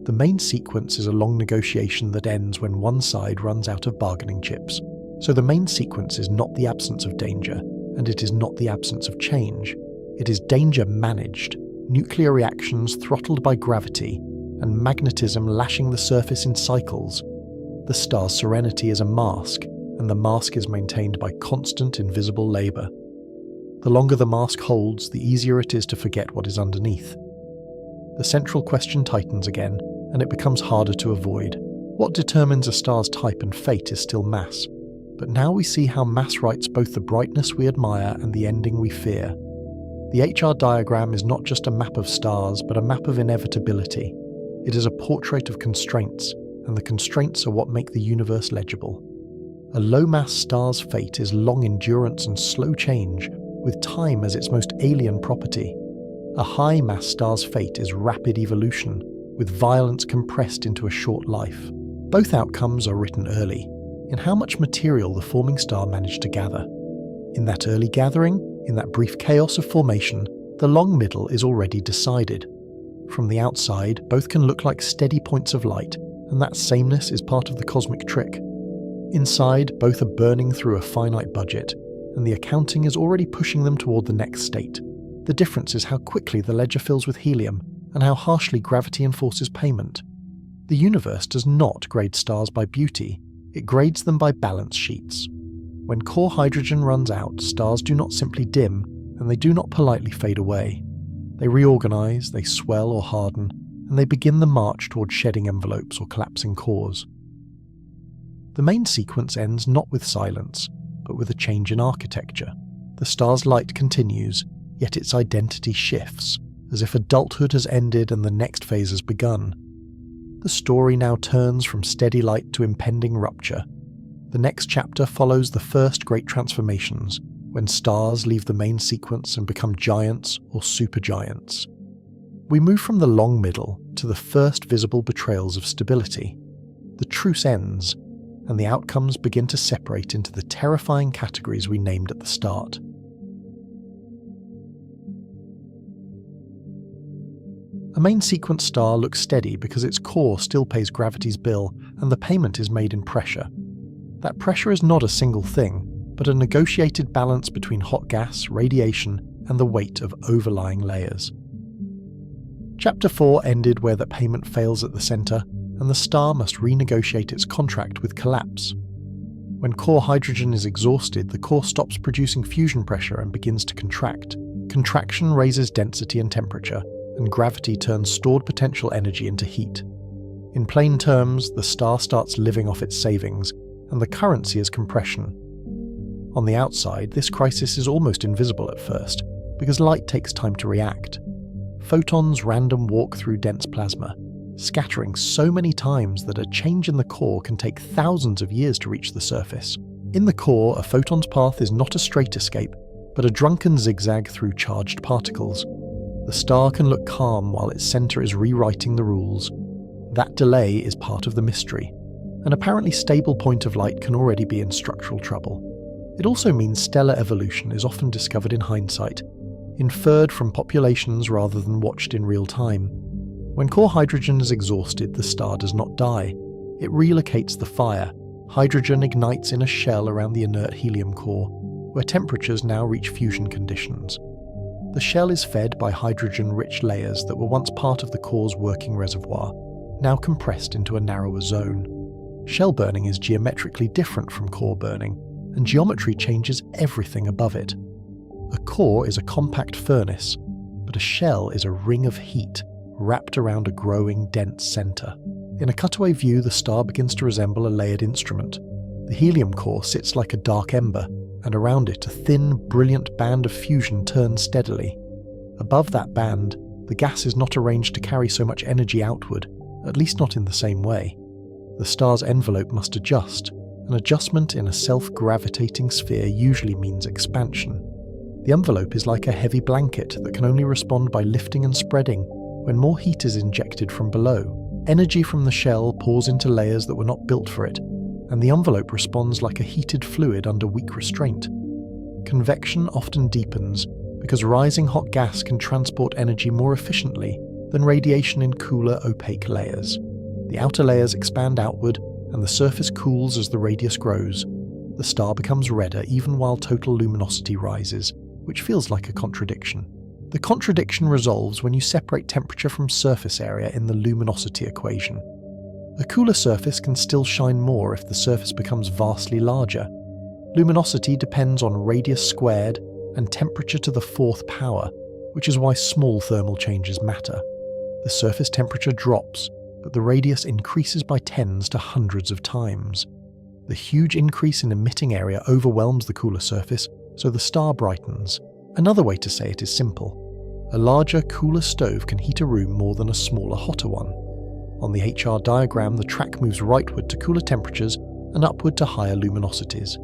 The main sequence is a long negotiation that ends when one side runs out of bargaining chips. So the main sequence is not the absence of danger, and it is not the absence of change. It is danger managed, nuclear reactions throttled by gravity, and magnetism lashing the surface in cycles. The star's serenity is a mask, and the mask is maintained by constant invisible labour. The longer the mask holds, the easier it is to forget what is underneath. The central question tightens again, and it becomes harder to avoid. What determines a star's type and fate is still mass, but now we see how mass writes both the brightness we admire and the ending we fear. The HR diagram is not just a map of stars, but a map of inevitability. It is a portrait of constraints, and the constraints are what make the universe legible. A low-mass star's fate is long endurance and slow change, with time as its most alien property. A high-mass star's fate is rapid evolution, with violence compressed into a short life. Both outcomes are written early, in how much material the forming star managed to gather. In that early gathering, in that brief chaos of formation, the long middle is already decided. From the outside, both can look like steady points of light, and that sameness is part of the cosmic trick. Inside, both are burning through a finite budget, and the accounting is already pushing them toward the next state. The difference is how quickly the ledger fills with helium, and how harshly gravity enforces payment. The universe does not grade stars by beauty, it grades them by balance sheets. When core hydrogen runs out, stars do not simply dim, and they do not politely fade away. They reorganize, they swell or harden, and they begin the march toward shedding envelopes or collapsing cores. The main sequence ends not with silence, but with a change in architecture. The star's light continues, yet its identity shifts, as if adulthood has ended and the next phase has begun. The story now turns from steady light to impending rupture. The next chapter follows the first great transformations, when stars leave the main sequence and become giants or supergiants. We move from the long middle to the first visible betrayals of stability. The truce ends, and the outcomes begin to separate into the terrifying categories we named at the start. A main sequence star looks steady because its core still pays gravity's bill, and the payment is made in pressure. That pressure is not a single thing, but a negotiated balance between hot gas, radiation, and the weight of overlying layers. Chapter 4 ended where the payment fails at the centre, and the star must renegotiate its contract with collapse. When core hydrogen is exhausted, the core stops producing fusion pressure and begins to contract. Contraction raises density and temperature, and gravity turns stored potential energy into heat. In plain terms, the star starts living off its savings, and the currency is compression. On the outside, this crisis is almost invisible at first, because light takes time to react. Photons random walk through dense plasma, scattering so many times that a change in the core can take thousands of years to reach the surface. In the core, a photon's path is not a straight escape, but a drunken zigzag through charged particles. The star can look calm while its centre is rewriting the rules. That delay is part of the mystery. An apparently stable point of light can already be in structural trouble. It also means stellar evolution is often discovered in hindsight, inferred from populations rather than watched in real time. When core hydrogen is exhausted, the star does not die. It relocates the fire. Hydrogen ignites in a shell around the inert helium core, where temperatures now reach fusion conditions. The shell is fed by hydrogen-rich layers that were once part of the core's working reservoir, now compressed into a narrower zone. Shell burning is geometrically different from core burning, and geometry changes everything above it. A core is a compact furnace, but a shell is a ring of heat wrapped around a growing, dense centre. In a cutaway view, the star begins to resemble a layered instrument. The helium core sits like a dark ember, and around it a thin, brilliant band of fusion turns steadily. Above that band, the gas is not arranged to carry so much energy outward, at least not in the same way. The star's envelope must adjust. An adjustment in a self-gravitating sphere usually means expansion. The envelope is like a heavy blanket that can only respond by lifting and spreading when more heat is injected from below. Energy from the shell pours into layers that were not built for it, and the envelope responds like a heated fluid under weak restraint. Convection often deepens because rising hot gas can transport energy more efficiently than radiation in cooler, opaque layers. The outer layers expand outward, and the surface cools as the radius grows. The star becomes redder even while total luminosity rises, which feels like a contradiction. The contradiction resolves when you separate temperature from surface area in the luminosity equation. A cooler surface can still shine more if the surface becomes vastly larger. Luminosity depends on radius squared and temperature to the fourth power, which is why small thermal changes matter. The surface temperature drops, but the radius increases by tens to hundreds of times. The huge increase in emitting area overwhelms the cooler surface, so the star brightens. Another way to say it is simple. A larger, cooler stove can heat a room more than a smaller, hotter one. On the HR diagram, the track moves rightward to cooler temperatures and upward to higher luminosities.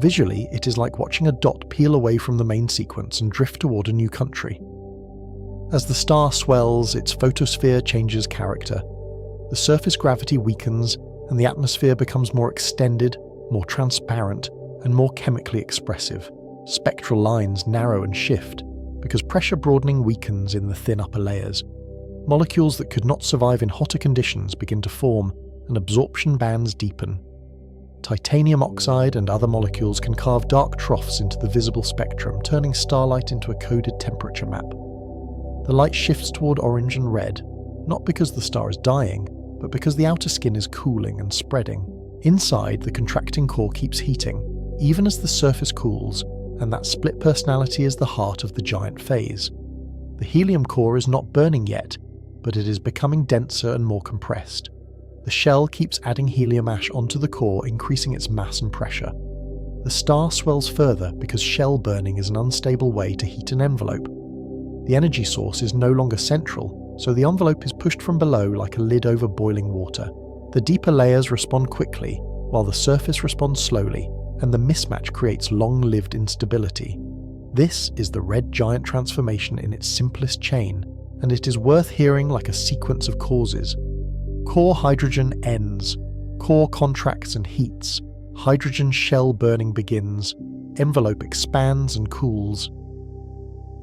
Visually, it is like watching a dot peel away from the main sequence and drift toward a new country. As the star swells, its photosphere changes character. The surface gravity weakens, and the atmosphere becomes more extended, more transparent, and more chemically expressive. Spectral lines narrow and shift, because pressure broadening weakens in the thin upper layers. Molecules that could not survive in hotter conditions begin to form, and absorption bands deepen. Titanium oxide and other molecules can carve dark troughs into the visible spectrum, turning starlight into a coded temperature map. The light shifts toward orange and red, not because the star is dying, but because the outer skin is cooling and spreading. Inside, the contracting core keeps heating, even as the surface cools, and that split personality is the heart of the giant phase. The helium core is not burning yet, but it is becoming denser and more compressed. The shell keeps adding helium ash onto the core, increasing its mass and pressure. The star swells further because shell burning is an unstable way to heat an envelope. The energy source is no longer central, so the envelope is pushed from below like a lid over boiling water. The deeper layers respond quickly, while the surface responds slowly, and the mismatch creates long-lived instability. This is the red giant transformation in its simplest chain, and it is worth hearing like a sequence of causes. Core hydrogen ends, core contracts and heats, hydrogen shell burning begins, envelope expands and cools.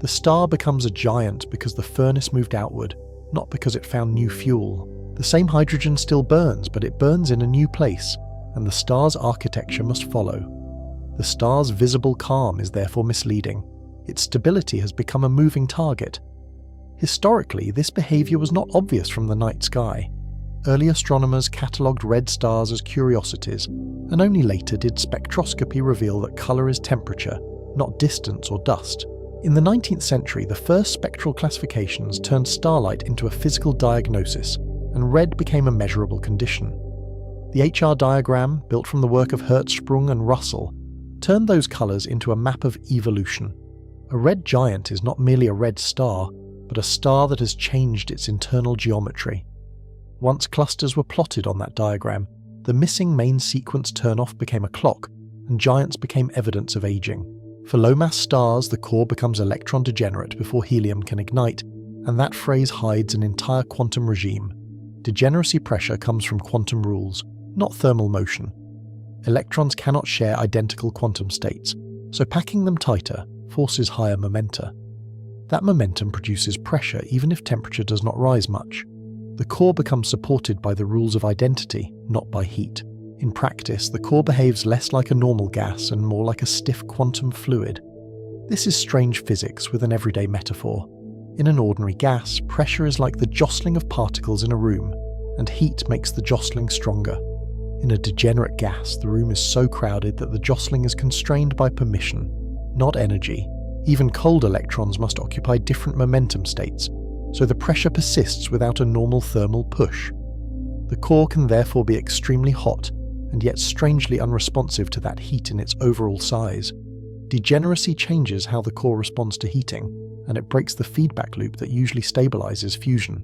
The star becomes a giant because the furnace moved outward, not because it found new fuel. The same hydrogen still burns, but it burns in a new place, and the star's architecture must follow. The star's visible calm is therefore misleading. Its stability has become a moving target. Historically, this behavior was not obvious from the night sky. Early astronomers catalogued red stars as curiosities, and only later did spectroscopy reveal that color is temperature, not distance or dust. In the 19th century, the first spectral classifications turned starlight into a physical diagnosis, and red became a measurable condition. The HR diagram, built from the work of Hertzsprung and Russell, turned those colors into a map of evolution. A red giant is not merely a red star, but a star that has changed its internal geometry. Once clusters were plotted on that diagram, the missing main sequence turnoff became a clock, and giants became evidence of aging. For low-mass stars, the core becomes electron degenerate before helium can ignite, and that phrase hides an entire quantum regime. Degeneracy pressure comes from quantum rules, not thermal motion. Electrons cannot share identical quantum states, so packing them tighter forces higher momenta. That momentum produces pressure even if temperature does not rise much. The core becomes supported by the rules of identity, not by heat. In practice, the core behaves less like a normal gas and more like a stiff quantum fluid. This is strange physics with an everyday metaphor. In an ordinary gas, pressure is like the jostling of particles in a room, and heat makes the jostling stronger. In a degenerate gas, the room is so crowded that the jostling is constrained by permission, not energy. Even cold electrons must occupy different momentum states, so the pressure persists without a normal thermal push. The core can therefore be extremely hot, and yet strangely unresponsive to that heat in its overall size. Degeneracy changes how the core responds to heating, and it breaks the feedback loop that usually stabilizes fusion.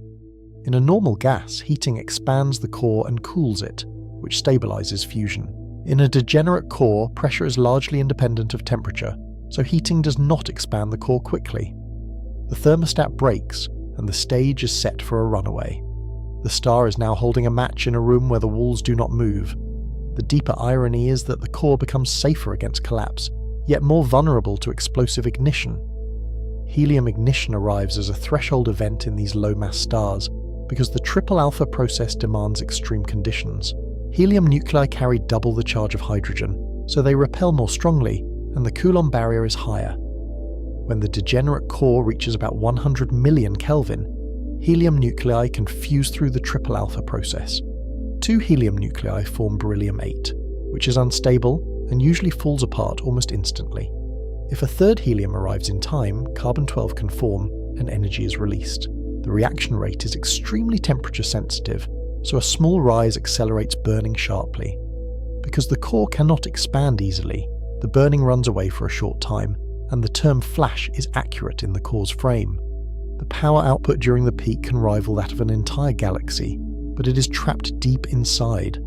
In a normal gas, heating expands the core and cools it, which stabilizes fusion. In a degenerate core, pressure is largely independent of temperature, so heating does not expand the core quickly. The thermostat breaks, and the stage is set for a runaway. The star is now holding a match in a room where the walls do not move. The deeper irony is that the core becomes safer against collapse, yet more vulnerable to explosive ignition. Helium ignition arrives as a threshold event in these low-mass stars, because the triple alpha process demands extreme conditions. Helium nuclei carry double the charge of hydrogen, so they repel more strongly, and the Coulomb barrier is higher. When the degenerate core reaches about 100 million Kelvin, helium nuclei can fuse through the triple alpha process. 2 helium nuclei form beryllium-8, which is unstable and usually falls apart almost instantly. If a third helium arrives in time, carbon-12 can form and energy is released. The reaction rate is extremely temperature sensitive, so a small rise accelerates burning sharply. Because the core cannot expand easily, the burning runs away for a short time, and the term flash is accurate in the core's frame. The power output during the peak can rival that of an entire galaxy, but it is trapped deep inside.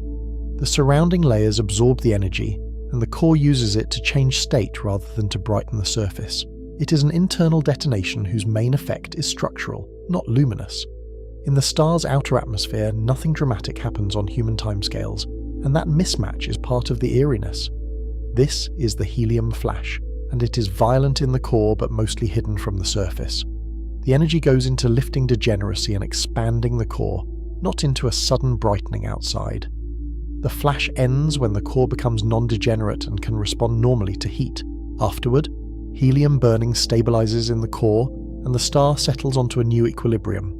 The surrounding layers absorb the energy, and the core uses it to change state rather than to brighten the surface. It is an internal detonation whose main effect is structural, not luminous. In the star's outer atmosphere, nothing dramatic happens on human timescales, and that mismatch is part of the eeriness. This is the helium flash, and it is violent in the core but mostly hidden from the surface. The energy goes into lifting degeneracy and expanding the core, not into a sudden brightening outside. The flash ends when the core becomes non-degenerate and can respond normally to heat. Afterward, helium burning stabilizes in the core, and the star settles onto a new equilibrium.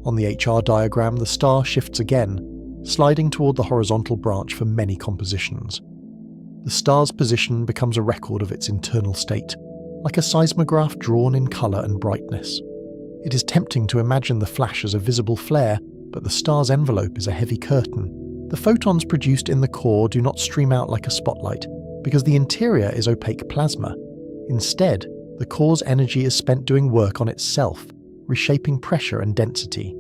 On the HR diagram, the star shifts again, sliding toward the horizontal branch for many compositions. The star's position becomes a record of its internal state, like a seismograph drawn in colour and brightness. It is tempting to imagine the flash as a visible flare, but the star's envelope is a heavy curtain. The photons produced in the core do not stream out like a spotlight, because the interior is opaque plasma. Instead, the core's energy is spent doing work on itself, reshaping pressure and density.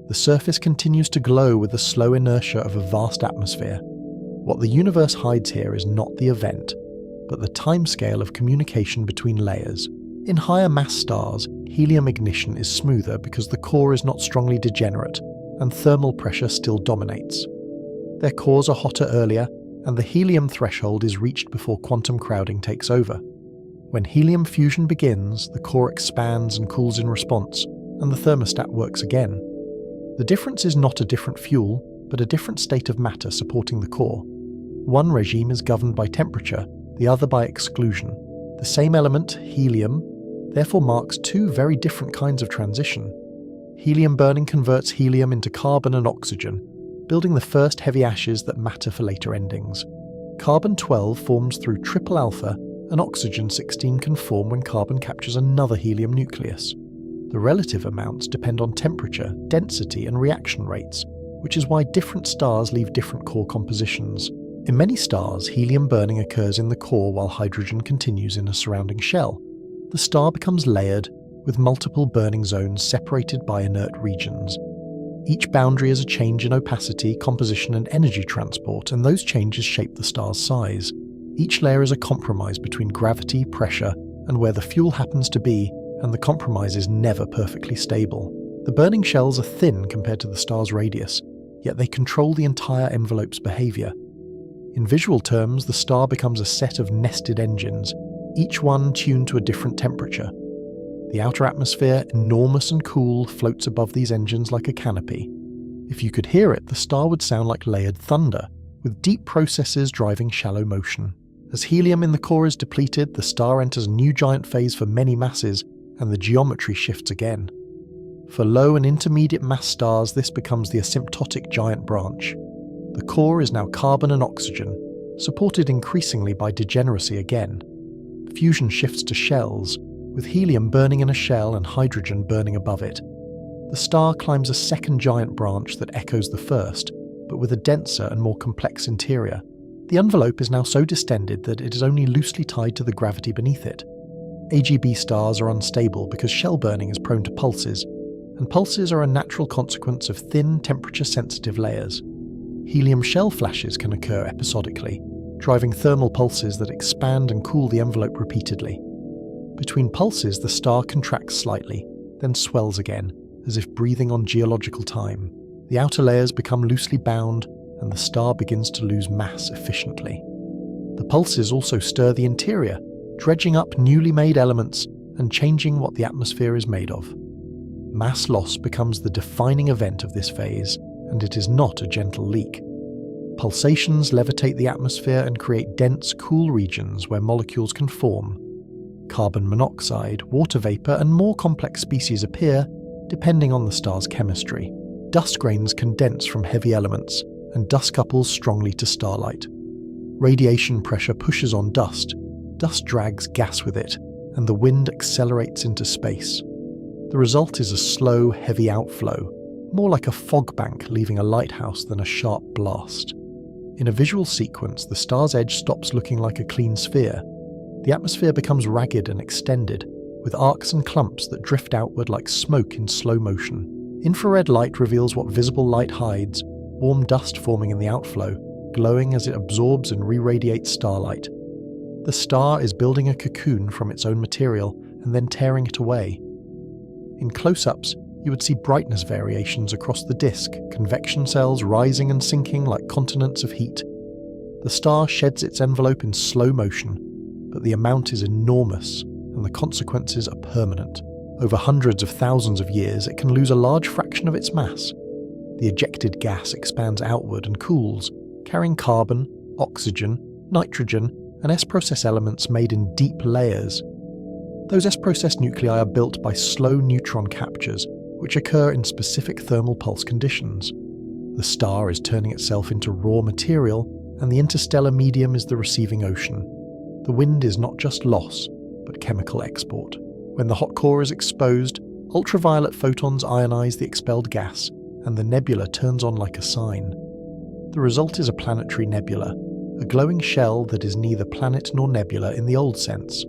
The surface continues to glow with the slow inertia of a vast atmosphere. What the universe hides here is not the event, but the timescale of communication between layers. In higher mass stars, helium ignition is smoother because the core is not strongly degenerate, and thermal pressure still dominates. Their cores are hotter earlier, and the helium threshold is reached before quantum crowding takes over. When helium fusion begins, the core expands and cools in response, and the thermostat works again. The difference is not a different fuel, but a different state of matter supporting the core. One regime is governed by temperature, the other by exclusion. The same element, helium, therefore marks two very different kinds of transition. Helium burning converts helium into carbon and oxygen, building the first heavy ashes that matter for later endings. Carbon-12 forms through triple alpha, and oxygen-16 can form when carbon captures another helium nucleus. The relative amounts depend on temperature, density, and reaction rates, which is why different stars leave different core compositions. In many stars, helium burning occurs in the core while hydrogen continues in a surrounding shell. The star becomes layered, with multiple burning zones separated by inert regions. Each boundary is a change in opacity, composition, and energy transport, and those changes shape the star's size. Each layer is a compromise between gravity, pressure, and where the fuel happens to be, and the compromise is never perfectly stable. The burning shells are thin compared to the star's radius, yet they control the entire envelope's behavior. In visual terms, the star becomes a set of nested engines, each one tuned to a different temperature. The outer atmosphere, enormous and cool, floats above these engines like a canopy. If you could hear it, the star would sound like layered thunder, with deep processes driving shallow motion. As helium in the core is depleted, the star enters a new giant phase for many masses, and the geometry shifts again. For low and intermediate mass stars, this becomes the asymptotic giant branch. The core is now carbon and oxygen, supported increasingly by degeneracy again. Fusion shifts to shells, with helium burning in a shell and hydrogen burning above it. The star climbs a second giant branch that echoes the first, but with a denser and more complex interior. The envelope is now so distended that it is only loosely tied to the gravity beneath it. AGB stars are unstable because shell burning is prone to pulses, and pulses are a natural consequence of thin, temperature-sensitive layers. Helium shell flashes can occur episodically, driving thermal pulses that expand and cool the envelope repeatedly. Between pulses, the star contracts slightly, then swells again, as if breathing on geological time. The outer layers become loosely bound, and the star begins to lose mass efficiently. The pulses also stir the interior, dredging up newly made elements and changing what the atmosphere is made of. Mass loss becomes the defining event of this phase, and it is not a gentle leak. Pulsations levitate the atmosphere and create dense, cool regions where molecules can form. Carbon monoxide, water vapor, and more complex species appear, depending on the star's chemistry. Dust grains condense from heavy elements, and dust couples strongly to starlight. Radiation pressure pushes on dust. Dust drags gas with it, and the wind accelerates into space. The result is a slow, heavy outflow, more like a fog bank leaving a lighthouse than a sharp blast. In a visual sequence, the star's edge stops looking like a clean sphere. The atmosphere becomes ragged and extended, with arcs and clumps that drift outward like smoke in slow motion. Infrared light reveals what visible light hides, warm dust forming in the outflow, glowing as it absorbs and re-radiates starlight. The star is building a cocoon from its own material and then tearing it away. In close-ups, you would see brightness variations across the disk, convection cells rising and sinking like continents of heat. The star sheds its envelope in slow motion, but the amount is enormous, and the consequences are permanent. Over hundreds of thousands of years, it can lose a large fraction of its mass. The ejected gas expands outward and cools, carrying carbon, oxygen, nitrogen, and S-process elements made in deep layers. Those S-process nuclei are built by slow neutron captures, which occur in specific thermal pulse conditions. The star is turning itself into raw material, and the interstellar medium is the receiving ocean. The wind is not just loss, but chemical export. When the hot core is exposed, ultraviolet photons ionize the expelled gas, and the nebula turns on like a sign. The result is a planetary nebula, a glowing shell that is neither planet nor nebula in the old sense.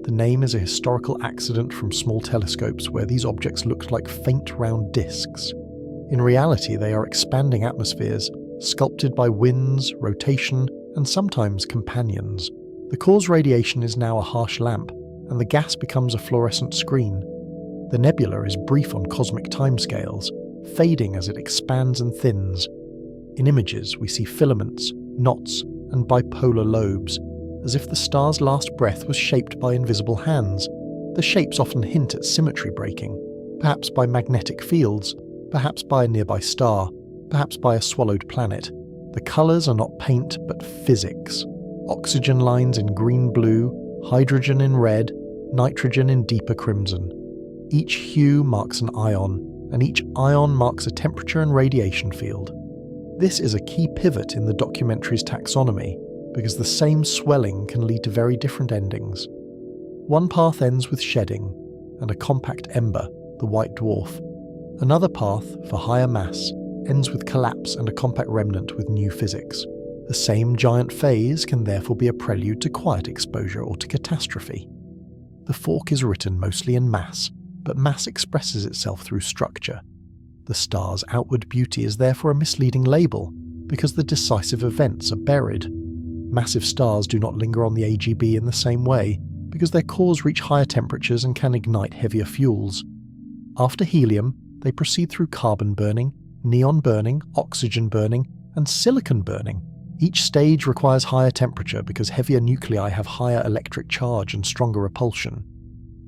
The name is a historical accident from small telescopes where these objects looked like faint round disks. In reality, they are expanding atmospheres, sculpted by winds, rotation, and sometimes companions. The core's radiation is now a harsh lamp, and the gas becomes a fluorescent screen. The nebula is brief on cosmic timescales, fading as it expands and thins. In images, we see filaments, knots, and bipolar lobes, as if the star's last breath was shaped by invisible hands. The shapes often hint at symmetry breaking, perhaps by magnetic fields, perhaps by a nearby star, perhaps by a swallowed planet. The colours are not paint, but physics. Oxygen lines in green-blue, hydrogen in red, nitrogen in deeper crimson. Each hue marks an ion, and each ion marks a temperature and radiation field. This is a key pivot in the documentary's taxonomy, because the same swelling can lead to very different endings. One path ends with shedding, and a compact ember, the white dwarf. Another path, for higher mass, ends with collapse and a compact remnant with new physics. The same giant phase can therefore be a prelude to quiet exposure or to catastrophe. The fork is written mostly in mass, but mass expresses itself through structure. The star's outward beauty is therefore a misleading label, because the decisive events are buried. Massive stars do not linger on the AGB in the same way, because their cores reach higher temperatures and can ignite heavier fuels. After helium, they proceed through carbon burning, neon burning, oxygen burning, and silicon burning. Each stage requires higher temperature because heavier nuclei have higher electric charge and stronger repulsion.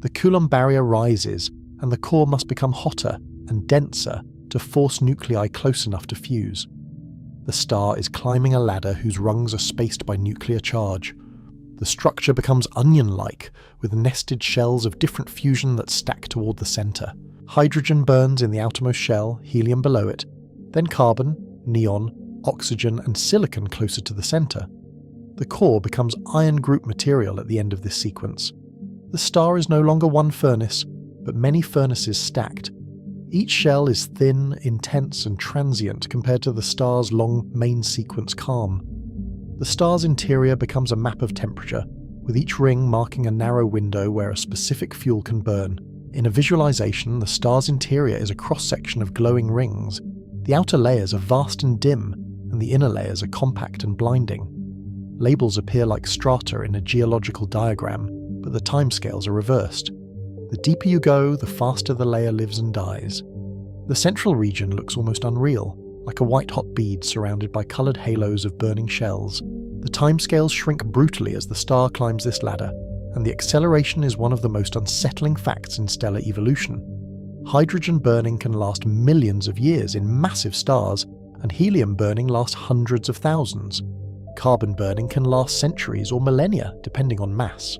The Coulomb barrier rises, and the core must become hotter and denser to force nuclei close enough to fuse. The star is climbing a ladder whose rungs are spaced by nuclear charge. The structure becomes onion-like, with nested shells of different fusion that stack toward the center. Hydrogen burns in the outermost shell, helium below it, then carbon, neon, oxygen, and silicon closer to the center. The core becomes iron group material at the end of this sequence. The star is no longer one furnace, but many furnaces stacked. Each shell is thin, intense, and transient compared to the star's long main sequence calm. The star's interior becomes a map of temperature, with each ring marking a narrow window where a specific fuel can burn. In a visualization, the star's interior is a cross-section of glowing rings. The outer layers are vast and dim, and the inner layers are compact and blinding. Labels appear like strata in a geological diagram, but the timescales are reversed. The deeper you go, the faster the layer lives and dies. The central region looks almost unreal, like a white-hot bead surrounded by coloured halos of burning shells. The timescales shrink brutally as the star climbs this ladder, and the acceleration is one of the most unsettling facts in stellar evolution. Hydrogen burning can last millions of years in massive stars, and helium burning lasts hundreds of thousands. Carbon burning can last centuries or millennia, depending on mass.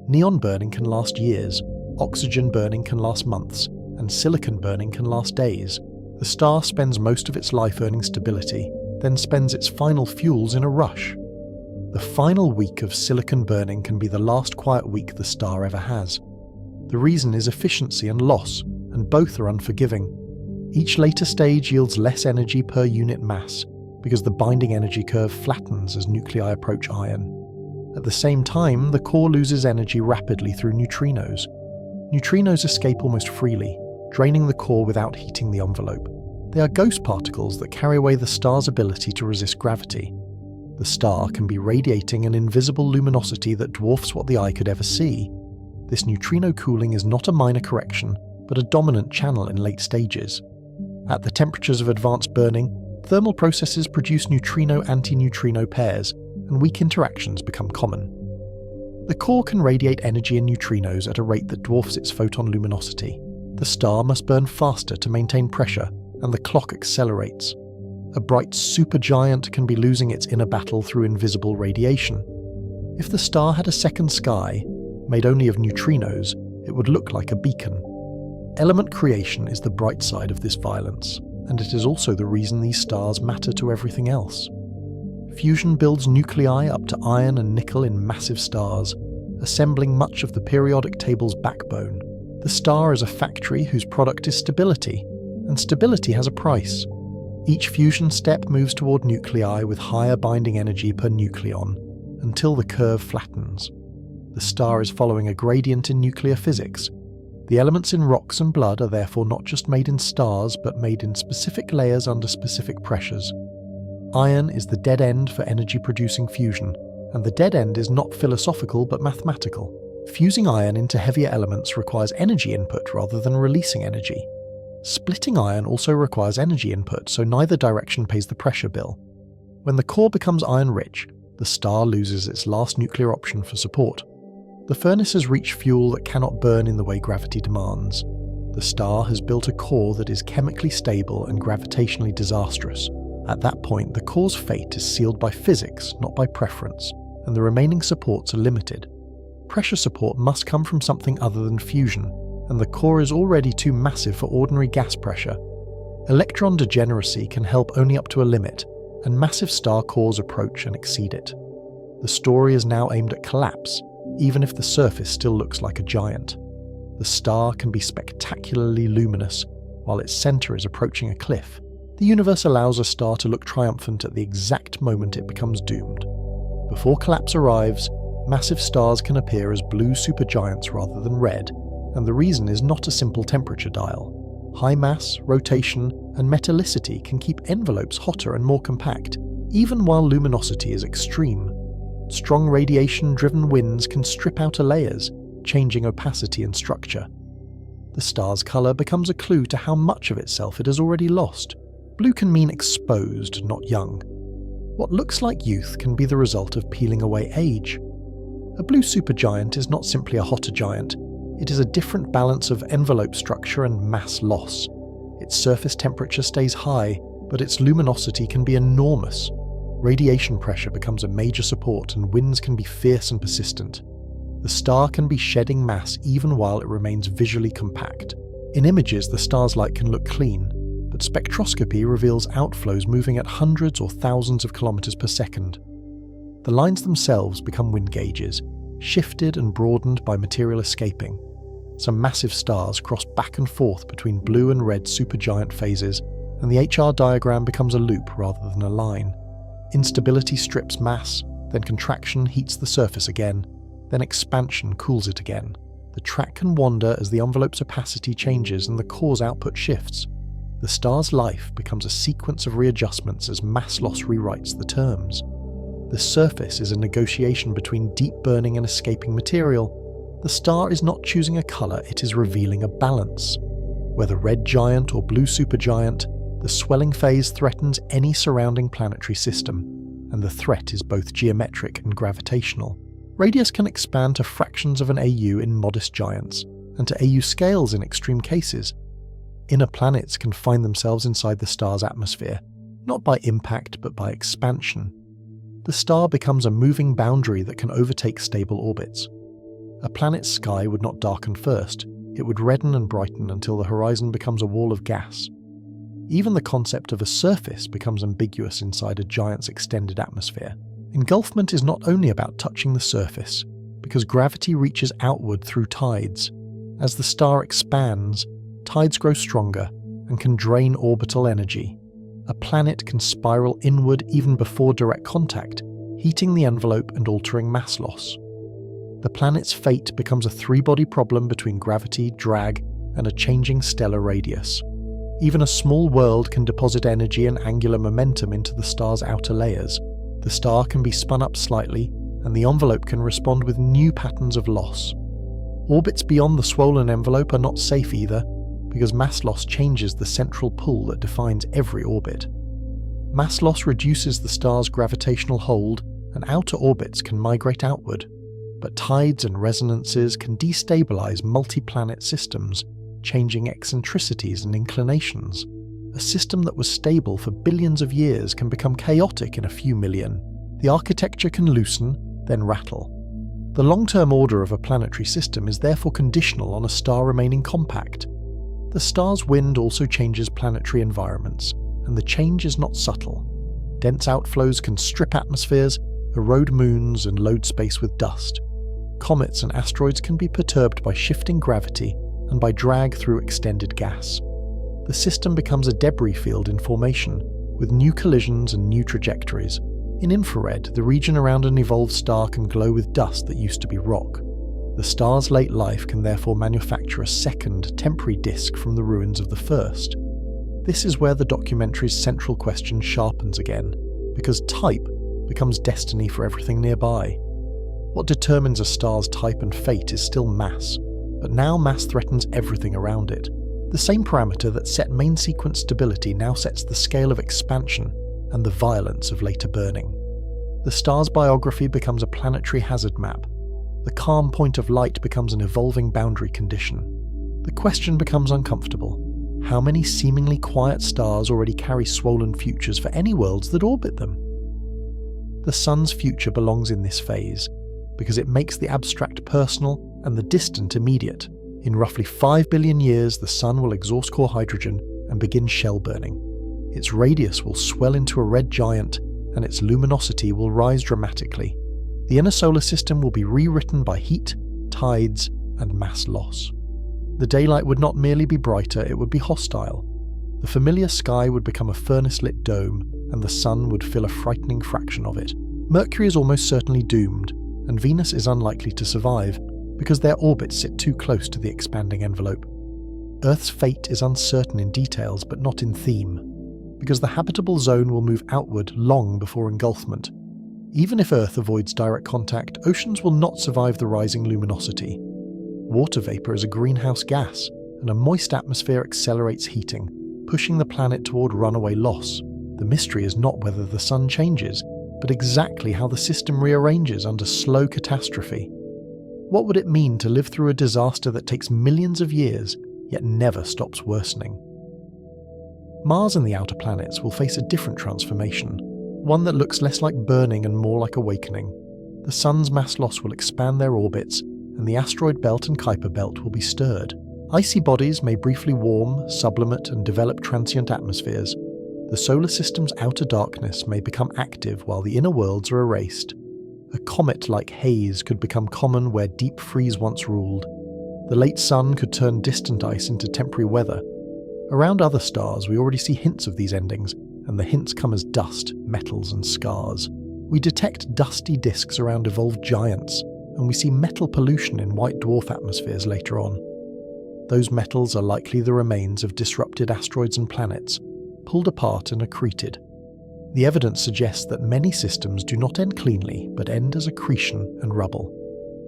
Neon burning can last years, oxygen burning can last months, and silicon burning can last days. The star spends most of its life earning stability, then spends its final fuels in a rush. The final week of silicon burning can be the last quiet week the star ever has. The reason is efficiency and loss, and both are unforgiving. Each later stage yields less energy per unit mass, because the binding energy curve flattens as nuclei approach iron. At the same time, the core loses energy rapidly through neutrinos. Neutrinos escape almost freely, draining the core without heating the envelope. They are ghost particles that carry away the star's ability to resist gravity. The star can be radiating an invisible luminosity that dwarfs what the eye could ever see. This neutrino cooling is not a minor correction, but a dominant channel in late stages. At the temperatures of advanced burning, thermal processes produce neutrino-antineutrino pairs, and weak interactions become common. The core can radiate energy in neutrinos at a rate that dwarfs its photon luminosity. The star must burn faster to maintain pressure, and the clock accelerates. A bright supergiant can be losing its inner battle through invisible radiation. If the star had a second sky, made only of neutrinos, it would look like a beacon. Element creation is the bright side of this violence, and it is also the reason these stars matter to everything else. Fusion builds nuclei up to iron and nickel in massive stars, assembling much of the periodic table's backbone. The star is a factory whose product is stability, and stability has a price. Each fusion step moves toward nuclei with higher binding energy per nucleon, until the curve flattens. The star is following a gradient in nuclear physics. The elements in rocks and blood are therefore not just made in stars, but made in specific layers under specific pressures. Iron is the dead end for energy-producing fusion, and the dead end is not philosophical but mathematical. Fusing iron into heavier elements requires energy input rather than releasing energy. Splitting iron also requires energy input, so neither direction pays the pressure bill. When the core becomes iron-rich, the star loses its last nuclear option for support. The furnace has reached fuel that cannot burn in the way gravity demands. The star has built a core that is chemically stable and gravitationally disastrous. At that point, the core's fate is sealed by physics, not by preference, and the remaining supports are limited. Pressure support must come from something other than fusion, and the core is already too massive for ordinary gas pressure. Electron degeneracy can help only up to a limit, and massive star cores approach and exceed it. The story is now aimed at collapse, even if the surface still looks like a giant. The star can be spectacularly luminous, while its center is approaching a cliff. The universe allows a star to look triumphant at the exact moment it becomes doomed. Before collapse arrives, massive stars can appear as blue supergiants rather than red, and the reason is not a simple temperature dial. High mass, rotation, and metallicity can keep envelopes hotter and more compact, even while luminosity is extreme. Strong radiation-driven winds can strip outer layers, changing opacity and structure. The star's color becomes a clue to how much of itself it has already lost. Blue can mean exposed, not young. What looks like youth can be the result of peeling away age. A blue supergiant is not simply a hotter giant. It is a different balance of envelope structure and mass loss. Its surface temperature stays high, but its luminosity can be enormous. Radiation pressure becomes a major support, and winds can be fierce and persistent. The star can be shedding mass even while it remains visually compact. In images, the star's light can look clean, but spectroscopy reveals outflows moving at hundreds or thousands of kilometers per second. The lines themselves become wind gauges, shifted and broadened by material escaping. Some massive stars cross back and forth between blue and red supergiant phases, and the HR diagram becomes a loop rather than a line. Instability strips mass, then contraction heats the surface again, then expansion cools it again. The track can wander as the envelope's opacity changes and the core's output shifts. The star's life becomes a sequence of readjustments as mass loss rewrites the terms. The surface is a negotiation between deep burning and escaping material. The star is not choosing a color, it is revealing a balance. Whether red giant or blue supergiant, the swelling phase threatens any surrounding planetary system, and the threat is both geometric and gravitational. Radius can expand to fractions of an AU in modest giants, and to AU scales in extreme cases. Inner planets can find themselves inside the star's atmosphere, not by impact but by expansion. The star becomes a moving boundary that can overtake stable orbits. A planet's sky would not darken first, it would redden and brighten until the horizon becomes a wall of gas. Even the concept of a surface becomes ambiguous inside a giant's extended atmosphere. Engulfment is not only about touching the surface, because gravity reaches outward through tides. As the star expands, tides grow stronger and can drain orbital energy. a planet can spiral inward even before direct contact, heating the envelope and altering mass loss. The planet's fate becomes a three-body problem between gravity, drag, and a changing stellar radius. Even a small world can deposit energy and angular momentum into the star's outer layers. The star can be spun up slightly, and the envelope can respond with new patterns of loss. Orbits beyond the swollen envelope are not safe either, because mass loss changes the central pull that defines every orbit. Mass loss reduces the star's gravitational hold, and outer orbits can migrate outward. But tides and resonances can destabilize multi-planet systems, changing eccentricities and inclinations. A system that was stable for billions of years can become chaotic in a few million. The architecture can loosen, then rattle. The long-term order of a planetary system is therefore conditional on a star remaining compact. The star's wind also changes planetary environments, and the change is not subtle. Dense outflows can strip atmospheres, erode moons, and load space with dust. Comets and asteroids can be perturbed by shifting gravity and by drag through extended gas. The system becomes a debris field in formation, with new collisions and new trajectories. In infrared, the region around an evolved star can glow with dust that used to be rock. The star's late life can therefore manufacture a second, temporary disk from the ruins of the first. This is where the documentary's central question sharpens again, because type becomes destiny for everything nearby. What determines a star's type and fate is still mass, but now mass threatens everything around it. The same parameter that set main sequence stability now sets the scale of expansion and the violence of later burning. The star's biography becomes a planetary hazard map. The calm point of light becomes an evolving boundary condition. The question becomes uncomfortable. How many seemingly quiet stars already carry swollen futures for any worlds that orbit them? The Sun's future belongs in this phase, because it makes the abstract personal and the distant immediate. In roughly 5 billion years, the Sun will exhaust core hydrogen and begin shell burning. Its radius will swell into a red giant, and its luminosity will rise dramatically. The inner solar system will be rewritten by heat, tides, and mass loss. The daylight would not merely be brighter, it would be hostile. The familiar sky would become a furnace-lit dome, and the Sun would fill a frightening fraction of it. Mercury is almost certainly doomed, and Venus is unlikely to survive, because their orbits sit too close to the expanding envelope. Earth's fate is uncertain in details, but not in theme, because the habitable zone will move outward long before engulfment. Even if Earth avoids direct contact, oceans will not survive the rising luminosity. Water vapor is a greenhouse gas, and a moist atmosphere accelerates heating, pushing the planet toward runaway loss. The mystery is not whether the Sun changes, but exactly how the system rearranges under slow catastrophe. What would it mean to live through a disaster that takes millions of years, yet never stops worsening? Mars and the outer planets will face a different transformation, one that looks less like burning and more like awakening. The Sun's mass loss will expand their orbits, and the asteroid belt and Kuiper belt will be stirred. Icy bodies may briefly warm, sublimate, and develop transient atmospheres. The solar system's outer darkness may become active while the inner worlds are erased. A comet-like haze could become common where deep freeze once ruled. The late Sun could turn distant ice into temporary weather. Around other stars, we already see hints of these endings, and the hints come as dust, metals, and scars. We detect dusty disks around evolved giants, and we see metal pollution in white dwarf atmospheres later on. Those metals are likely the remains of disrupted asteroids and planets, pulled apart and accreted. The evidence suggests that many systems do not end cleanly, but end as accretion and rubble.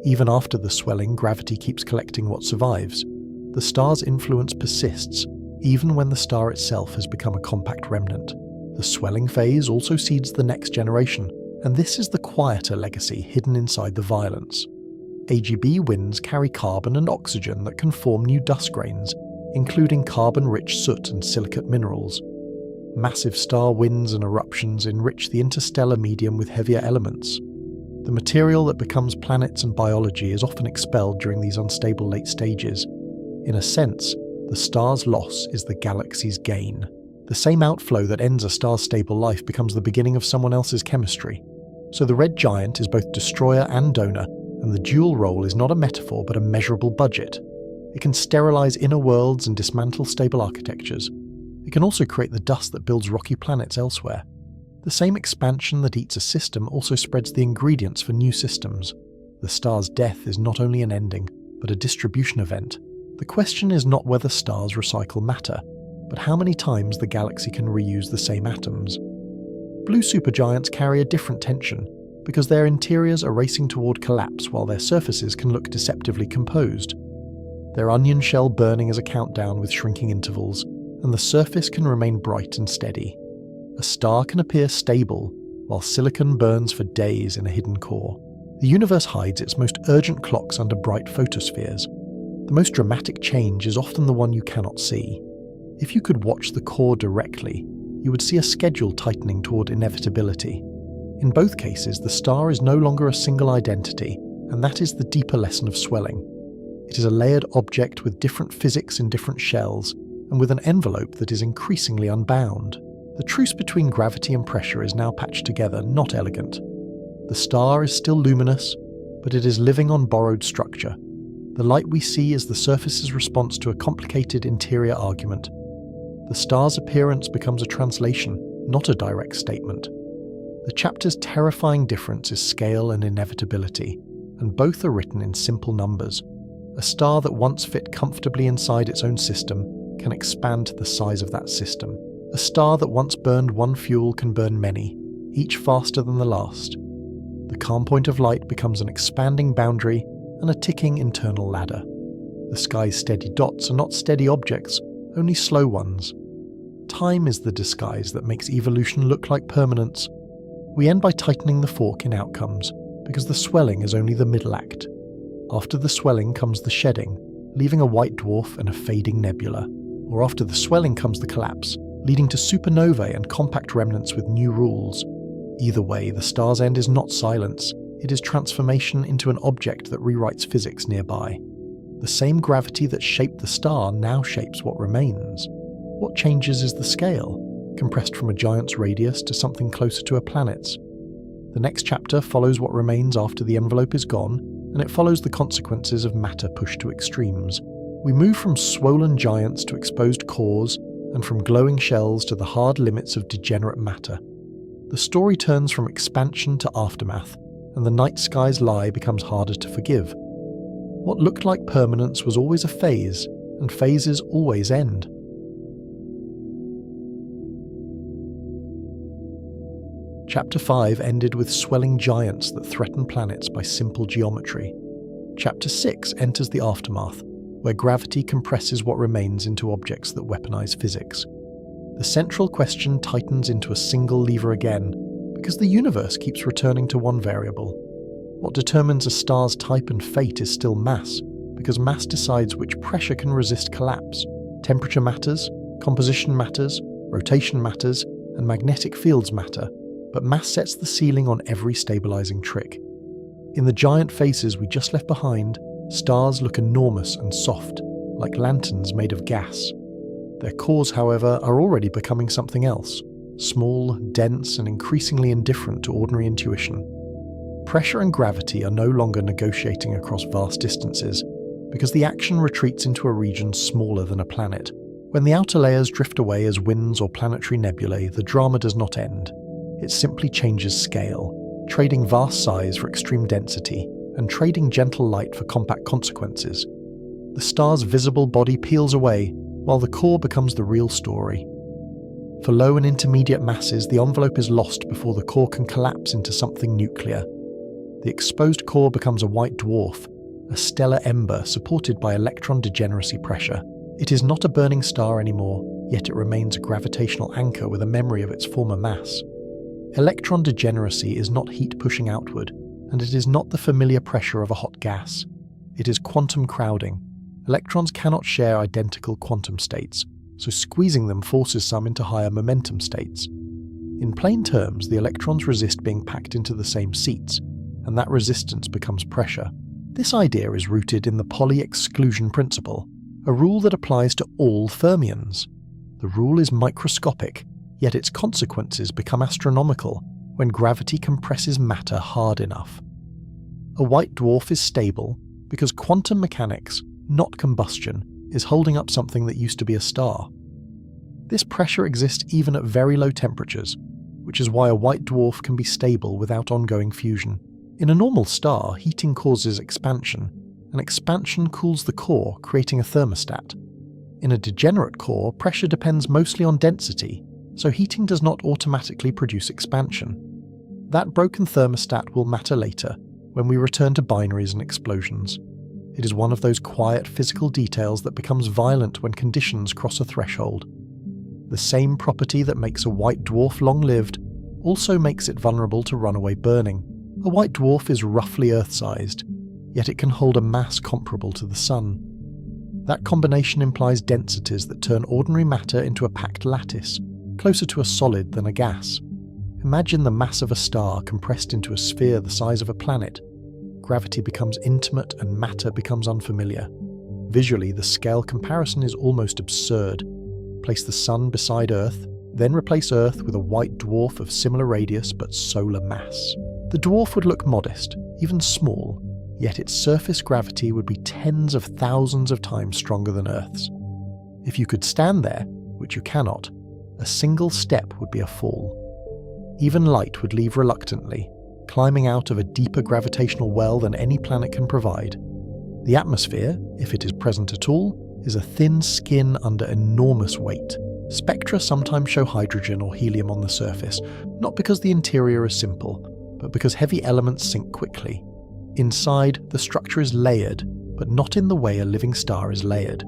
Even after the swelling, gravity keeps collecting what survives. The star's influence persists, even when the star itself has become a compact remnant. The swelling phase also seeds the next generation, and this is the quieter legacy hidden inside the violence. AGB winds carry carbon and oxygen that can form new dust grains, including carbon-rich soot and silicate minerals. Massive star winds and eruptions enrich the interstellar medium with heavier elements. The material that becomes planets and biology is often expelled during these unstable late stages. In a sense, the star's loss is the galaxy's gain. The same outflow that ends a star's stable life becomes the beginning of someone else's chemistry. So the red giant is both destroyer and donor, and the dual role is not a metaphor but a measurable budget. It can sterilize inner worlds and dismantle stable architectures. It can also create the dust that builds rocky planets elsewhere. The same expansion that eats a system also spreads the ingredients for new systems. The star's death is not only an ending, but a distribution event. The question is not whether stars recycle matter, but how many times the galaxy can reuse the same atoms. Blue supergiants carry a different tension, because their interiors are racing toward collapse while their surfaces can look deceptively composed. Their onion shell burning as a countdown with shrinking intervals, and the surface can remain bright and steady. A star can appear stable, while silicon burns for days in a hidden core. The universe hides its most urgent clocks under bright photospheres. The most dramatic change is often the one you cannot see. If you could watch the core directly, you would see a schedule tightening toward inevitability. In both cases, the star is no longer a single identity, and that is the deeper lesson of swelling. It is a layered object with different physics in different shells, and with an envelope that is increasingly unbound. The truce between gravity and pressure is now patched together, not elegant. The star is still luminous, but it is living on borrowed structure. The light we see is the surface's response to a complicated interior argument. The star's appearance becomes a translation, not a direct statement. The chapter's terrifying difference is scale and inevitability, and both are written in simple numbers. A star that once fit comfortably inside its own system can expand to the size of that system. A star that once burned one fuel can burn many, each faster than the last. The calm point of light becomes an expanding boundary and a ticking internal ladder. The sky's steady dots are not steady objects, only slow ones. Time is the disguise that makes evolution look like permanence. We end by tightening the fork in outcomes, because the swelling is only the middle act. After the swelling comes the shedding, leaving a white dwarf and a fading nebula. Or after the swelling comes the collapse, leading to supernovae and compact remnants with new rules. Either way, the star's end is not silence, it is transformation into an object that rewrites physics nearby. The same gravity that shaped the star now shapes what remains. What changes is the scale, compressed from a giant's radius to something closer to a planet's. The next chapter follows what remains after the envelope is gone, and it follows the consequences of matter pushed to extremes. We move from swollen giants to exposed cores, and from glowing shells to the hard limits of degenerate matter. The story turns from expansion to aftermath, and the night sky's lie becomes harder to forgive. What looked like permanence was always a phase, and phases always end. Chapter 5 ended with swelling giants that threaten planets by simple geometry. Chapter 6 enters the aftermath, where gravity compresses what remains into objects that weaponize physics. The central question tightens into a single lever again, because the universe keeps returning to one variable. What determines a star's type and fate is still mass, because mass decides which pressure can resist collapse. Temperature matters, composition matters, rotation matters, and magnetic fields matter, but mass sets the ceiling on every stabilizing trick. In the giant faces we just left behind, stars look enormous and soft, like lanterns made of gas. Their cores, however, are already becoming something else, small, dense, and increasingly indifferent to ordinary intuition. Pressure and gravity are no longer negotiating across vast distances, because the action retreats into a region smaller than a planet. When the outer layers drift away as winds or planetary nebulae, the drama does not end. It simply changes scale, trading vast size for extreme density, and trading gentle light for compact consequences. The star's visible body peels away, while the core becomes the real story. For low and intermediate masses, the envelope is lost before the core can collapse into something nuclear. The exposed core becomes a white dwarf, a stellar ember supported by electron degeneracy pressure. It is not a burning star anymore, yet it remains a gravitational anchor with a memory of its former mass. Electron degeneracy is not heat pushing outward, and it is not the familiar pressure of a hot gas. It is quantum crowding. Electrons cannot share identical quantum states, so squeezing them forces some into higher momentum states. In plain terms, the electrons resist being packed into the same seats, and that resistance becomes pressure. This idea is rooted in the Pauli exclusion principle, a rule that applies to all fermions. The rule is microscopic, yet its consequences become astronomical when gravity compresses matter hard enough. A white dwarf is stable because quantum mechanics, not combustion, is holding up something that used to be a star. This pressure exists even at very low temperatures, which is why a white dwarf can be stable without ongoing fusion. In a normal star, heating causes expansion, and expansion cools the core, creating a thermostat. In a degenerate core, pressure depends mostly on density, so heating does not automatically produce expansion. That broken thermostat will matter later, when we return to binaries and explosions. It is one of those quiet physical details that becomes violent when conditions cross a threshold. The same property that makes a white dwarf long-lived also makes it vulnerable to runaway burning. A white dwarf is roughly Earth-sized, yet it can hold a mass comparable to the Sun. That combination implies densities that turn ordinary matter into a packed lattice, closer to a solid than a gas. Imagine the mass of a star compressed into a sphere the size of a planet. Gravity becomes intimate and matter becomes unfamiliar. Visually, the scale comparison is almost absurd. Place the Sun beside Earth, then replace Earth with a white dwarf of similar radius but solar mass. The dwarf would look modest, even small, yet its surface gravity would be tens of thousands of times stronger than Earth's. If you could stand there, which you cannot, a single step would be a fall. Even light would leave reluctantly, climbing out of a deeper gravitational well than any planet can provide. The atmosphere, if it is present at all, is a thin skin under enormous weight. Spectra sometimes show hydrogen or helium on the surface, not because the interior is simple, but because heavy elements sink quickly. Inside, the structure is layered, but not in the way a living star is layered.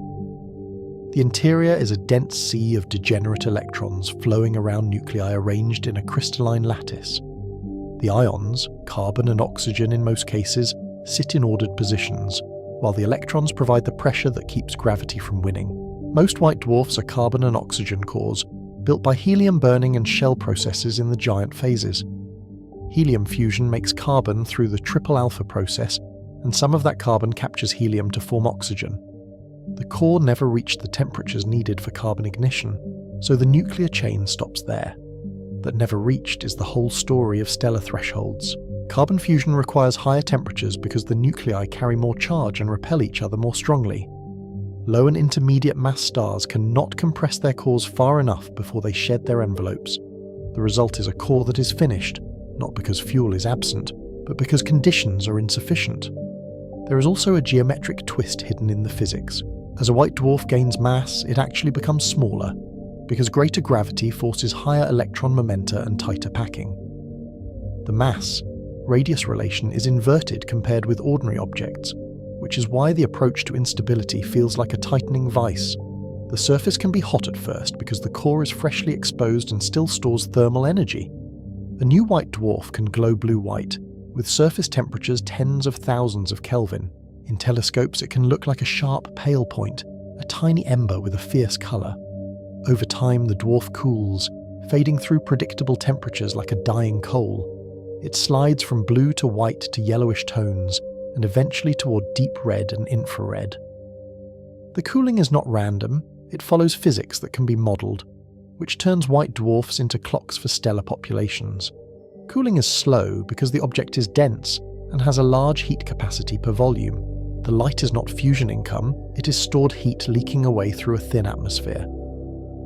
The interior is a dense sea of degenerate electrons flowing around nuclei arranged in a crystalline lattice. The ions, carbon and oxygen in most cases, sit in ordered positions, while the electrons provide the pressure that keeps gravity from winning. Most white dwarfs are carbon and oxygen cores, built by helium burning and shell processes in the giant phases. Helium fusion makes carbon through the triple alpha process, and some of that carbon captures helium to form oxygen. The core never reached the temperatures needed for carbon ignition, so the nuclear chain stops there. That never reached is the whole story of stellar thresholds. Carbon fusion requires higher temperatures because the nuclei carry more charge and repel each other more strongly. Low and intermediate mass stars cannot compress their cores far enough before they shed their envelopes. The result is a core that is finished, not because fuel is absent, but because conditions are insufficient. There is also a geometric twist hidden in the physics. As a white dwarf gains mass, it actually becomes smaller, because greater gravity forces higher electron momenta and tighter packing. The mass-radius relation is inverted compared with ordinary objects, which is why the approach to instability feels like a tightening vice. The surface can be hot at first because the core is freshly exposed and still stores thermal energy. A new white dwarf can glow blue-white, with surface temperatures tens of thousands of Kelvin. In telescopes it can look like a sharp pale point, a tiny ember with a fierce colour. Over time the dwarf cools, fading through predictable temperatures like a dying coal. It slides from blue to white to yellowish tones, and eventually toward deep red and infrared. The cooling is not random, it follows physics that can be modelled, which turns white dwarfs into clocks for stellar populations. Cooling is slow because the object is dense and has a large heat capacity per volume. The light is not fusion income, it is stored heat leaking away through a thin atmosphere.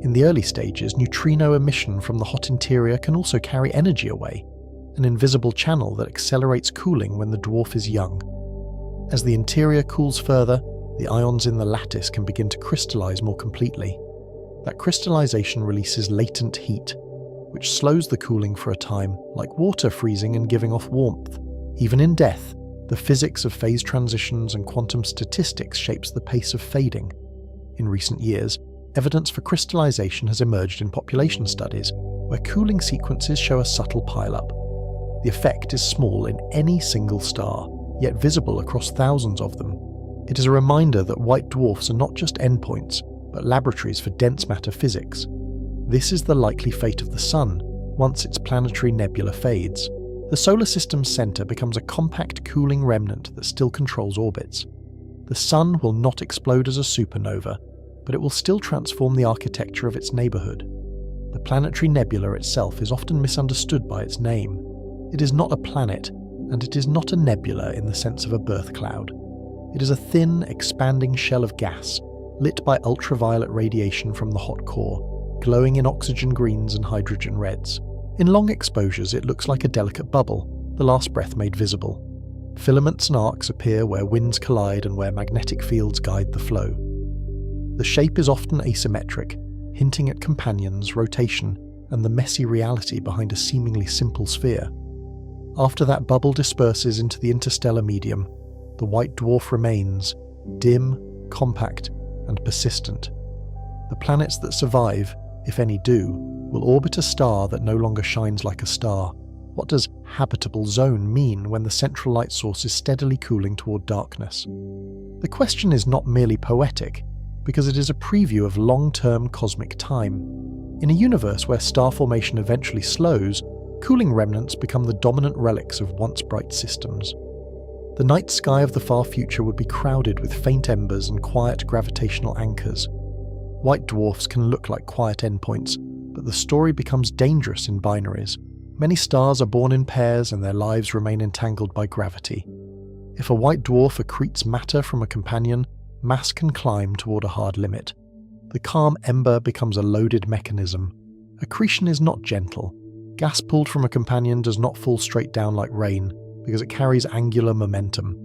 In the early stages, neutrino emission from the hot interior can also carry energy away, an invisible channel that accelerates cooling when the dwarf is young. As the interior cools further, the ions in the lattice can begin to crystallize more completely. That crystallization releases latent heat, which slows the cooling for a time, like water freezing and giving off warmth. Even in death, the physics of phase transitions and quantum statistics shapes the pace of fading. In recent years, evidence for crystallization has emerged in population studies, where cooling sequences show a subtle pileup. The effect is small in any single star, yet visible across thousands of them. It is a reminder that white dwarfs are not just endpoints, but laboratories for dense matter physics. This is the likely fate of the Sun, once its planetary nebula fades. The solar system's centre becomes a compact cooling remnant that still controls orbits. The Sun will not explode as a supernova, but it will still transform the architecture of its neighbourhood. The planetary nebula itself is often misunderstood by its name. It is not a planet, and it is not a nebula in the sense of a birth cloud. It is a thin, expanding shell of gas, lit by ultraviolet radiation from the hot core, glowing in oxygen greens and hydrogen reds. In long exposures, it looks like a delicate bubble, the last breath made visible. Filaments and arcs appear where winds collide and where magnetic fields guide the flow. The shape is often asymmetric, hinting at companions, rotation, and the messy reality behind a seemingly simple sphere. After that bubble disperses into the interstellar medium, the white dwarf remains, dim, compact, and persistent. The planets that survive, if any do, will orbit a star that no longer shines like a star. What does habitable zone mean when the central light source is steadily cooling toward darkness? The question is not merely poetic, because it is a preview of long-term cosmic time. In a universe where star formation eventually slows, cooling remnants become the dominant relics of once bright systems. The night sky of the far future would be crowded with faint embers and quiet gravitational anchors. White dwarfs can look like quiet endpoints, but the story becomes dangerous in binaries. Many stars are born in pairs and their lives remain entangled by gravity. If a white dwarf accretes matter from a companion, mass can climb toward a hard limit. The calm ember becomes a loaded mechanism. Accretion is not gentle. Gas pulled from a companion does not fall straight down like rain, because it carries angular momentum.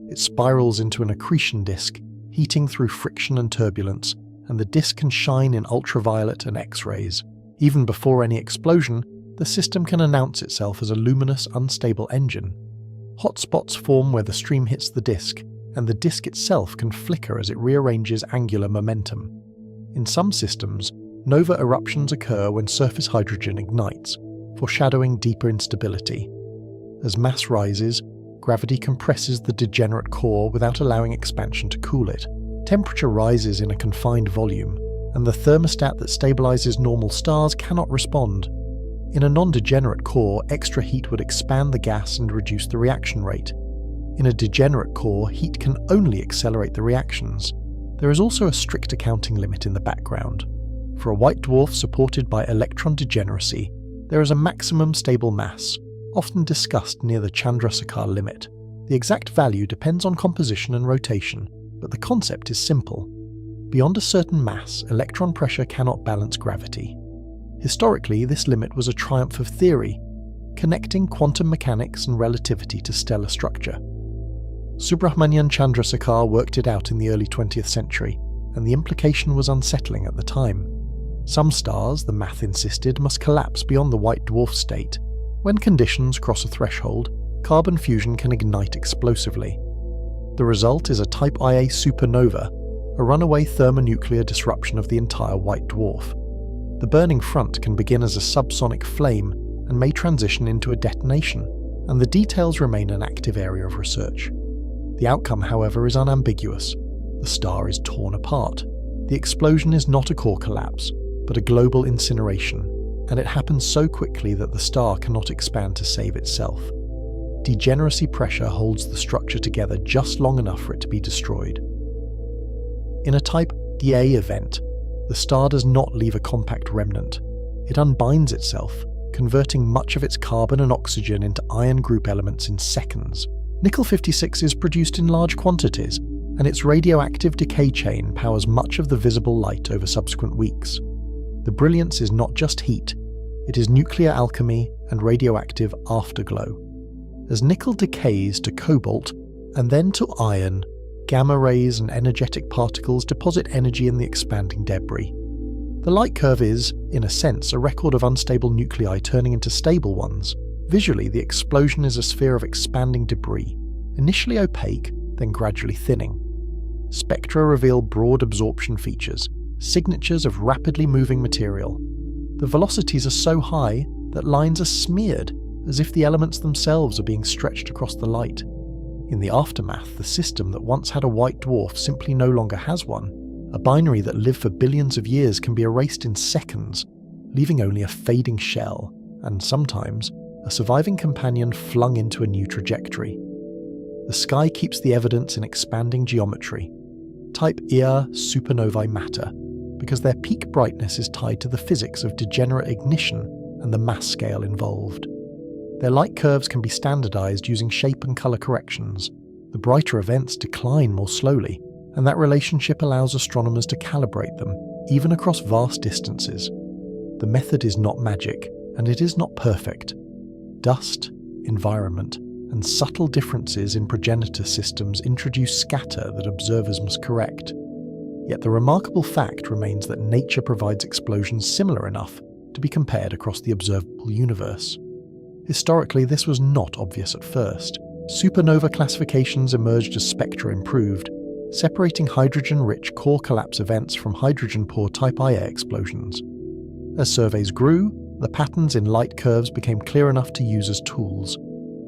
It spirals into an accretion disk, heating through friction and turbulence, and the disk can shine in ultraviolet and X-rays. Even before any explosion, the system can announce itself as a luminous, unstable engine. Hotspots form where the stream hits the disk, and the disk itself can flicker as it rearranges angular momentum. In some systems, nova eruptions occur when surface hydrogen ignites, foreshadowing deeper instability. As mass rises, gravity compresses the degenerate core without allowing expansion to cool it. Temperature rises in a confined volume, and the thermostat that stabilizes normal stars cannot respond. In a non-degenerate core, extra heat would expand the gas and reduce the reaction rate. In a degenerate core, heat can only accelerate the reactions. There is also a strict accounting limit in the background. For a white dwarf supported by electron degeneracy, there is a maximum stable mass, often discussed near the Chandrasekhar limit. The exact value depends on composition and rotation, but the concept is simple. Beyond a certain mass, electron pressure cannot balance gravity. Historically, this limit was a triumph of theory, connecting quantum mechanics and relativity to stellar structure. Subrahmanyan Chandrasekhar worked it out in the early 20th century, and the implication was unsettling at the time. Some stars, the math insisted, must collapse beyond the white dwarf state. When conditions cross a threshold, carbon fusion can ignite explosively. The result is a Type Ia supernova, a runaway thermonuclear disruption of the entire white dwarf. The burning front can begin as a subsonic flame and may transition into a detonation, and the details remain an active area of research. The outcome, however, is unambiguous. The star is torn apart. The explosion is not a core collapse, but a global incineration, and it happens so quickly that the star cannot expand to save itself. Degeneracy pressure holds the structure together just long enough for it to be destroyed. In a Type Ia event, the star does not leave a compact remnant. It unbinds itself, converting much of its carbon and oxygen into iron group elements in seconds. Nickel-56 is produced in large quantities, and its radioactive decay chain powers much of the visible light over subsequent weeks. The brilliance is not just heat, it is nuclear alchemy and radioactive afterglow. As nickel decays to cobalt, and then to iron, gamma rays and energetic particles deposit energy in the expanding debris. The light curve is, in a sense, a record of unstable nuclei turning into stable ones. Visually, the explosion is a sphere of expanding debris, initially opaque, then gradually thinning. Spectra reveal broad absorption features, signatures of rapidly moving material. The velocities are so high that lines are smeared, as if the elements themselves are being stretched across the light. In the aftermath, the system that once had a white dwarf simply no longer has one. A binary that lived for billions of years can be erased in seconds, leaving only a fading shell, and sometimes a surviving companion flung into a new trajectory. The sky keeps the evidence in expanding geometry. Type Ia supernovae matter, because their peak brightness is tied to the physics of degenerate ignition and the mass scale involved. Their light curves can be standardized using shape and color corrections. The brighter events decline more slowly, and that relationship allows astronomers to calibrate them, even across vast distances. The method is not magic, and it is not perfect. Dust, environment, and subtle differences in progenitor systems introduce scatter that observers must correct. Yet the remarkable fact remains that nature provides explosions similar enough to be compared across the observable universe. Historically, this was not obvious at first. Supernova classifications emerged as spectra improved, separating hydrogen-rich core collapse events from hydrogen-poor Type Ia explosions. As surveys grew, the patterns in light curves became clear enough to use as tools.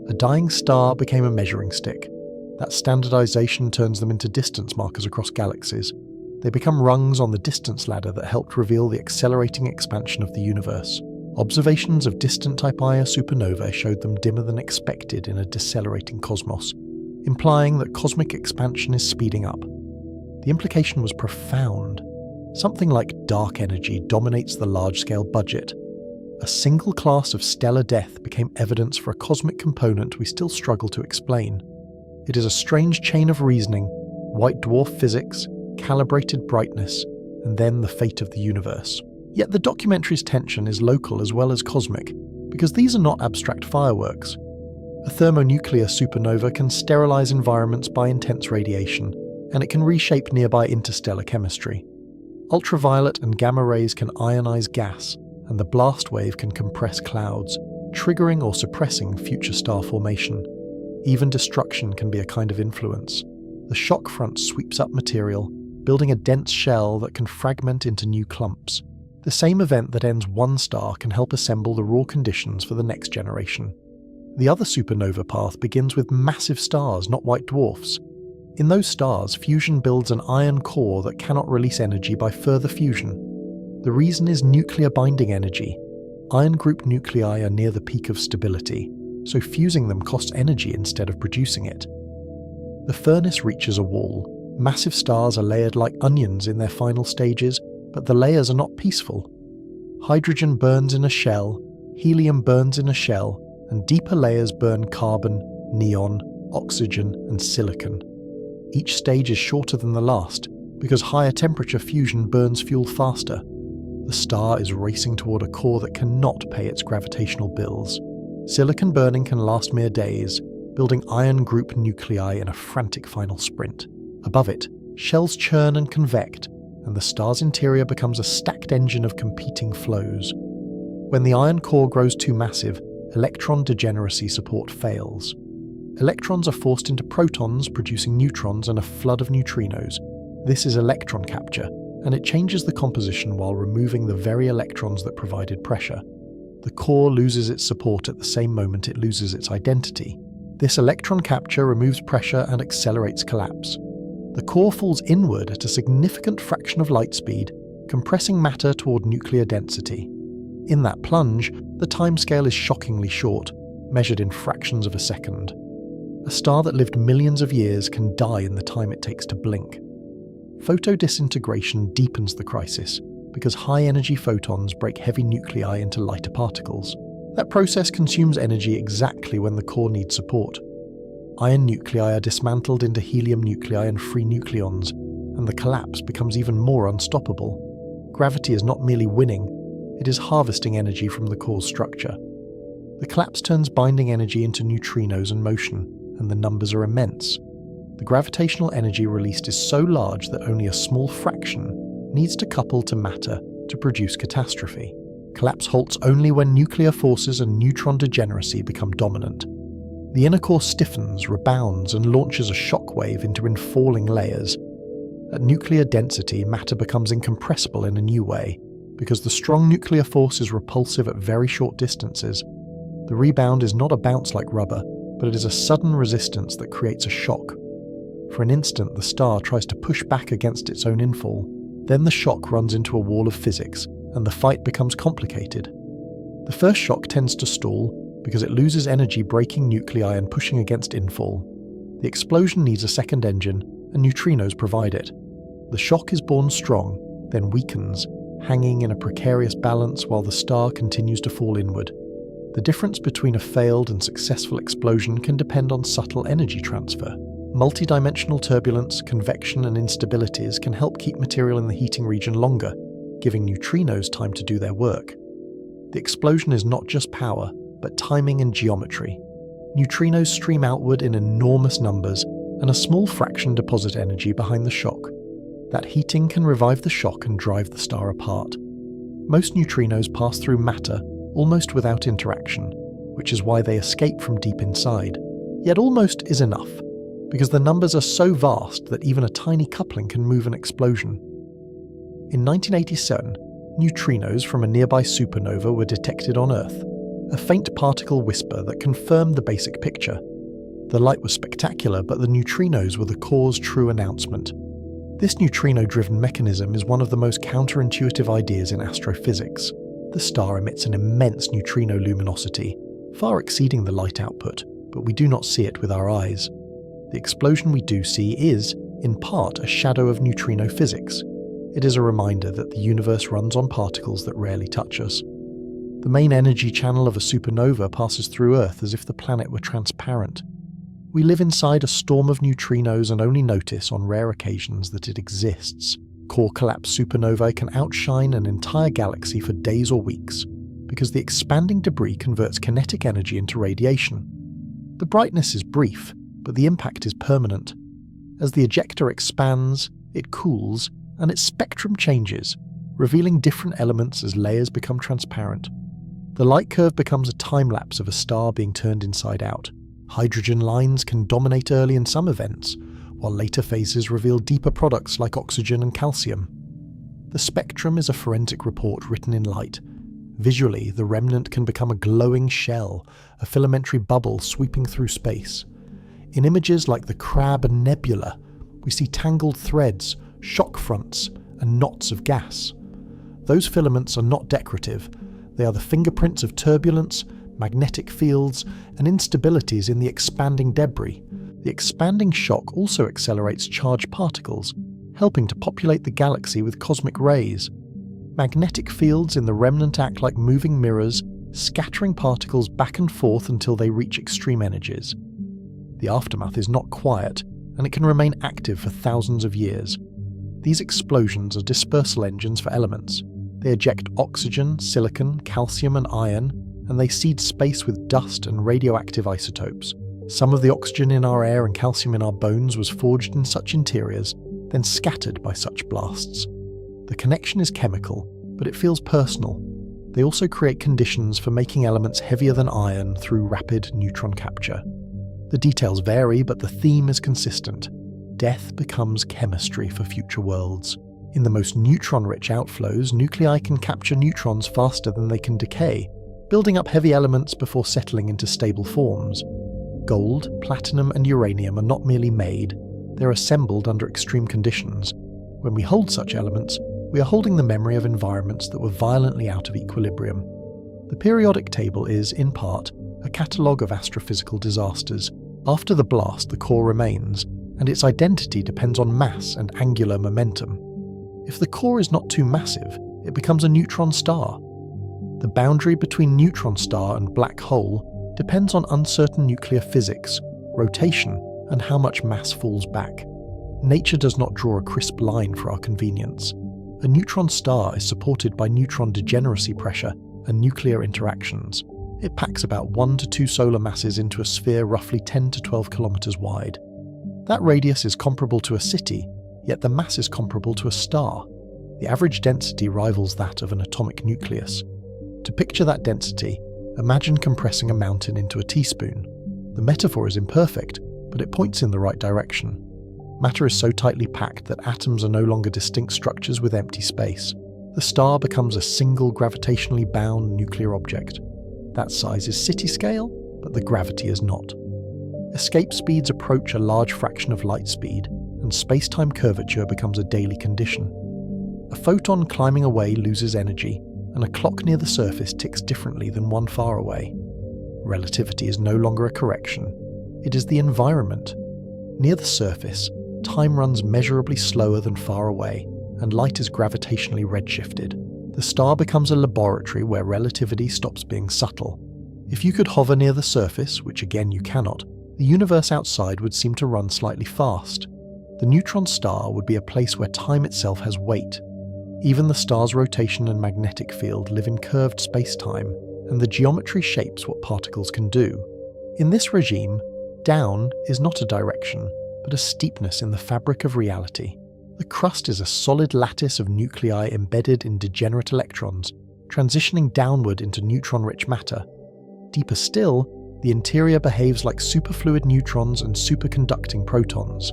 A dying star became a measuring stick. That standardization turns them into distance markers across galaxies. They become rungs on the distance ladder that helped reveal the accelerating expansion of the universe. Observations of distant Type Ia supernovae showed them dimmer than expected in a decelerating cosmos, implying that cosmic expansion is speeding up. The implication was profound. Something like dark energy dominates the large-scale budget. A single class of stellar death became evidence for a cosmic component we still struggle to explain. It is a strange chain of reasoning: white dwarf physics, calibrated brightness, and then the fate of the universe. Yet the documentary's tension is local as well as cosmic, because these are not abstract fireworks. A thermonuclear supernova can sterilize environments by intense radiation, and it can reshape nearby interstellar chemistry. Ultraviolet and gamma rays can ionize gas, and the blast wave can compress clouds, triggering or suppressing future star formation. Even destruction can be a kind of influence. The shock front sweeps up material, building a dense shell that can fragment into new clumps. The same event that ends one star can help assemble the raw conditions for the next generation. The other supernova path begins with massive stars, not white dwarfs. In those stars, fusion builds an iron core that cannot release energy by further fusion. The reason is nuclear binding energy. Iron group nuclei are near the peak of stability, so fusing them costs energy instead of producing it. The furnace reaches a wall. Massive stars are layered like onions in their final stages, but the layers are not peaceful. Hydrogen burns in a shell, helium burns in a shell, and deeper layers burn carbon, neon, oxygen, and silicon. Each stage is shorter than the last, because higher temperature fusion burns fuel faster. The star is racing toward a core that cannot pay its gravitational bills. Silicon burning can last mere days, building iron group nuclei in a frantic final sprint. Above it, shells churn and convect, and the star's interior becomes a stacked engine of competing flows. When the iron core grows too massive, electron degeneracy support fails. Electrons are forced into protons, producing neutrons and a flood of neutrinos. This is electron capture, and it changes the composition while removing the very electrons that provided pressure. The core loses its support at the same moment it loses its identity. This electron capture removes pressure and accelerates collapse. The core falls inward at a significant fraction of light speed, compressing matter toward nuclear density. In that plunge, the timescale is shockingly short, measured in fractions of a second. A star that lived millions of years can die in the time it takes to blink. Photodisintegration deepens the crisis, because high-energy photons break heavy nuclei into lighter particles. That process consumes energy exactly when the core needs support. Iron nuclei are dismantled into helium nuclei and free nucleons, and the collapse becomes even more unstoppable. Gravity is not merely winning, it is harvesting energy from the core's structure. The collapse turns binding energy into neutrinos and motion, and the numbers are immense. The gravitational energy released is so large that only a small fraction needs to couple to matter to produce catastrophe. Collapse halts only when nuclear forces and neutron degeneracy become dominant. The inner core stiffens, rebounds, and launches a shock wave into infalling layers. At nuclear density, matter becomes incompressible in a new way, because the strong nuclear force is repulsive at very short distances. The rebound is not a bounce like rubber, but it is a sudden resistance that creates a shock. For an instant, the star tries to push back against its own infall. Then the shock runs into a wall of physics, and the fight becomes complicated. The first shock tends to stall, because it loses energy braking nuclei and pushing against infall. The explosion needs a second engine, and neutrinos provide it. The shock is born strong, then weakens, hanging in a precarious balance while the star continues to fall inward. The difference between a failed and successful explosion can depend on subtle energy transfer. Multidimensional turbulence, convection, and instabilities can help keep material in the heating region longer, giving neutrinos time to do their work. The explosion is not just power, but timing and geometry. Neutrinos stream outward in enormous numbers, and a small fraction deposit energy behind the shock. That heating can revive the shock and drive the star apart. Most neutrinos pass through matter almost without interaction, which is why they escape from deep inside. Yet almost is enough, because the numbers are so vast that even a tiny coupling can move an explosion. In 1987, neutrinos from a nearby supernova were detected on Earth, a faint particle whisper that confirmed the basic picture. The light was spectacular, but the neutrinos were the core's true announcement. This neutrino-driven mechanism is one of the most counterintuitive ideas in astrophysics. The star emits an immense neutrino luminosity, far exceeding the light output, but we do not see it with our eyes. The explosion we do see is, in part, a shadow of neutrino physics. It is a reminder that the universe runs on particles that rarely touch us. The main energy channel of a supernova passes through Earth as if the planet were transparent. We live inside a storm of neutrinos and only notice on rare occasions that it exists. Core collapse supernovae can outshine an entire galaxy for days or weeks, because the expanding debris converts kinetic energy into radiation. The brightness is brief, but the impact is permanent. As the ejector expands, it cools, and its spectrum changes, revealing different elements as layers become transparent. The light curve becomes a time-lapse of a star being turned inside out. Hydrogen lines can dominate early in some events, while later phases reveal deeper products like oxygen and calcium. The spectrum is a forensic report written in light. Visually, the remnant can become a glowing shell, a filamentary bubble sweeping through space. In images like the Crab Nebula, we see tangled threads, shock fronts, and knots of gas. Those filaments are not decorative. They are the fingerprints of turbulence, magnetic fields, and instabilities in the expanding debris. The expanding shock also accelerates charged particles, helping to populate the galaxy with cosmic rays. Magnetic fields in the remnant act like moving mirrors, scattering particles back and forth until they reach extreme energies. The aftermath is not quiet, and it can remain active for thousands of years. These explosions are dispersal engines for elements. They eject oxygen, silicon, calcium, and iron, and they seed space with dust and radioactive isotopes. Some of the oxygen in our air and calcium in our bones was forged in such interiors, then scattered by such blasts. The connection is chemical, but it feels personal. They also create conditions for making elements heavier than iron through rapid neutron capture. The details vary, but the theme is consistent. Death becomes chemistry for future worlds. In the most neutron-rich outflows, nuclei can capture neutrons faster than they can decay, building up heavy elements before settling into stable forms. Gold, platinum, and uranium are not merely made, they're assembled under extreme conditions. When we hold such elements, we are holding the memory of environments that were violently out of equilibrium. The periodic table is, in part, a catalogue of astrophysical disasters. After the blast, the core remains, and its identity depends on mass and angular momentum. If the core is not too massive, it becomes a neutron star. The boundary between neutron star and black hole depends on uncertain nuclear physics, rotation, and how much mass falls back. Nature does not draw a crisp line for our convenience. A neutron star is supported by neutron degeneracy pressure and nuclear interactions. It packs about 1 to 2 solar masses into a sphere roughly 10 to 12 kilometers wide. That radius is comparable to a city, yet the mass is comparable to a star. The average density rivals that of an atomic nucleus. To picture that density, imagine compressing a mountain into a teaspoon. The metaphor is imperfect, but it points in the right direction. Matter is so tightly packed that atoms are no longer distinct structures with empty space. The star becomes a single gravitationally bound nuclear object. That size is city-scale, but the gravity is not. Escape speeds approach a large fraction of light speed, and space-time curvature becomes a daily condition. A photon climbing away loses energy, and a clock near the surface ticks differently than one far away. Relativity is no longer a correction. It is the environment. Near the surface, time runs measurably slower than far away, and light is gravitationally redshifted. The star becomes a laboratory where relativity stops being subtle. If you could hover near the surface, which again you cannot, the universe outside would seem to run slightly fast. The neutron star would be a place where time itself has weight. Even the star's rotation and magnetic field live in curved space-time, and the geometry shapes what particles can do. In this regime, down is not a direction, but a steepness in the fabric of reality. The crust is a solid lattice of nuclei embedded in degenerate electrons, transitioning downward into neutron-rich matter. Deeper still, the interior behaves like superfluid neutrons and superconducting protons.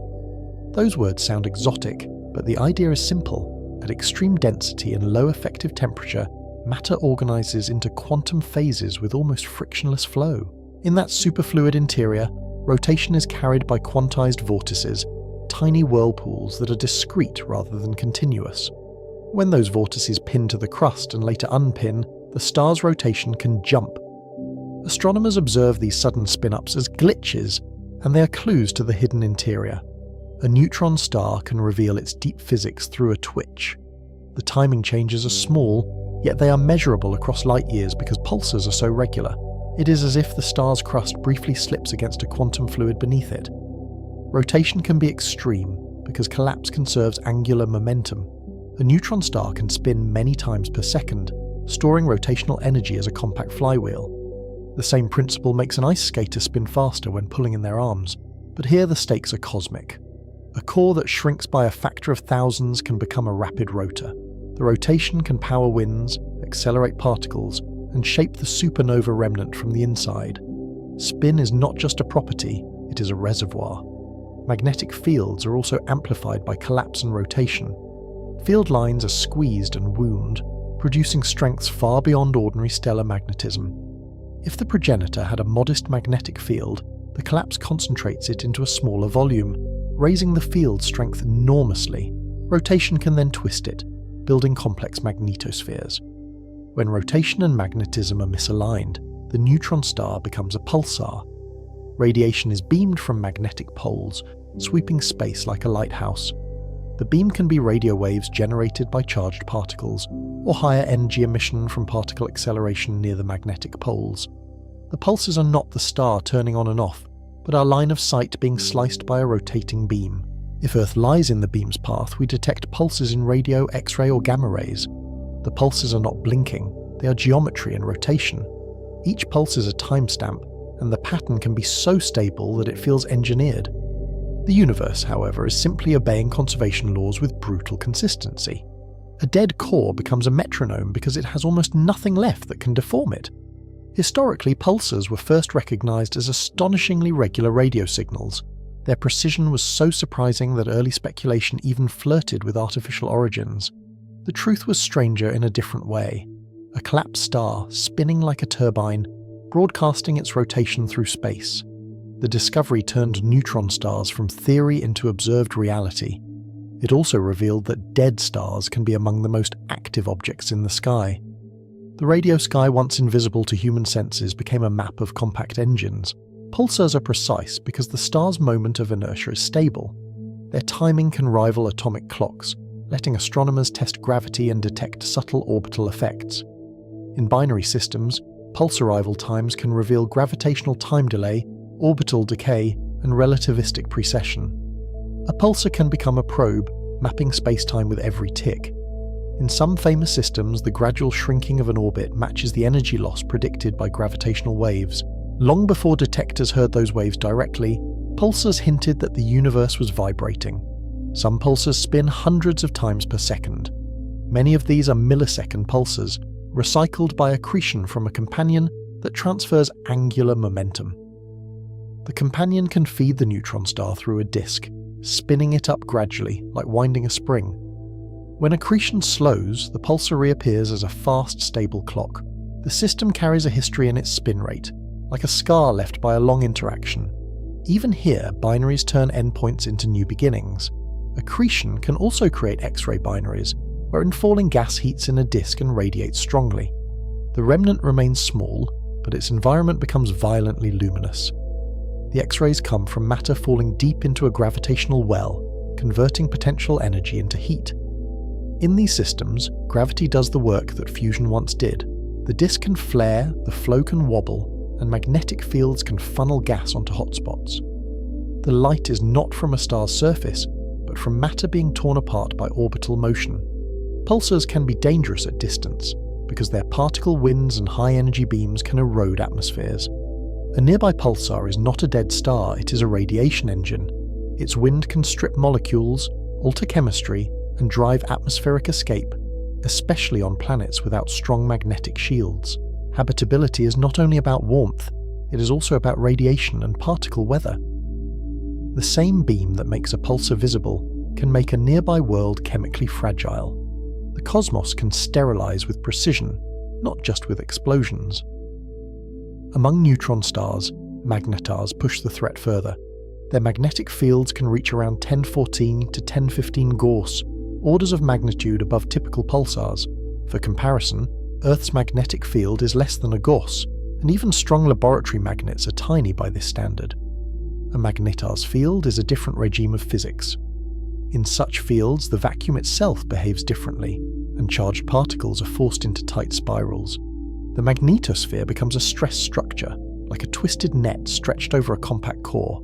Those words sound exotic, but the idea is simple. At extreme density and low effective temperature, matter organizes into quantum phases with almost frictionless flow. In that superfluid interior, rotation is carried by quantized vortices, tiny whirlpools that are discrete rather than continuous. When those vortices pin to the crust and later unpin, the star's rotation can jump. Astronomers observe these sudden spin-ups as glitches, and they are clues to the hidden interior. A neutron star can reveal its deep physics through a twitch. The timing changes are small, yet they are measurable across light years because pulsars are so regular. It is as if the star's crust briefly slips against a quantum fluid beneath it. Rotation can be extreme because collapse conserves angular momentum. A neutron star can spin many times per second, storing rotational energy as a compact flywheel. The same principle makes an ice skater spin faster when pulling in their arms, but here the stakes are cosmic. A core that shrinks by a factor of thousands can become a rapid rotor. The rotation can power winds, accelerate particles, and shape the supernova remnant from the inside. Spin is not just a property, it is a reservoir. Magnetic fields are also amplified by collapse and rotation. Field lines are squeezed and wound, producing strengths far beyond ordinary stellar magnetism. If the progenitor had a modest magnetic field, the collapse concentrates it into a smaller volume, raising the field strength enormously. Rotation can then twist it, building complex magnetospheres. When rotation and magnetism are misaligned, the neutron star becomes a pulsar. Radiation is beamed from magnetic poles, sweeping space like a lighthouse. The beam can be radio waves generated by charged particles, or higher energy emission from particle acceleration near the magnetic poles. The pulses are not the star turning on and off, but our line of sight being sliced by a rotating beam. If Earth lies in the beam's path, we detect pulses in radio, X-ray or gamma rays. The pulses are not blinking, they are geometry and rotation. Each pulse is a timestamp, and the pattern can be so stable that it feels engineered. The universe, however, is simply obeying conservation laws with brutal consistency. A dead core becomes a metronome because it has almost nothing left that can deform it. Historically, pulsars were first recognized as astonishingly regular radio signals. Their precision was so surprising that early speculation even flirted with artificial origins. The truth was stranger in a different way. A collapsed star, spinning like a turbine, broadcasting its rotation through space. The discovery turned neutron stars from theory into observed reality. It also revealed that dead stars can be among the most active objects in the sky. The radio sky, once invisible to human senses, became a map of compact engines. Pulsars are precise because the star's moment of inertia is stable. Their timing can rival atomic clocks, letting astronomers test gravity and detect subtle orbital effects. In binary systems, pulse arrival times can reveal gravitational time delay, orbital decay, and relativistic precession. A pulsar can become a probe, mapping spacetime with every tick. In some famous systems, the gradual shrinking of an orbit matches the energy loss predicted by gravitational waves. Long before detectors heard those waves directly, pulsars hinted that the universe was vibrating. Some pulsars spin hundreds of times per second. Many of these are millisecond pulsars, recycled by accretion from a companion that transfers angular momentum. The companion can feed the neutron star through a disk, spinning it up gradually, like winding a spring. When accretion slows, the pulsar reappears as a fast, stable clock. The system carries a history in its spin rate, like a scar left by a long interaction. Even here, binaries turn endpoints into new beginnings. Accretion can also create X-ray binaries, wherein falling gas heats in a disk and radiates strongly. The remnant remains small, but its environment becomes violently luminous. The X-rays come from matter falling deep into a gravitational well, converting potential energy into heat. In these systems, gravity does the work that fusion once did. The disk can flare, the flow can wobble, and magnetic fields can funnel gas onto hotspots. The light is not from a star's surface, but from matter being torn apart by orbital motion. Pulsars can be dangerous at distance because their particle winds and high-energy beams can erode atmospheres. A nearby pulsar is not a dead star, it is a radiation engine. Its wind can strip molecules, alter chemistry, and drive atmospheric escape, especially on planets without strong magnetic shields. Habitability is not only about warmth, it is also about radiation and particle weather. The same beam that makes a pulsar visible can make a nearby world chemically fragile. The cosmos can sterilize with precision, not just with explosions. Among neutron stars, magnetars push the threat further. Their magnetic fields can reach around 1014 to 1015 Gauss, orders of magnitude above typical pulsars. For comparison, Earth's magnetic field is less than a Gauss, and even strong laboratory magnets are tiny by this standard. A magnetar's field is a different regime of physics. In such fields, the vacuum itself behaves differently, and charged particles are forced into tight spirals. The magnetosphere becomes a stress structure, like a twisted net stretched over a compact core.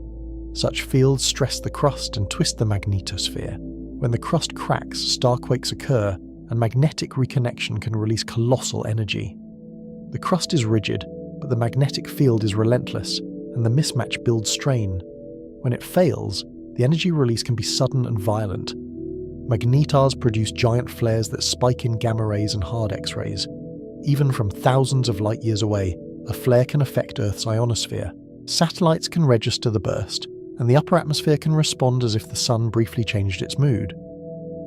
Such fields stress the crust and twist the magnetosphere. When the crust cracks, starquakes occur, and magnetic reconnection can release colossal energy. The crust is rigid, but the magnetic field is relentless, and the mismatch builds strain. When it fails, the energy release can be sudden and violent. Magnetars produce giant flares that spike in gamma rays and hard X-rays. Even from thousands of light years away, a flare can affect Earth's ionosphere. Satellites can register the burst, and the upper atmosphere can respond as if the sun briefly changed its mood.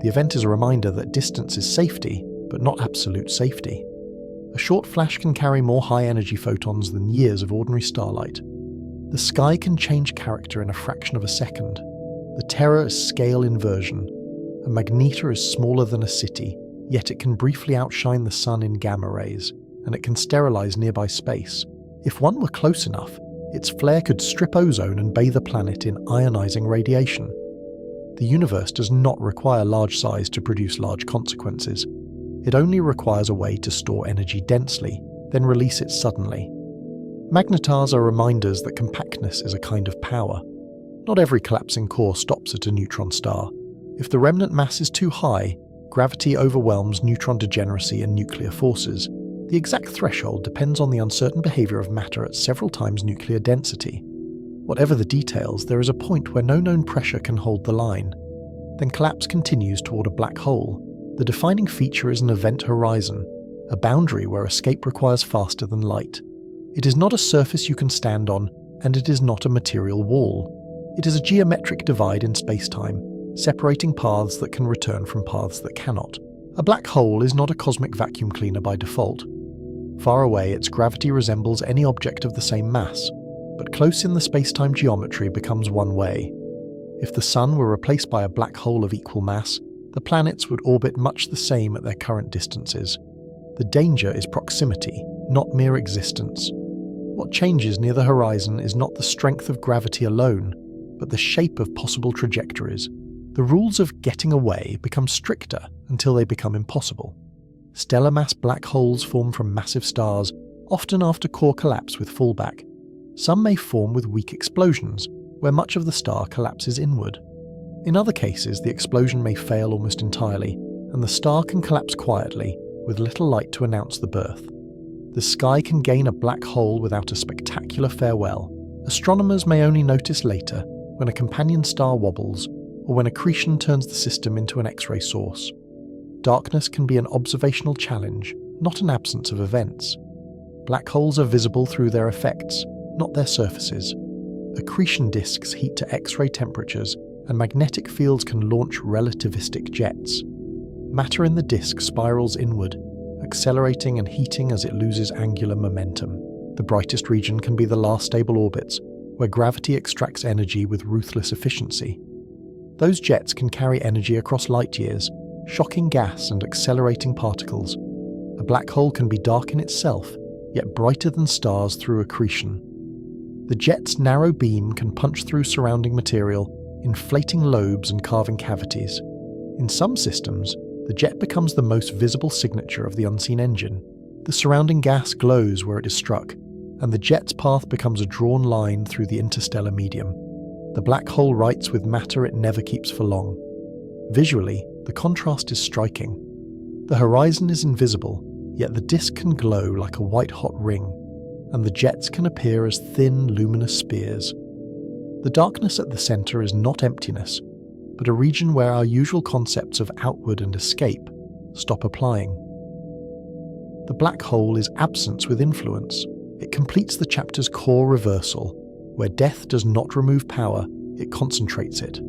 The event is a reminder that distance is safety, but not absolute safety. A short flash can carry more high-energy photons than years of ordinary starlight. The sky can change character in a fraction of a second. The terror is scale inversion. A magnetar is smaller than a city, yet it can briefly outshine the sun in gamma rays, and it can sterilize nearby space. If one were close enough, its flare could strip ozone and bathe a planet in ionizing radiation. The universe does not require large size to produce large consequences. It only requires a way to store energy densely, then release it suddenly. Magnetars are reminders that compactness is a kind of power. Not every collapsing core stops at a neutron star. If the remnant mass is too high, gravity overwhelms neutron degeneracy and nuclear forces. The exact threshold depends on the uncertain behavior of matter at several times nuclear density. Whatever the details, there is a point where no known pressure can hold the line. Then collapse continues toward a black hole. The defining feature is an event horizon, a boundary where escape requires faster than light. It is not a surface you can stand on, and it is not a material wall. It is a geometric divide in space-time, separating paths that can return from paths that cannot. A black hole is not a cosmic vacuum cleaner by default. Far away, its gravity resembles any object of the same mass, but close in the space-time geometry becomes one way. If the Sun were replaced by a black hole of equal mass, the planets would orbit much the same at their current distances. The danger is proximity, not mere existence. What changes near the horizon is not the strength of gravity alone, but the shape of possible trajectories. The rules of getting away become stricter until they become impossible. Stellar mass black holes form from massive stars, often after core collapse with fallback. Some may form with weak explosions, where much of the star collapses inward. In other cases, the explosion may fail almost entirely, and the star can collapse quietly, with little light to announce the birth. The sky can gain a black hole without a spectacular farewell. Astronomers may only notice later, when a companion star wobbles, or when accretion turns the system into an X-ray source. Darkness can be an observational challenge, not an absence of events. Black holes are visible through their effects, not their surfaces. Accretion disks heat to X-ray temperatures, and magnetic fields can launch relativistic jets. Matter in the disk spirals inward, accelerating and heating as it loses angular momentum. The brightest region can be the last stable orbits, where gravity extracts energy with ruthless efficiency. Those jets can carry energy across light years, shocking gas and accelerating particles. A black hole can be dark in itself, yet brighter than stars through accretion. The jet's narrow beam can punch through surrounding material, inflating lobes and carving cavities. In some systems, the jet becomes the most visible signature of the unseen engine. The surrounding gas glows where it is struck, and the jet's path becomes a drawn line through the interstellar medium. The black hole writes with matter it never keeps for long. Visually, the contrast is striking. The horizon is invisible, yet the disk can glow like a white-hot ring, and the jets can appear as thin, luminous spears. The darkness at the centre is not emptiness, but a region where our usual concepts of outward and escape stop applying. The black hole is absence with influence. It completes the chapter's core reversal, where death does not remove power, it concentrates it.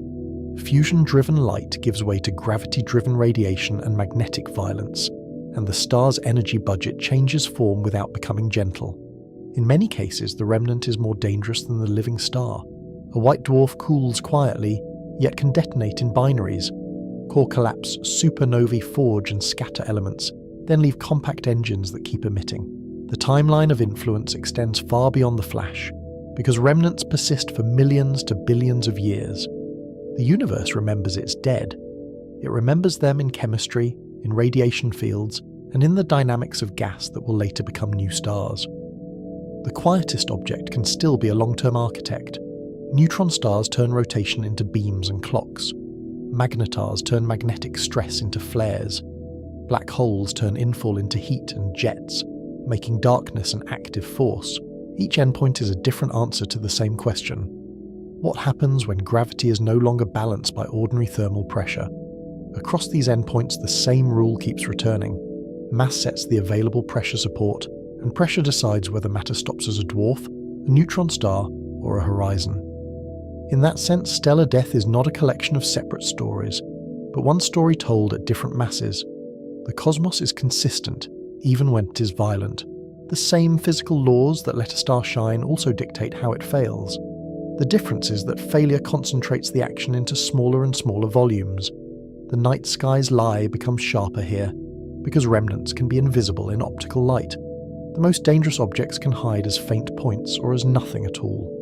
Fusion-driven light gives way to gravity-driven radiation and magnetic violence, and the star's energy budget changes form without becoming gentle. In many cases, the remnant is more dangerous than the living star. A white dwarf cools quietly, yet can detonate in binaries. Core collapse, supernovae forge and scatter elements, then leave compact engines that keep emitting. The timeline of influence extends far beyond the flash, because remnants persist for millions to billions of years. The universe remembers its dead. It remembers them in chemistry, in radiation fields, and in the dynamics of gas that will later become new stars. The quietest object can still be a long-term architect. Neutron stars turn rotation into beams and clocks. Magnetars turn magnetic stress into flares. Black holes turn infall into heat and jets, making darkness an active force. Each endpoint is a different answer to the same question. What happens when gravity is no longer balanced by ordinary thermal pressure? Across these endpoints, the same rule keeps returning. Mass sets the available pressure support, and pressure decides whether matter stops as a dwarf, a neutron star, or a horizon. In that sense, stellar death is not a collection of separate stories, but one story told at different masses. The cosmos is consistent, even when it is violent. The same physical laws that let a star shine also dictate how it fails. The difference is that failure concentrates the action into smaller and smaller volumes. The night sky's lie becomes sharper here, because remnants can be invisible in optical light. The most dangerous objects can hide as faint points or as nothing at all.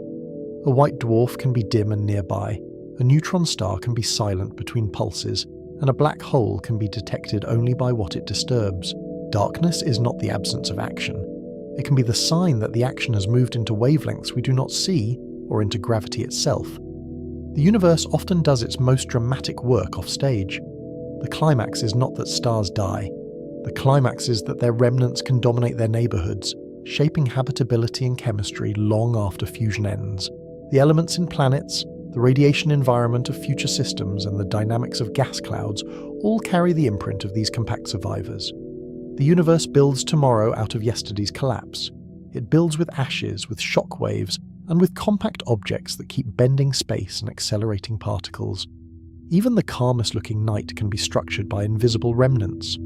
A white dwarf can be dim and nearby, a neutron star can be silent between pulses, and a black hole can be detected only by what it disturbs. Darkness is not the absence of action. It can be the sign that the action has moved into wavelengths we do not see, or into gravity itself. The universe often does its most dramatic work off stage. The climax is not that stars die. The climax is that their remnants can dominate their neighborhoods, shaping habitability and chemistry long after fusion ends. The elements in planets, the radiation environment of future systems, and the dynamics of gas clouds all carry the imprint of these compact survivors. The universe builds tomorrow out of yesterday's collapse. It builds with ashes, with shock waves, and with compact objects that keep bending space and accelerating particles. Even the calmest-looking night can be structured by invisible remnants.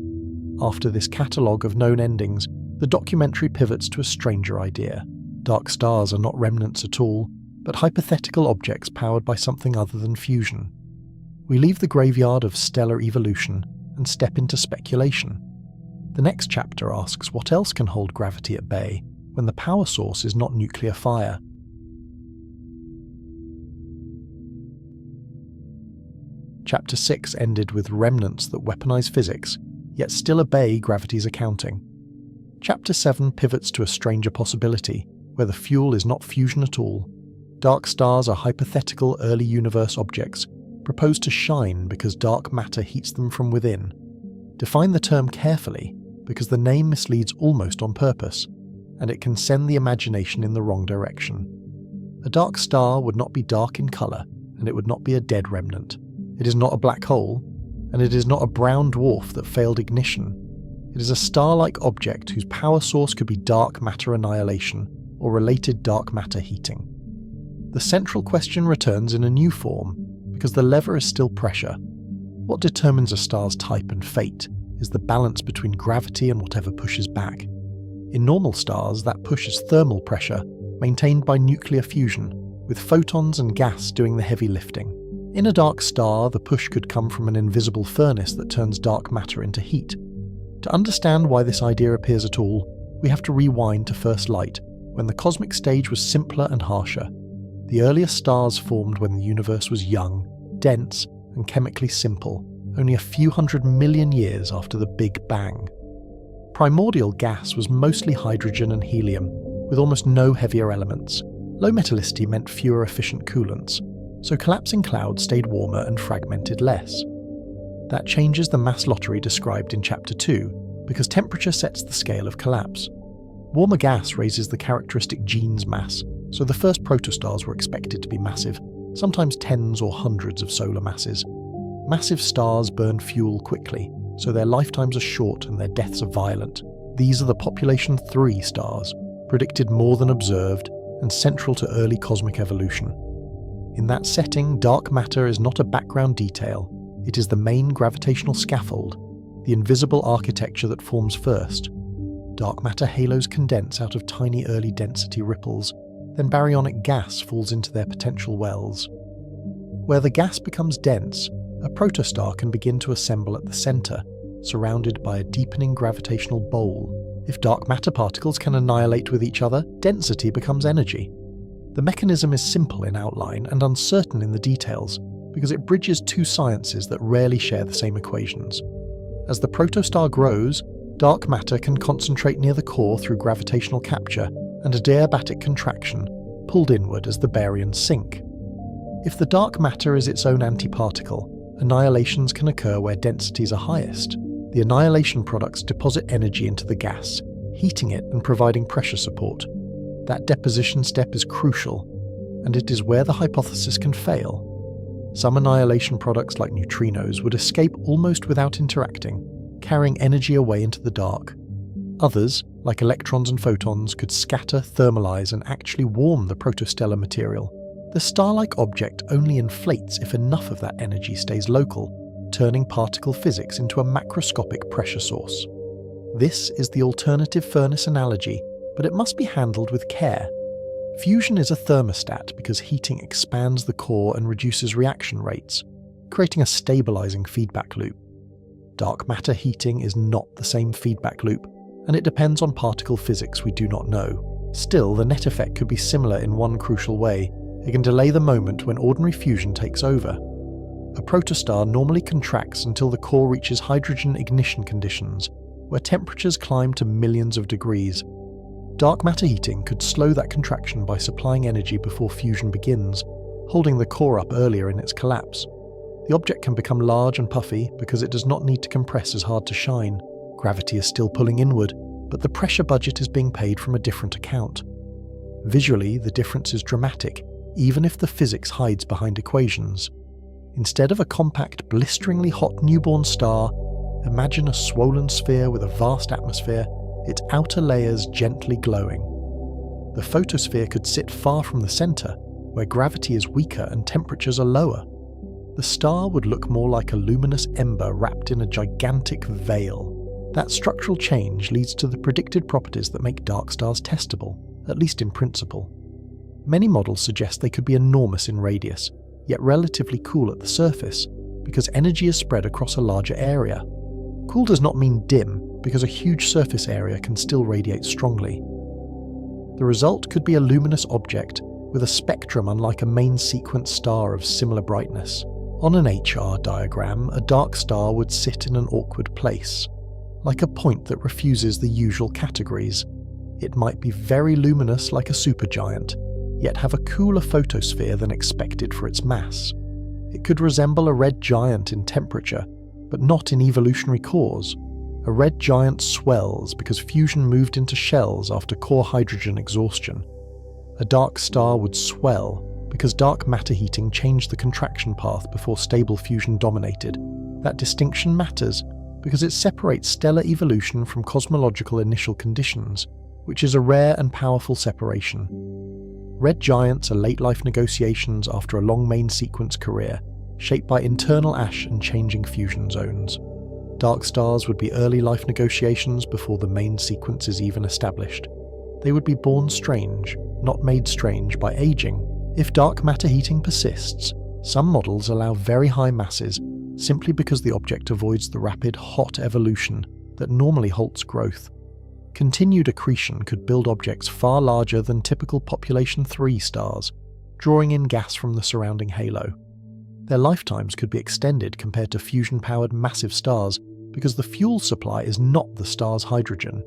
After this catalogue of known endings, the documentary pivots to a stranger idea. Dark stars are not remnants at all, but hypothetical objects powered by something other than fusion. We leave the graveyard of stellar evolution and step into speculation. The next chapter asks what else can hold gravity at bay when the power source is not nuclear fire. Chapter 6 ended with remnants that weaponize physics, yet still obey gravity's accounting. Chapter 7 pivots to a stranger possibility, where the fuel is not fusion at all. Dark stars are hypothetical early universe objects, proposed to shine because dark matter heats them from within. Define the term carefully, because the name misleads almost on purpose, and it can send the imagination in the wrong direction. A dark star would not be dark in colour, and it would not be a dead remnant. It is not a black hole, and it is not a brown dwarf that failed ignition. It is a star-like object whose power source could be dark matter annihilation or related dark matter heating. The central question returns in a new form, because the lever is still pressure. What determines a star's type and fate is the balance between gravity and whatever pushes back. In normal stars, that push is thermal pressure, maintained by nuclear fusion, with photons and gas doing the heavy lifting. In a dark star, the push could come from an invisible furnace that turns dark matter into heat. To understand why this idea appears at all, we have to rewind to first light, when the cosmic stage was simpler and harsher. The earliest stars formed when the universe was young, dense, and chemically simple, only a few 100 million years after the Big Bang. Primordial gas was mostly hydrogen and helium, with almost no heavier elements. Low metallicity meant fewer efficient coolants, so collapsing clouds stayed warmer and fragmented less. That changes the mass lottery described in Chapter 2, because temperature sets the scale of collapse. Warmer gas raises the characteristic Jeans mass, so the first protostars were expected to be massive, sometimes tens or hundreds of solar masses. Massive stars burn fuel quickly, so their lifetimes are short and their deaths are violent. These are the population 3 stars, predicted more than observed, and central to early cosmic evolution. In that setting, dark matter is not a background detail, it is the main gravitational scaffold, the invisible architecture that forms first. Dark matter halos condense out of tiny early density ripples, then baryonic gas falls into their potential wells. Where the gas becomes dense, a protostar can begin to assemble at the centre, surrounded by a deepening gravitational bowl. If dark matter particles can annihilate with each other, density becomes energy. The mechanism is simple in outline and uncertain in the details, because it bridges two sciences that rarely share the same equations. As the protostar grows, dark matter can concentrate near the core through gravitational capture and adiabatic contraction, pulled inward as the baryons sink. If the dark matter is its own antiparticle, annihilations can occur where densities are highest. The annihilation products deposit energy into the gas, heating it and providing pressure support. That deposition step is crucial, and it is where the hypothesis can fail. Some annihilation products like neutrinos would escape almost without interacting, carrying energy away into the dark. Others, like electrons and photons, could scatter, thermalize, and actually warm the protostellar material. The star-like object only inflates if enough of that energy stays local, turning particle physics into a macroscopic pressure source. This is the alternative furnace analogy, but it must be handled with care. Fusion is a thermostat because heating expands the core and reduces reaction rates, creating a stabilizing feedback loop. Dark matter heating is not the same feedback loop, and it depends on particle physics we do not know. Still, the net effect could be similar in one crucial way. It can delay the moment when ordinary fusion takes over. A protostar normally contracts until the core reaches hydrogen ignition conditions, where temperatures climb to millions of degrees. Dark matter heating could slow that contraction by supplying energy before fusion begins, holding the core up earlier in its collapse. The object can become large and puffy because it does not need to compress as hard to shine. Gravity is still pulling inward, but the pressure budget is being paid from a different account. Visually, the difference is dramatic, even if the physics hides behind equations. Instead of a compact, blisteringly hot newborn star, imagine a swollen sphere with a vast atmosphere, its outer layers gently glowing. The photosphere could sit far from the centre, where gravity is weaker and temperatures are lower. The star would look more like a luminous ember wrapped in a gigantic veil. That structural change leads to the predicted properties that make dark stars testable, at least in principle. Many models suggest they could be enormous in radius, yet relatively cool at the surface, because energy is spread across a larger area. Cool does not mean dim, because a huge surface area can still radiate strongly. The result could be a luminous object with a spectrum unlike a main sequence star of similar brightness. On an HR diagram, a dark star would sit in an awkward place, like a point that refuses the usual categories. It might be very luminous like a supergiant, yet have a cooler photosphere than expected for its mass. It could resemble a red giant in temperature, but not in evolutionary cause. A red giant swells because fusion moved into shells after core hydrogen exhaustion. A dark star would swell because dark matter heating changed the contraction path before stable fusion dominated. That distinction matters because it separates stellar evolution from cosmological initial conditions, which is a rare and powerful separation. Red giants are late-life negotiations after a long main sequence career, shaped by internal ash and changing fusion zones. Dark stars would be early life negotiations before the main sequence is even established. They would be born strange, not made strange by aging. If dark matter heating persists, some models allow very high masses simply because the object avoids the rapid, hot evolution that normally halts growth. Continued accretion could build objects far larger than typical population 3 stars, drawing in gas from the surrounding halo. Their lifetimes could be extended compared to fusion-powered massive stars because the fuel supply is not the star's hydrogen.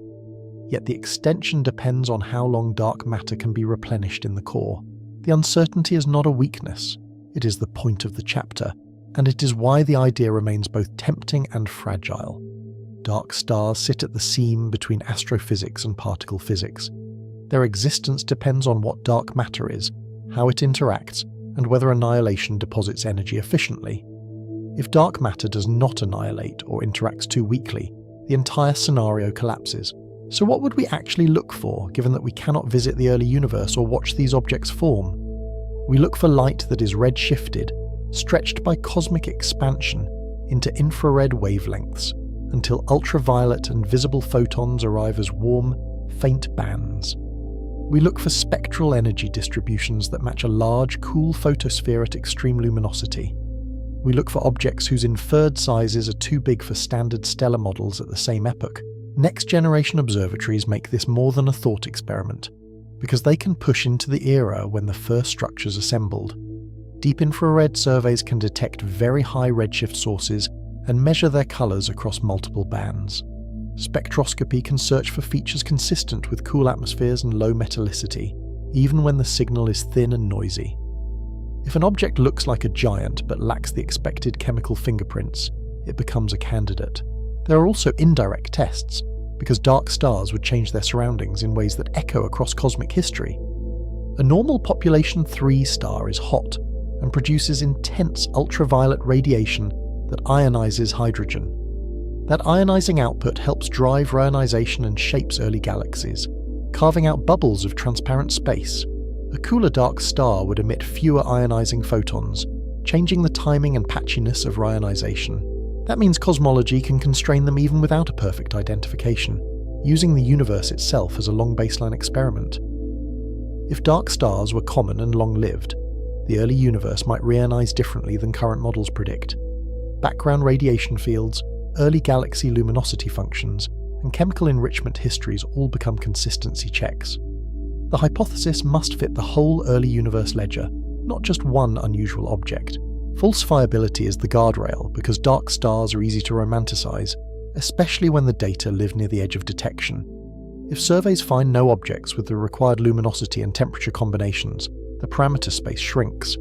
Yet the extension depends on how long dark matter can be replenished in the core. The uncertainty is not a weakness, it is the point of the chapter, and it is why the idea remains both tempting and fragile. Dark stars sit at the seam between astrophysics and particle physics. Their existence depends on what dark matter is, how it interacts, and whether annihilation deposits energy efficiently. If dark matter does not annihilate or interacts too weakly, the entire scenario collapses. So what would we actually look for, given that we cannot visit the early universe or watch these objects form? We look for light that is redshifted, stretched by cosmic expansion into infrared wavelengths, until ultraviolet and visible photons arrive as warm, faint bands. We look for spectral energy distributions that match a large, cool photosphere at extreme luminosity. We look for objects whose inferred sizes are too big for standard stellar models at the same epoch. Next-generation observatories make this more than a thought experiment, because they can push into the era when the first structures assembled. Deep infrared surveys can detect very high redshift sources and measure their colours across multiple bands. Spectroscopy can search for features consistent with cool atmospheres and low metallicity, even when the signal is thin and noisy. If an object looks like a giant but lacks the expected chemical fingerprints, it becomes a candidate. There are also indirect tests, because dark stars would change their surroundings in ways that echo across cosmic history. A normal population 3 star is hot and produces intense ultraviolet radiation that ionizes hydrogen. That ionizing output helps drive reionization and shapes early galaxies, carving out bubbles of transparent space. A cooler dark star would emit fewer ionizing photons, changing the timing and patchiness of reionization. That means cosmology can constrain them even without a perfect identification, using the universe itself as a long baseline experiment. If dark stars were common and long-lived, the early universe might reionize differently than current models predict. Background radiation fields, early galaxy luminosity functions, and chemical enrichment histories all become consistency checks. The hypothesis must fit the whole early universe ledger, not just one unusual object. Falsifiability is the guardrail because dark stars are easy to romanticize, especially when the data live near the edge of detection. If surveys find no objects with the required luminosity and temperature combinations, the parameter space shrinks.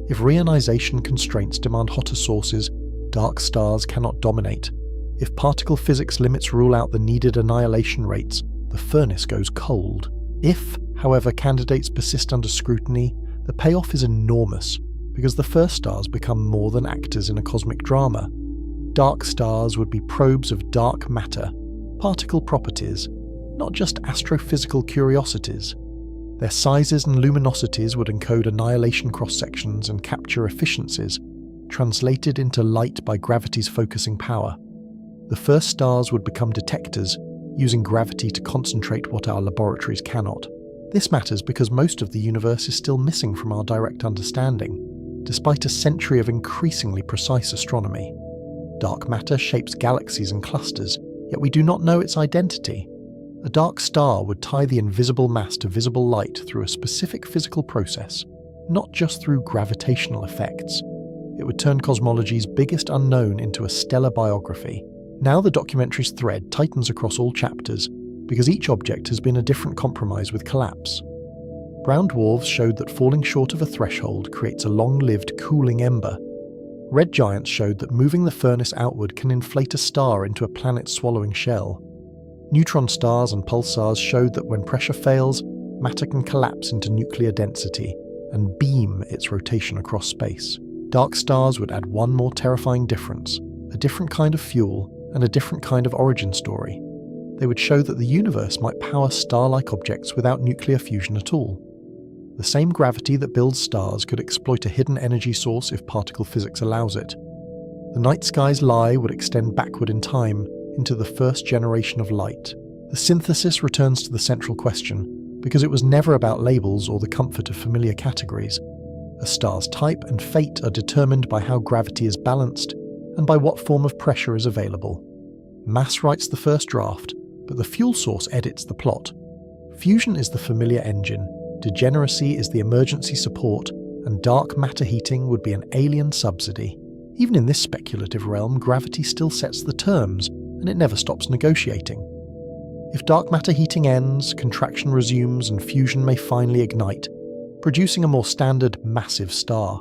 If reionization constraints demand hotter sources, dark stars cannot dominate. If particle physics limits rule out the needed annihilation rates, the furnace goes cold. If, however, candidates persist under scrutiny, the payoff is enormous, because the first stars become more than actors in a cosmic drama. Dark stars would be probes of dark matter, particle properties, not just astrophysical curiosities. Their sizes and luminosities would encode annihilation cross-sections and capture efficiencies, translated into light by gravity's focusing power. The first stars would become detectors, using gravity to concentrate what our laboratories cannot. This matters because most of the universe is still missing from our direct understanding, despite a century of increasingly precise astronomy. Dark matter shapes galaxies and clusters, yet we do not know its identity. A dark star would tie the invisible mass to visible light through a specific physical process, not just through gravitational effects. It would turn cosmology's biggest unknown into a stellar biography. Now the documentary's thread tightens across all chapters, because each object has been a different compromise with collapse. Brown dwarfs showed that falling short of a threshold creates a long-lived cooling ember. Red giants showed that moving the furnace outward can inflate a star into a planet-swallowing shell. Neutron stars and pulsars showed that when pressure fails, matter can collapse into nuclear density and beam its rotation across space. Dark stars would add one more terrifying difference, a different kind of fuel and a different kind of origin story. They would show that the universe might power star-like objects without nuclear fusion at all. The same gravity that builds stars could exploit a hidden energy source if particle physics allows it. The night sky's lie would extend backward in time into the first generation of light. The synthesis returns to the central question, because it was never about labels or the comfort of familiar categories. A star's type and fate are determined by how gravity is balanced and by what form of pressure is available. Mass writes the first draft, but the fuel source edits the plot. Fusion is the familiar engine, degeneracy is the emergency support, and dark matter heating would be an alien subsidy. Even in this speculative realm, gravity still sets the terms, and it never stops negotiating. If dark matter heating ends, contraction resumes and fusion may finally ignite, producing a more standard massive star.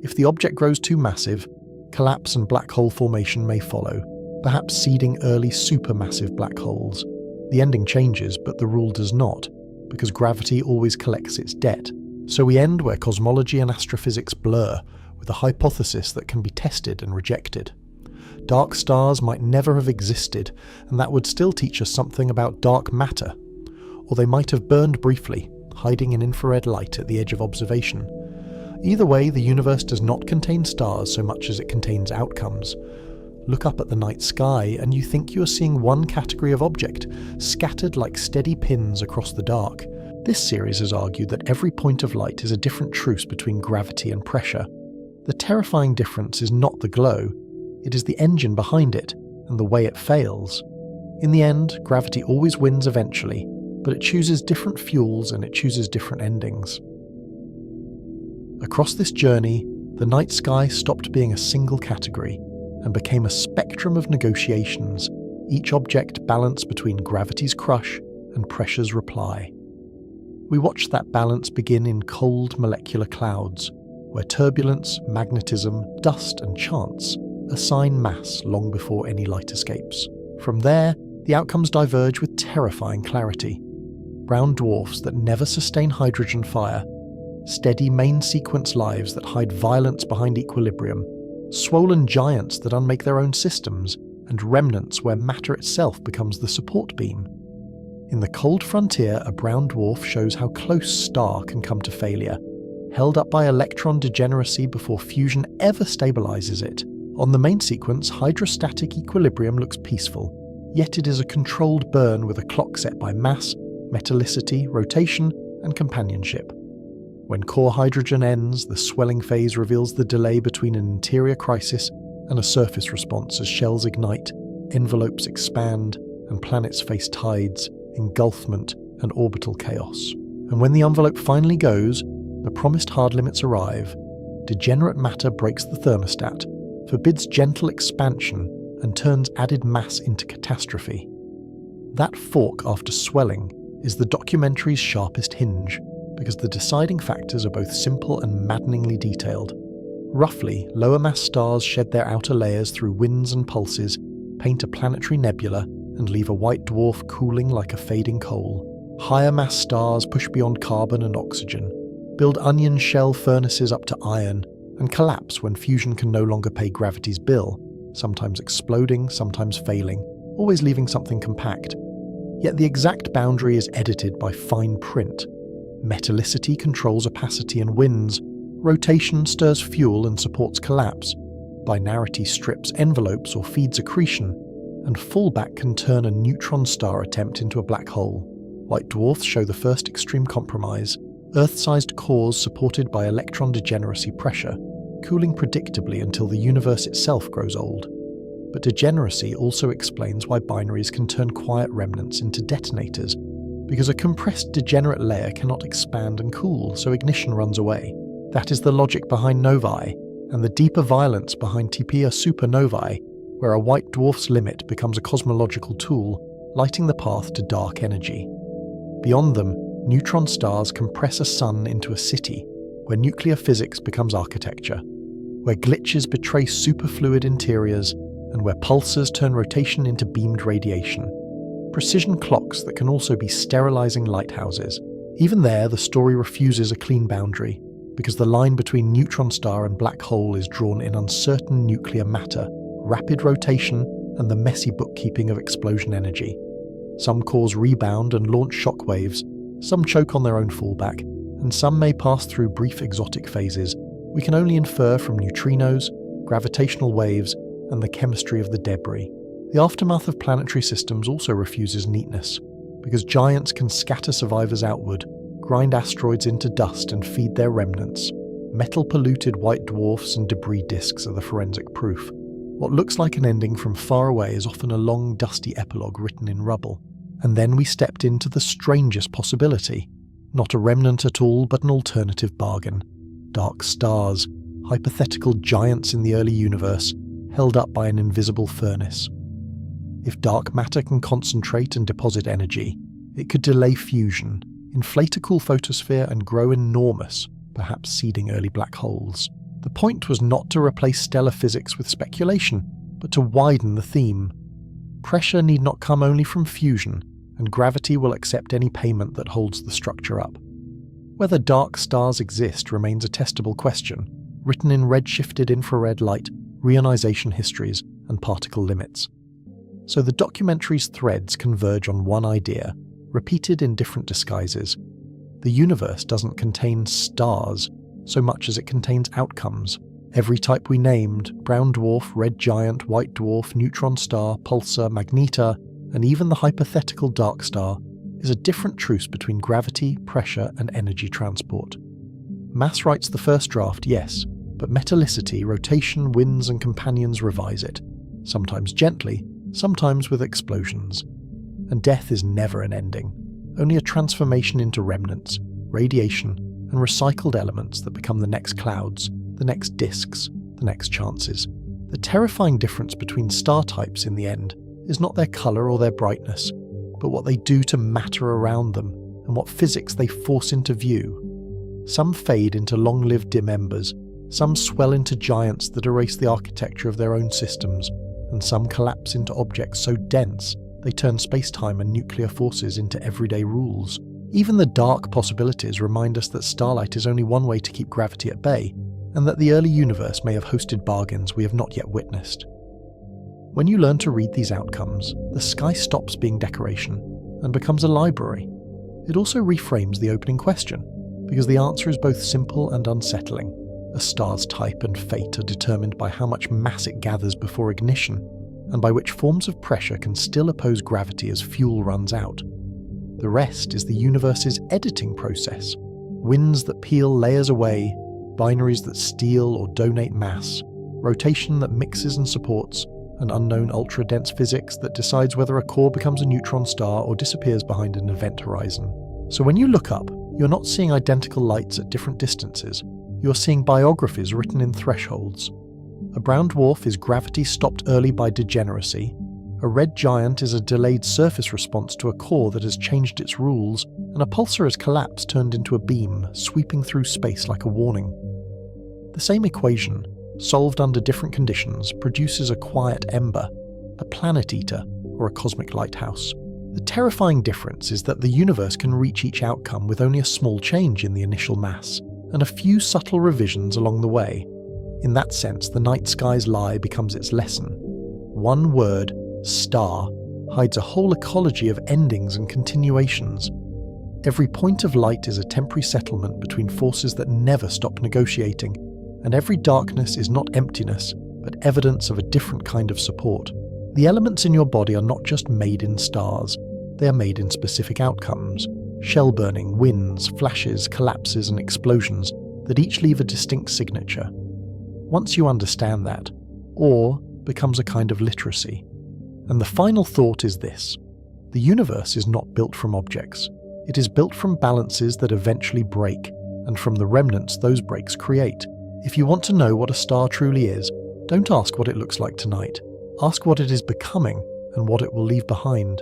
If the object grows too massive, collapse and black hole formation may follow, perhaps seeding early supermassive black holes. The ending changes, but the rule does not, because gravity always collects its debt. So we end where cosmology and astrophysics blur, with a hypothesis that can be tested and rejected. Dark stars might never have existed, and that would still teach us something about dark matter. Or they might have burned briefly, hiding in infrared light at the edge of observation. Either way, the universe does not contain stars so much as it contains outcomes. Look up at the night sky and you think you are seeing one category of object, scattered like steady pins across the dark. This series has argued that every point of light is a different truce between gravity and pressure. The terrifying difference is not the glow, it is the engine behind it, and the way it fails. In the end, gravity always wins eventually, but it chooses different fuels and it chooses different endings. Across this journey, the night sky stopped being a single category and became a spectrum of negotiations, each object balanced between gravity's crush and pressure's reply. We watched that balance begin in cold molecular clouds, where turbulence, magnetism, dust and chance assign mass long before any light escapes. From there, the outcomes diverge with terrifying clarity. Brown dwarfs that never sustain hydrogen fire, steady main sequence lives that hide violence behind equilibrium, swollen giants that unmake their own systems, and remnants where matter itself becomes the support beam. In the cold frontier, a brown dwarf shows how close star can come to failure, held up by electron degeneracy before fusion ever stabilizes it. On the main sequence, hydrostatic equilibrium looks peaceful, yet it is a controlled burn with a clock set by mass, metallicity, rotation, and companionship. When core hydrogen ends, the swelling phase reveals the delay between an interior crisis and a surface response as shells ignite, envelopes expand, and planets face tides, engulfment, and orbital chaos. And when the envelope finally goes, the promised hard limits arrive. Degenerate matter breaks the thermostat, forbids gentle expansion, and turns added mass into catastrophe. That fork after swelling is the documentary's sharpest hinge, because the deciding factors are both simple and maddeningly detailed. Roughly, lower mass stars shed their outer layers through winds and pulses, paint a planetary nebula, and leave a white dwarf cooling like a fading coal. Higher mass stars push beyond carbon and oxygen, build onion shell furnaces up to iron, and collapse when fusion can no longer pay gravity's bill, sometimes exploding, sometimes failing, always leaving something compact. Yet the exact boundary is edited by fine print. Metallicity controls opacity and winds, rotation stirs fuel and supports collapse, binarity strips envelopes or feeds accretion, and fallback can turn a neutron star attempt into a black hole. White dwarfs show the first extreme compromise, Earth-sized cores supported by electron degeneracy pressure, cooling predictably until the universe itself grows old. But degeneracy also explains why binaries can turn quiet remnants into detonators, because a compressed degenerate layer cannot expand and cool, so ignition runs away. That is the logic behind novae, and the deeper violence behind TPA supernovae, where a white dwarf's limit becomes a cosmological tool, lighting the path to dark energy. Beyond them, neutron stars compress a sun into a city, where nuclear physics becomes architecture, where glitches betray superfluid interiors, and where pulsars turn rotation into beamed radiation. Precision clocks that can also be sterilizing lighthouses. Even there, the story refuses a clean boundary, because the line between neutron star and black hole is drawn in uncertain nuclear matter, rapid rotation, and the messy bookkeeping of explosion energy. Some cores rebound and launch shockwaves, some choke on their own fallback, and some may pass through brief exotic phases. We can only infer from neutrinos, gravitational waves, and the chemistry of the debris. The aftermath of planetary systems also refuses neatness, because giants can scatter survivors outward, grind asteroids into dust and feed their remnants. Metal-polluted white dwarfs and debris disks are the forensic proof. What looks like an ending from far away is often a long, dusty epilogue written in rubble. And then we stepped into the strangest possibility. Not a remnant at all, but an alternative bargain. Dark stars, hypothetical giants in the early universe, held up by an invisible furnace. If dark matter can concentrate and deposit energy, it could delay fusion, inflate a cool photosphere and grow enormous, perhaps seeding early black holes. The point was not to replace stellar physics with speculation, but to widen the theme. Pressure need not come only from fusion, and gravity will accept any payment that holds the structure up. Whether dark stars exist remains a testable question, written in redshifted infrared light, reionization histories, and particle limits. So the documentary's threads converge on one idea, repeated in different disguises. The universe doesn't contain stars so much as it contains outcomes. Every type we named, brown dwarf, red giant, white dwarf, neutron star, pulsar, magneta, and even the hypothetical dark star, is a different truce between gravity, pressure, and energy transport. Mass writes the first draft, yes, but metallicity, rotation, winds, and companions revise it, sometimes gently, sometimes with explosions. And death is never an ending, only a transformation into remnants, radiation, and recycled elements that become the next clouds, the next disks, the next chances. The terrifying difference between star types in the end is not their colour or their brightness, but what they do to matter around them and what physics they force into view. Some fade into long-lived dim embers, some swell into giants that erase the architecture of their own systems, and some collapse into objects so dense they turn space-time and nuclear forces into everyday rules. Even the dark possibilities remind us that starlight is only one way to keep gravity at bay, and that the early universe may have hosted bargains we have not yet witnessed. When you learn to read these outcomes, the sky stops being decoration and becomes a library. It also reframes the opening question, because the answer is both simple and unsettling. A star's type and fate are determined by how much mass it gathers before ignition, and by which forms of pressure can still oppose gravity as fuel runs out. The rest is the universe's editing process. Winds that peel layers away, binaries that steal or donate mass, rotation that mixes and supports, and unknown ultra-dense physics that decides whether a core becomes a neutron star or disappears behind an event horizon. So when you look up, you're not seeing identical lights at different distances, you're seeing biographies written in thresholds. A brown dwarf is gravity stopped early by degeneracy, a red giant is a delayed surface response to a core that has changed its rules, and a pulsar is collapse turned into a beam, sweeping through space like a warning. The same equation, solved under different conditions, produces a quiet ember, a planet eater, or a cosmic lighthouse. The terrifying difference is that the universe can reach each outcome with only a small change in the initial mass, and a few subtle revisions along the way. In that sense, the night sky's lie becomes its lesson. One word, star, hides a whole ecology of endings and continuations. Every point of light is a temporary settlement between forces that never stop negotiating, and every darkness is not emptiness, but evidence of a different kind of support. The elements in your body are not just made in stars, they are made in specific outcomes. Shell burning, winds, flashes, collapses, and explosions that each leave a distinct signature. Once you understand that, awe becomes a kind of literacy. And the final thought is this: the universe is not built from objects. It is built from balances that eventually break, and from the remnants those breaks create. If you want to know what a star truly is, don't ask what it looks like tonight. Ask what it is becoming and what it will leave behind.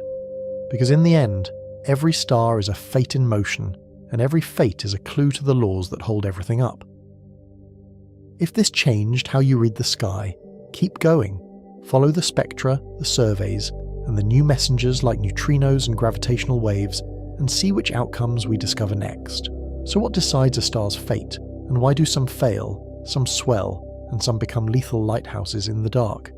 Because in the end, every star is a fate in motion, and every fate is a clue to the laws that hold everything up. If this changed how you read the sky, keep going. Follow the spectra, the surveys, and the new messengers like neutrinos and gravitational waves, and see which outcomes we discover next. So what decides a star's fate, and why do some fail, some swell, and some become lethal lighthouses in the dark?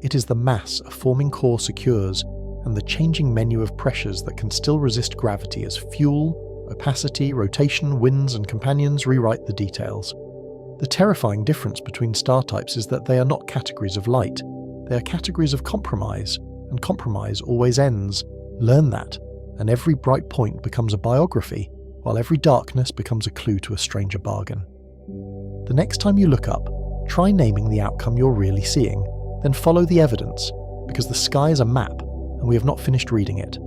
It is the mass a forming core secures, and the changing menu of pressures that can still resist gravity as fuel, opacity, rotation, winds, and companions rewrite the details. The terrifying difference between star types is that they are not categories of light. They are categories of compromise, and compromise always ends. Learn that, and every bright point becomes a biography, while every darkness becomes a clue to a stranger bargain. The next time you look up, try naming the outcome you're really seeing, then follow the evidence, because the sky is a map, and we have not finished reading it.